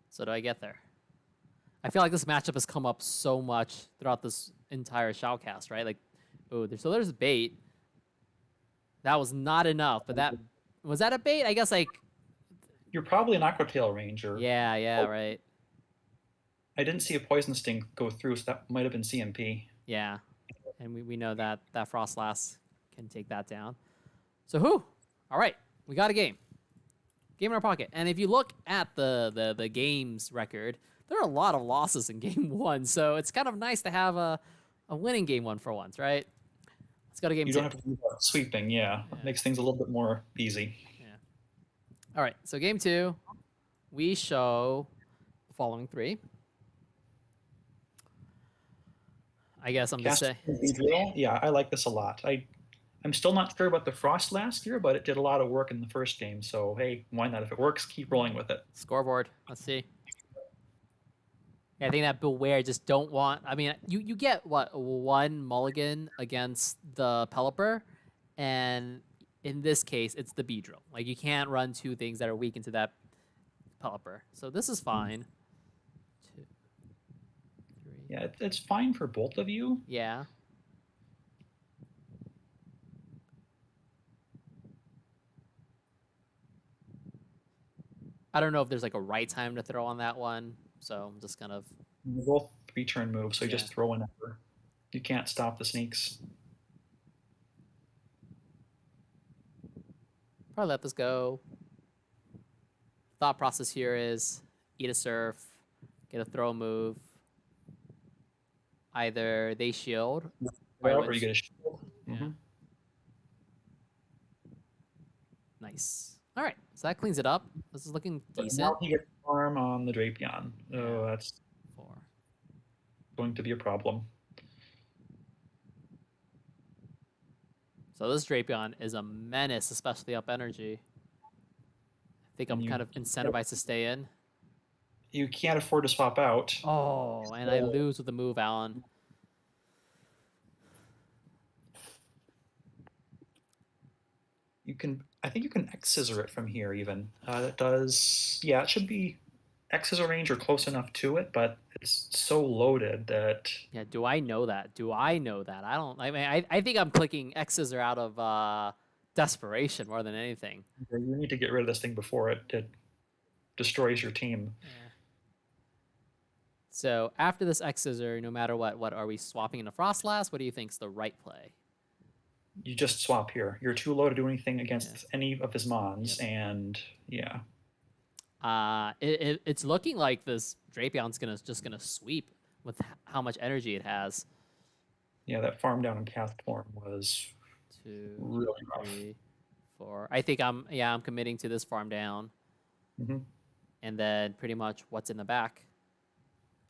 Speaker 1: So do I get there? I feel like this matchup has come up so much throughout this entire Shoutcast, right? Like, so there's bait. That was not enough, but was that a bait? I guess like.
Speaker 2: You're probably an Aqua Tail Ranger.
Speaker 1: Yeah, right.
Speaker 2: I didn't see a Poison Sting go through, so that might have been CMP.
Speaker 1: Yeah, and we know that Frostlass can take that down. So all right, we got a game. Game in our pocket. And if you look at the games record, there are a lot of losses in game 1, so it's kind of nice to have a winning game 1 for once, right? Let's go to game 2.
Speaker 2: You don't have to do sweeping, yeah. It makes things a little bit more easy.
Speaker 1: Yeah. All right, so game 2, we show the following 3. I guess I'm just saying.
Speaker 2: Yeah, I like this a lot. I'm still not sure about the Frost last year, but it did a lot of work in the first game. So, hey, why not? If it works, keep rolling with it.
Speaker 1: Scoreboard. Let's see. Yeah, I think that Beware just don't want... I mean, you get, what, 1 mulligan against the Pelipper, and in this case, it's the Beedrill. Like, you can't run 2 things that are weak into that Pelipper. So this is fine. 2, 3.
Speaker 2: Yeah, it's fine for both of you.
Speaker 1: Yeah. I don't know if there's like a right time to throw on that one, so I'm just kind of...
Speaker 2: They're both 3-turn moves, so you just throw whenever. You can't stop the sneaks.
Speaker 1: Probably let this go. Thought process here is eat a Surf, get a throw move. Either they shield,
Speaker 2: or you get a shield.
Speaker 1: Yeah. Nice. All right, so that cleans it up. This is looking decent.
Speaker 2: Now he gets farm on the Drapion. Oh, that's
Speaker 1: 4.
Speaker 2: going to be a problem.
Speaker 1: So this Drapion is a menace, especially up energy. I think I'm kind of incentivized to stay in.
Speaker 2: You can't afford to swap out.
Speaker 1: Oh, and I lose with the move, Alan.
Speaker 2: I think you can X scissor it from here even. It does, yeah, it should be X scissor range or close enough to it, but it's so loaded that.
Speaker 1: Yeah, do I know that? Do I know that? I don't. I mean, I think I'm clicking X's are out of desperation more than anything.
Speaker 2: You need to get rid of this thing before it destroys your team.
Speaker 1: Yeah. So after this X scissor, no matter what are we swapping into Frostlass? What do you think's the right play?
Speaker 2: You just swap here. You're too low to do anything against any of his mons, and yeah.
Speaker 1: It's looking like this Drapion's just gonna sweep with how much energy it has.
Speaker 2: Yeah, that farm down in cast form was
Speaker 1: 2,
Speaker 2: really rough.
Speaker 1: 3, 4. I think I'm committing to this farm down. And then pretty much what's in the back.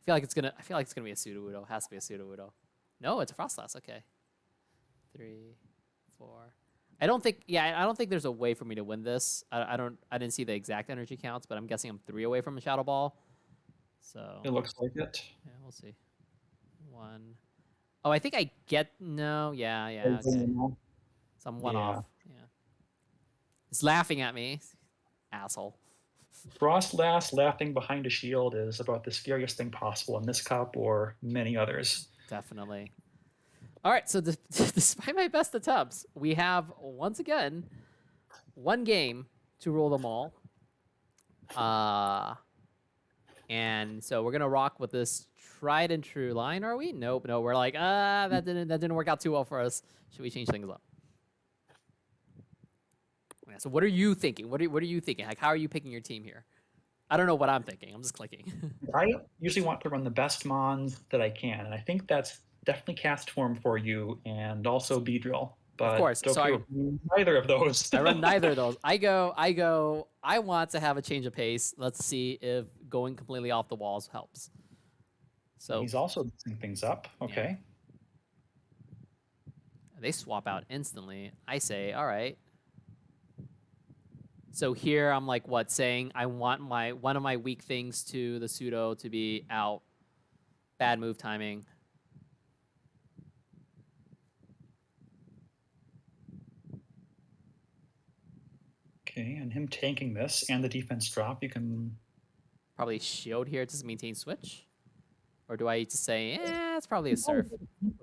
Speaker 1: I feel like it's gonna be a Sudowoodo. Has to be a Sudowoodo. No, it's a Frostlass. Okay. 3, 4. I don't think there's a way for me to win this. I didn't see the exact energy counts, but I'm guessing I'm 3 away from a Shadow Ball. So
Speaker 2: it looks like it.
Speaker 1: Yeah, we'll see. 1. Oh, I think I get no. Yeah. Okay. So I'm 1 off. Yeah. It's laughing at me, asshole.
Speaker 2: Frostlass laughing behind a shield is about the scariest thing possible in this cup or many others.
Speaker 1: Definitely. All right, so despite my best attempts, we have, once again, 1 game to rule them all. And so we're going to rock with this tried and true line, are we? Nope, no, we're like, that didn't work out too well for us. Should we change things up? Yeah, so what are you thinking? What are you thinking? Like, how are you picking your team here? I don't know what I'm thinking. I'm just clicking.
Speaker 2: I usually want to run the best mons that I can, and I think that's definitely cast form for you, and also Beedrill. But
Speaker 1: of course, so
Speaker 2: neither of those.
Speaker 1: I run neither of those. I want to have a change of pace. Let's see if going completely off the walls helps. So
Speaker 2: he's also mixing things up. Okay.
Speaker 1: Yeah. They swap out instantly. I say, all right. So here I'm like, saying I want one of my weak things to the pseudo to be out. Bad move timing.
Speaker 2: Okay, and him tanking this and the defense drop, you can
Speaker 1: probably shield here to maintain switch. Or do I just say, it's probably a Surf?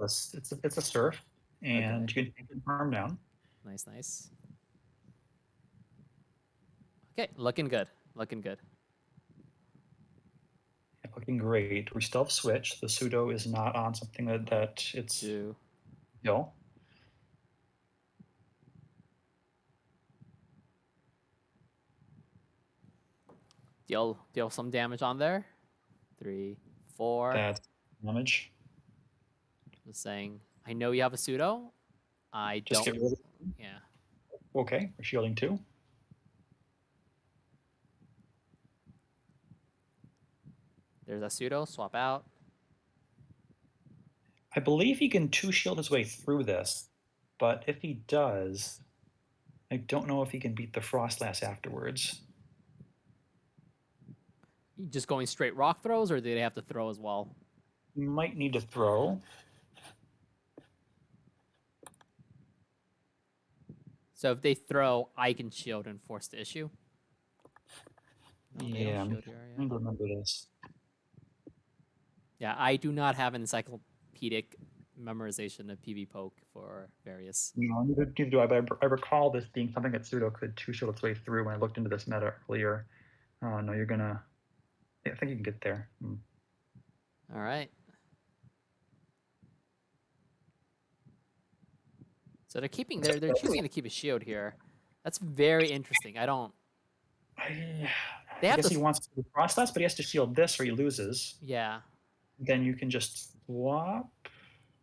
Speaker 2: It's a Surf, and you can take the farm down.
Speaker 1: Nice. Okay, looking good.
Speaker 2: Looking great. We still have switch. The pseudo is not on something that it's
Speaker 1: 2.
Speaker 2: No.
Speaker 1: Deal some damage on there. 3, 4.
Speaker 2: That's damage.
Speaker 1: Just saying, I know you have a pseudo. I don't.
Speaker 2: Get rid of it.
Speaker 1: Yeah.
Speaker 2: Okay, we're shielding 2.
Speaker 1: There's a pseudo, swap out.
Speaker 2: I believe he can 2-shield his way through this, but if he does, I don't know if he can beat the Frostlass afterwards.
Speaker 1: Just going straight rock throws, or do they have to throw as well?
Speaker 2: You might need to throw.
Speaker 1: So if they throw, I can shield and force the issue.
Speaker 2: No, yeah, I'm trying to remember this.
Speaker 1: Yeah, I do not have an encyclopedic memorization of PV Poke for various.
Speaker 2: No, neither do I, but I recall this being something that pseudo could 2-shield its way through when I looked into this meta earlier. Oh, no, you're gonna... Yeah, I think you can get there.
Speaker 1: All right. So they're choosing to keep a shield here. That's very interesting. I guess
Speaker 2: he wants to do Frostlass, but he has to shield this or he loses.
Speaker 1: Yeah.
Speaker 2: Then you can just swap.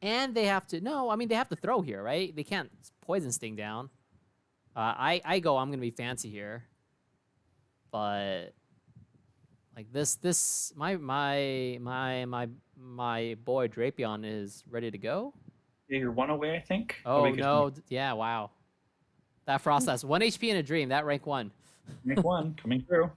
Speaker 1: And they have to they have to throw here, right? They can't Poison Sting down. I'm gonna be fancy here. But like my boy Drapion is ready to go.
Speaker 2: Yeah, you're 1 away, I think.
Speaker 1: Oh no, yeah, wow. That Frostlass, 1 HP in a dream, that rank 1.
Speaker 2: Rank 1 coming through.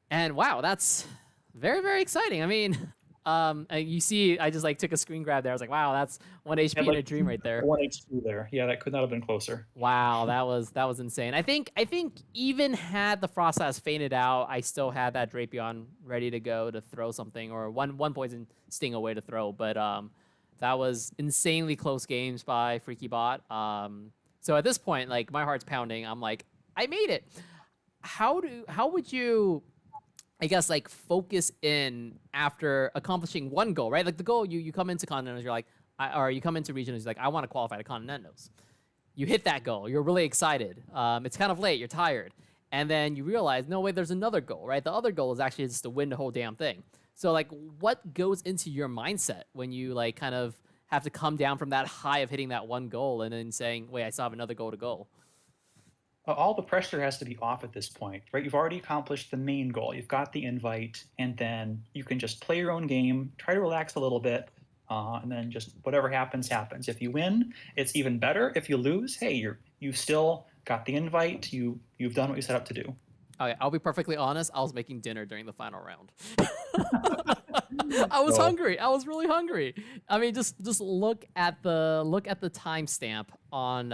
Speaker 1: And wow, that's very, very exciting. I mean, And you see, I just like took a screen grab there. I was like, wow, that's 1 HP in a dream right there.
Speaker 2: 1 HP there. Yeah, that could not have been closer.
Speaker 1: Wow, that was insane. I think even had the Frostlass fainted out, I still had that Drapion ready to go to throw something, or one poison sting away to throw. But that was insanely close games by FreakyBot. So at this point, like my heart's pounding. I'm like, I made it. How would you, I guess, like focus in after accomplishing one goal, right? Like the goal, you come into Continentals, you're like, or you come into Regionals, you're like, I want to qualify to Continentals. You hit that goal. You're really excited. It's kind of late. You're tired. And then you realize, no, wait, there's another goal, right? The other goal is actually just to win the whole damn thing. So, like, what goes into your mindset when you, like, kind of have to come down from that high of hitting that one goal and then saying, wait, I still have another goal to go?
Speaker 2: All the pressure has to be off at this point, right? You've already accomplished the main goal. You've got the invite, and then you can just play your own game, try to relax a little bit, and then just whatever happens, happens. If you win, it's even better. If you lose, hey, you still got the invite. You've done what you set up to do.
Speaker 1: Okay, I'll be perfectly honest. I was making dinner during the final round. I was hungry. I was really hungry. I mean, just look at the timestamp on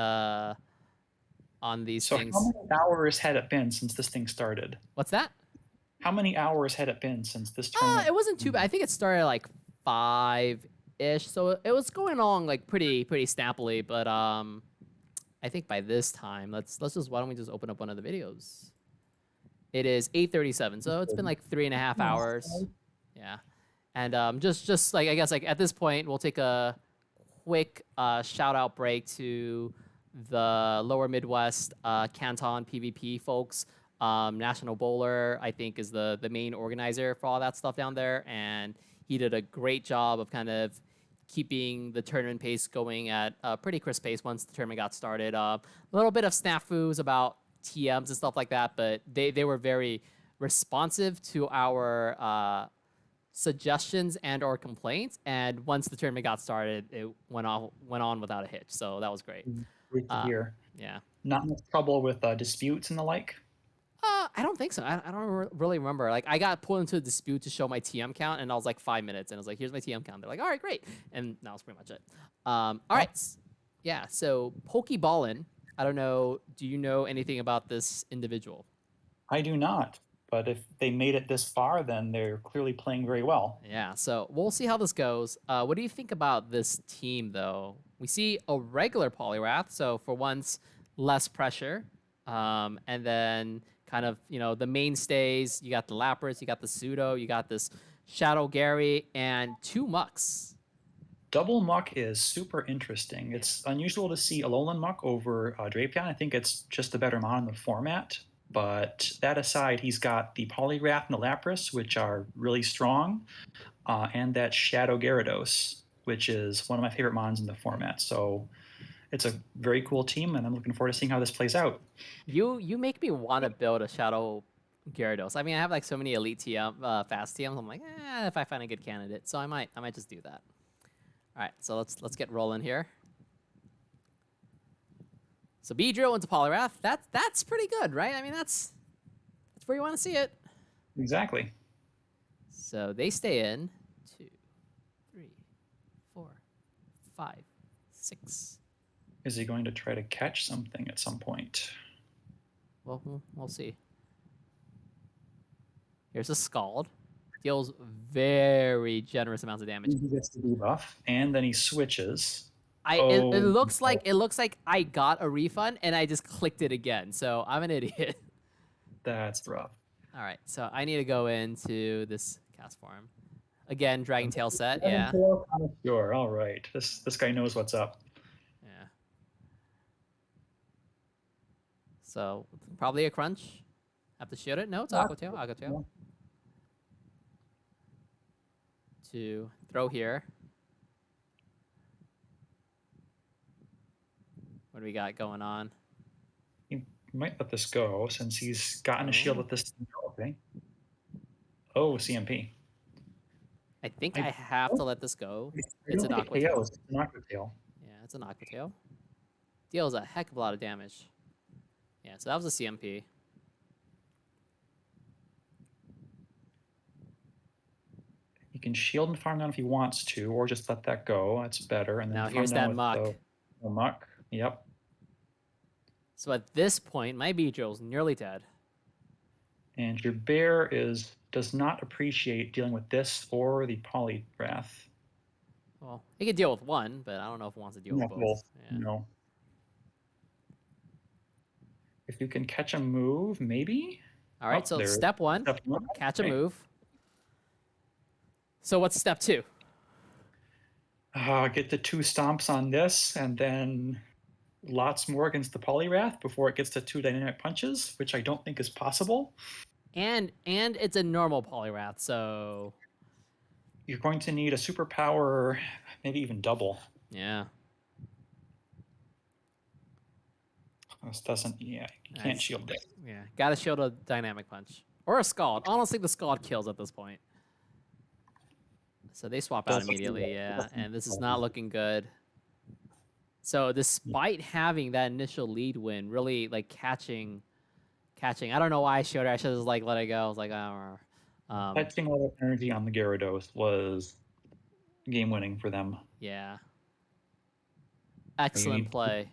Speaker 1: these things.
Speaker 2: So how many hours had it been since this thing started?
Speaker 1: What's that?
Speaker 2: How many hours had it been since this tournament?
Speaker 1: It wasn't too bad. I think it started like 5-ish, so it was going along like pretty snappily. But I think by this time, let's just, why don't we just open up one of the videos? It is 8:37, so it's been like 3.5 hours. Yeah, and just like I guess like at this point, we'll take a quick shout out break to the Lower Midwest Canton PvP folks. National Bowler, I think, is the main organizer for all that stuff down there, and he did a great job of kind of keeping the tournament pace going at a pretty crisp pace once the tournament got started. A little bit of snafus about TMs and stuff like that, but they were very responsive to our suggestions and or complaints, and once the tournament got started, it went on without a hitch, so that was great.
Speaker 2: Great to hear.
Speaker 1: Yeah.
Speaker 2: Not much trouble with disputes and the like?
Speaker 1: I don't think so. I don't really remember. Like, I got pulled into a dispute to show my TM count, and I was like 5 minutes, and I was like, here's my TM count. They're like, all right, great. And that was pretty much it. All right. Yeah, so PokeBallN, I don't know, do you know anything about this individual?
Speaker 2: I do not, but if they made it this far, then they're clearly playing very well.
Speaker 1: Yeah, so we'll see how this goes. What do you think about this team, though? We see a regular Poliwrath, so for once, less pressure. And then kind of, you know, the mainstays, you got the Lapras, you got the Pseudo, you got this Shadow Gary, and 2 Mucks.
Speaker 2: Double Muck is super interesting. It's unusual to see Alolan Muck over Drapion. I think it's just a better mon in the format. But that aside, he's got the Poliwrath and the Lapras, which are really strong, and that Shadow Gyarados, which is one of my favorite mons in the format. So it's a very cool team, and I'm looking forward to seeing how this plays out.
Speaker 1: You make me want to build a Shadow Gyarados. I mean, I have like so many elite TM, fast TMs. I'm like, if I find a good candidate, so I might just do that. All right, so let's get rolling here. So Beedrill into Poliwrath. That's pretty good, right? I mean, that's where you want to see it.
Speaker 2: Exactly.
Speaker 1: So they stay in 2, 3, 4, 5, 6.
Speaker 2: Is he going to try to catch something at some point?
Speaker 1: Well, we'll see. Here's a Scald. Deals very generous amounts of damage.
Speaker 2: He gets the debuff, and then he switches.
Speaker 1: It looks like I got a refund and I just clicked it again. So I'm an idiot.
Speaker 2: That's rough.
Speaker 1: All right, so I need to go into this cast form. Again, Dragon Tail set, yeah.
Speaker 2: Sure, all right. This guy knows what's up.
Speaker 1: Yeah. So probably a crunch. Have to shoot it? No, it's Aqua Tail. To throw here. What do we got going on?
Speaker 2: He might let this go since he's gotten a shield with this. Okay. Oh, CMP.
Speaker 1: I think I have to let this go. It's an Aqua Tail.
Speaker 2: It's an Aqua Tail.
Speaker 1: Yeah, it's an Aqua Tail. Deals a heck of a lot of damage. Yeah, so that was a CMP.
Speaker 2: He can shield and farm down if he wants to, or just let that go. That's better. And then
Speaker 1: Now
Speaker 2: farm
Speaker 1: here's
Speaker 2: down
Speaker 1: that
Speaker 2: with
Speaker 1: muck.
Speaker 2: the muck. Yep.
Speaker 1: So at this point, my Beedrill's nearly dead.
Speaker 2: And your bear does not appreciate dealing with this or the Polyrath.
Speaker 1: Well, he could deal with one, but I don't know if he wants to deal with both. Yeah.
Speaker 2: No. If you can catch a move, maybe?
Speaker 1: All right, so step one, catch a move. So what's step two?
Speaker 2: Get the 2 stomps on this, and then lots more against the Polyrath before it gets to 2 dynamic punches, which I don't think is possible.
Speaker 1: And it's a normal Polyrath, so
Speaker 2: you're going to need a superpower, maybe even double.
Speaker 1: Yeah.
Speaker 2: This doesn't, yeah, you can't shield it.
Speaker 1: Yeah, gotta shield a dynamic punch. Or a Scald. Honestly, the Scald kills at this point. So they swap out immediately, yeah, and this is not looking good. So despite having that initial lead win, really like catching, I don't know why I showed her. I should have just like let it go. I was like, oh.
Speaker 2: Catching a lot of energy on the Gyarados was game winning for them.
Speaker 1: Yeah. Excellent play.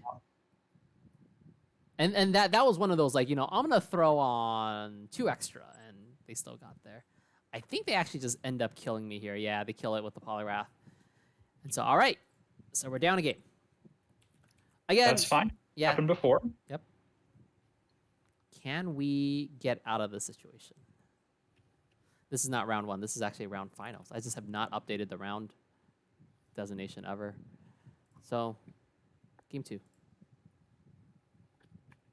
Speaker 1: And that was one of those, like, you know, I'm gonna throw on 2 extra, and they still got there. I think they actually just end up killing me here. Yeah, they kill it with the Polyrath. And so, all right, so we're down a game. Again,
Speaker 2: that's fine.
Speaker 1: Yeah,
Speaker 2: happened before.
Speaker 1: Yep. Can we get out of this situation? This is not round 1. This is actually round finals. I just have not updated the round designation ever. So, game 2.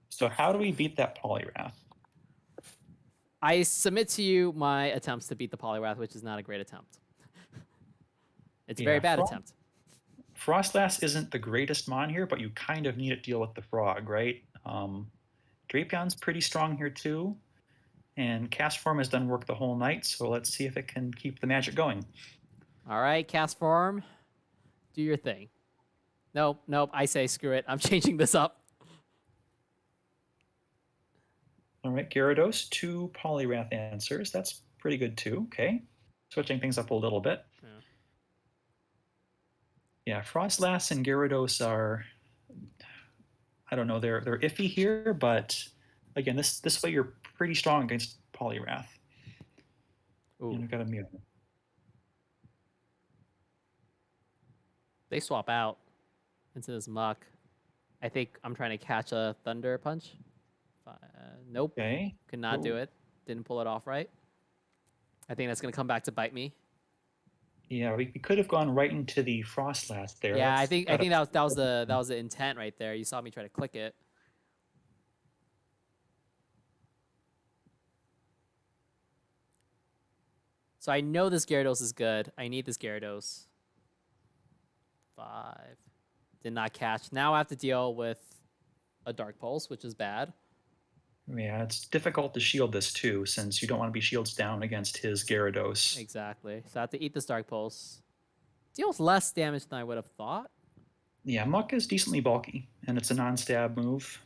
Speaker 2: So how do we beat that Polyrath?
Speaker 1: I submit to you my attempts to beat the Polyrath, which is not a great attempt. It's a very bad attempt.
Speaker 2: Frostlass isn't the greatest mon here, but you kind of need to deal with the frog, right? Drapeon's pretty strong here too. And Cast Form has done work the whole night, so let's see if it can keep the magic going.
Speaker 1: All right, Cast Form, do your thing. Nope, I say screw it. I'm changing this up.
Speaker 2: All right, Gyarados, 2 Polyrath answers. That's pretty good too. Okay, switching things up a little bit. Yeah, Frostlass and Gyarados are, I don't know, they're iffy here, but again, this way you're pretty strong against Polyrath.
Speaker 1: Ooh.
Speaker 2: And you got a Mew.
Speaker 1: They swap out into this muck. I think I'm trying to catch a Thunder Punch. Nope.
Speaker 2: Okay.
Speaker 1: Could not do it. Didn't pull it off right. I think that's going to come back to bite me.
Speaker 2: Yeah, we could have gone right into the Frostlass there.
Speaker 1: Yeah, I think that was the intent right there. You saw me try to click it. So I know this Gyarados is good. I need this Gyarados. 5. Did not catch. Now I have to deal with a Dark Pulse, which is bad.
Speaker 2: Yeah, it's difficult to shield this too, since you don't want to be shields down against his Gyarados.
Speaker 1: Exactly. So I have to eat this Dark Pulse. Deals less damage than I would have thought.
Speaker 2: Yeah, Muck is decently bulky, and it's a non-stab move.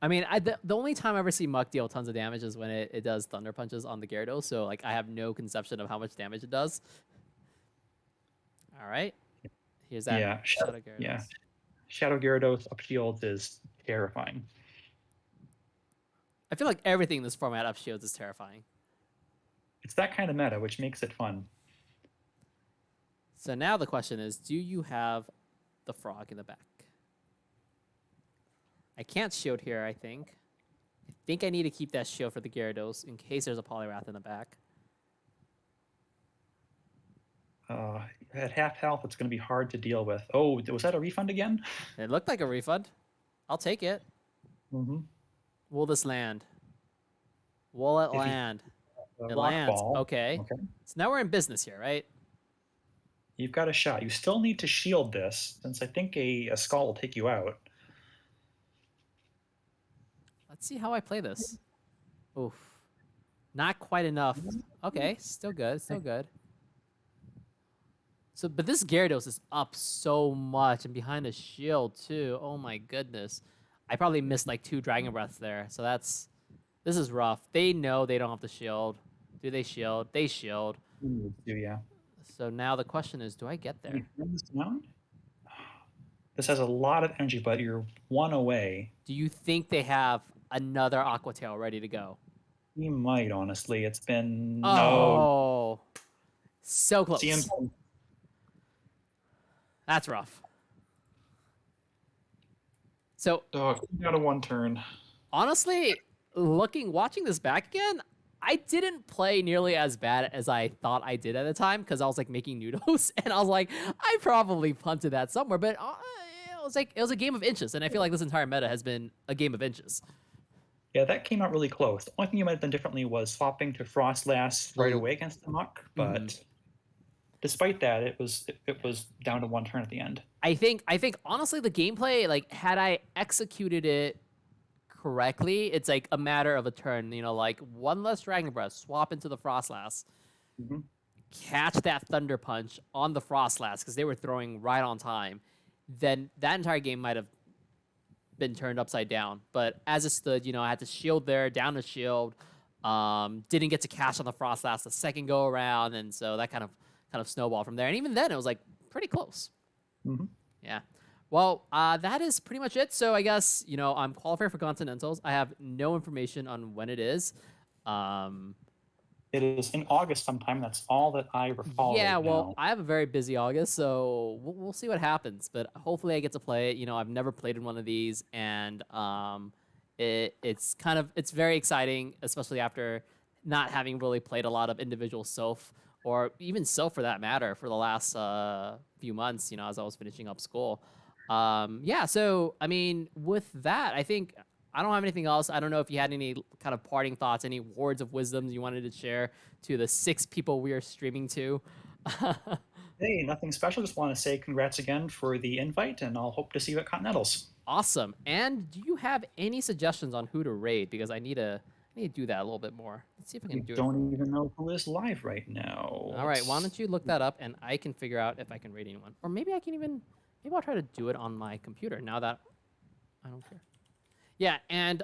Speaker 1: I mean, the only time I ever see Muck deal tons of damage is when it does Thunder Punches on the Gyarados, so like I have no conception of how much damage it does. All right. Here's that Shadow Gyarados.
Speaker 2: Yeah, Shadow Gyarados up shields is terrifying.
Speaker 1: I feel like everything in this format up shields is terrifying.
Speaker 2: It's that kind of meta, which makes it fun.
Speaker 1: So now the question is, do you have the frog in the back? I can't shield here, I think. I think I need to keep that shield for the Gyarados in case there's a Polyrath in the back.
Speaker 2: At half health, it's going to be hard to deal with. Oh, was that a refund again?
Speaker 1: It looked like a refund. I'll take it.
Speaker 2: Mm-hmm.
Speaker 1: Will this land? Will it land? It lands. Okay. So now we're in business here, right?
Speaker 2: You've got a shot. You still need to shield this, since I think a Skull will take you out.
Speaker 1: Let's see how I play this. Oof. Not quite enough. Okay, still good, still good. So, but this Gyarados is up so much and behind a shield too. Oh my goodness. I probably missed like 2 Dragon Breaths there. So this is rough. They know they don't have the shield. Do they shield? They shield.
Speaker 2: Yeah.
Speaker 1: So now the question is, do I get
Speaker 2: Can you
Speaker 1: there?
Speaker 2: turn this down? This has a lot of energy, but you're one away.
Speaker 1: Do you think they have another Aqua Tail ready to go?
Speaker 2: You might, honestly. It's been no.
Speaker 1: Oh, so
Speaker 2: CM.
Speaker 1: close. That's rough. So
Speaker 2: Oh, out of one turn.
Speaker 1: honestly, watching this back again, I didn't play nearly as bad as I thought I did at the time because I was like making noodles and I was like, I probably punted that somewhere, but it was a game of inches, and I feel like this entire meta has been a game of inches.
Speaker 2: Yeah, that came out really close. The only thing you might have done differently was swapping to Frostlass right away against the Muck, but despite that, it was down to one turn at the end.
Speaker 1: I think honestly the gameplay, like had I executed it correctly, it's like a matter of a turn. You know, like one less Dragon Breath, swap into the Frostlass, catch that Thunder Punch on the Frostlass because they were throwing right on time. Then that entire game might have been turned upside down. But as it stood, you know, I had to shield there, down the shield. Didn't get to catch on the Frostlass the second go around, and so that kind of snowballed from there. And even then, it was like pretty close. Yeah. Well, that is pretty much it. So I guess, you know, I'm qualified for Continentals. I have no information on when it is.
Speaker 2: It is in August sometime. That's all that I recall.
Speaker 1: Yeah,
Speaker 2: right
Speaker 1: well,
Speaker 2: now.
Speaker 1: I have a very busy August, so we'll see what happens. But hopefully I get to play it. You know, I've never played in one of these, and it's very exciting, especially after not having really played a lot of individual Silph, or even Silph for that matter, for the last few months, you know, as I was finishing up school. Yeah, so, I mean, with that, I think I don't have anything else. I don't know if you had any kind of parting thoughts, any words of wisdom you wanted to share to the 6 people we are streaming to.
Speaker 2: Hey, nothing special. Just want to say congrats again for the invite, and I'll hope to see you at Continentals.
Speaker 1: Awesome. And do you have any suggestions on who to raid? Because I need to do that a little bit more. Let's see if I can do it.
Speaker 2: Don't even know who is live right now.
Speaker 1: All right, why don't you look that up, and I can figure out if I can raid anyone. Or maybe I can even, maybe I'll try to do it on my computer now that I don't care. Yeah, and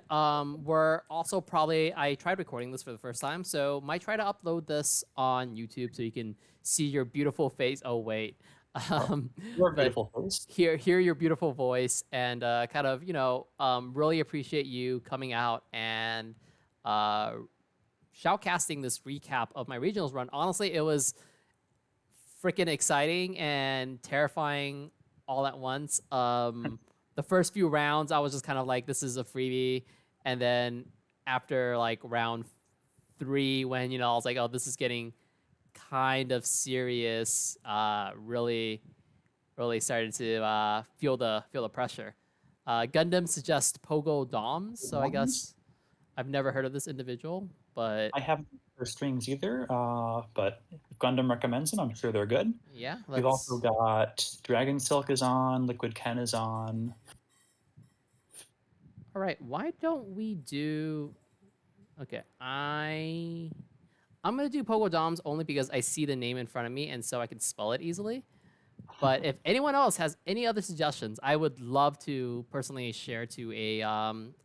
Speaker 1: we're also probably, I tried recording this for the first time, so might try to upload this on YouTube so you can see your beautiful face. Oh, wait.
Speaker 2: Your beautiful face.
Speaker 1: Hear your beautiful voice, and kind of, you know, really appreciate you coming out and shoutcasting this recap of my regionals run. Honestly, it was freaking exciting and terrifying all at once. The first few rounds, I was just kind of like, this is a freebie. And then after like round 3, when, you know, I was like, oh, this is getting kind of serious, really started to feel the pressure. Gundam suggests Pogo Doms, so I guess I've never heard of this individual, but
Speaker 2: I haven't heard streams either, but if Gundam recommends them, I'm sure they're good.
Speaker 1: yeah.
Speaker 2: We've also got Dragon Silk is on, Liquid Ken is on.
Speaker 1: All right, why don't we do... Okay, I'm going to do Pogo Doms only because I see the name in front of me, and so I can spell it easily. But if anyone else has any other suggestions, I would love to personally share to a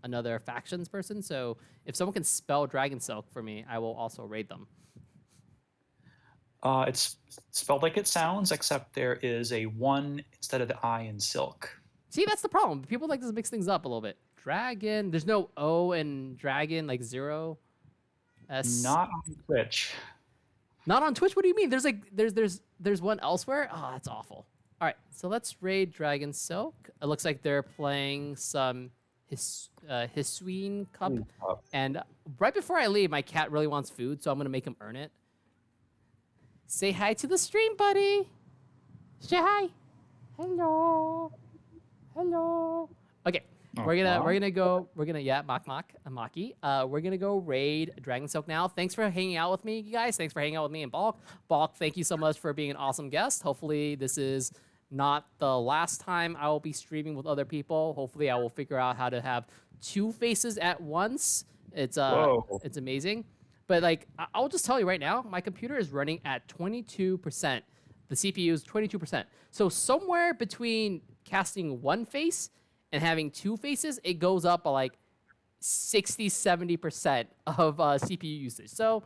Speaker 1: another factions person. So if someone can spell Dragon Silk for me, I will also raid them.
Speaker 2: It's spelled like it sounds, except there is a 1 instead of the I in Silk.
Speaker 1: See, that's the problem. People like to mix things up a little bit. Dragon, there's no O in Dragon, like 0. S.
Speaker 2: Not on Twitch.
Speaker 1: Not on Twitch? What do you mean? There's like there's one elsewhere? Oh, that's awful. All right, so let's raid Dragon Silk. It looks like they're playing some Hisuian Cup. And right before I leave, my cat really wants food, so I'm gonna make him earn it. Say hi to the stream, buddy. Say hi. Hello. Hello. Okay. We're gonna go raid Dragon Silk now. Thanks for hanging out with me, you guys. Thanks for hanging out with me and Balk. Balk, thank you so much for being an awesome guest. Hopefully this is not the last time I will be streaming with other people. Hopefully I will figure out how to have 2 faces at once. It's amazing. But like I'll just tell you right now, my computer is running at 22%. The CPU is 22%. So somewhere between casting 1 face and having 2 faces, it goes up by like 60-70% of CPU usage. So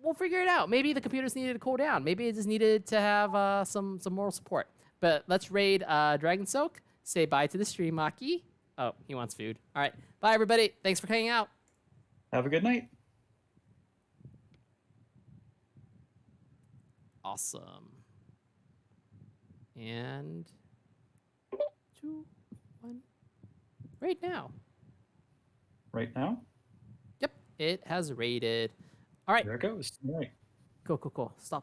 Speaker 1: we'll figure it out. Maybe the computers needed to cool down. Maybe it just needed to have some moral support. But let's raid Dragon Soak. Say bye to the stream, Maki. Oh, he wants food. All right. Bye, everybody. Thanks for hanging out.
Speaker 2: Have a good night.
Speaker 1: Awesome. And 2, 1. Right now.
Speaker 2: Right now?
Speaker 1: Yep, it has raided. All right.
Speaker 2: There it goes. All right.
Speaker 1: Cool. Stop.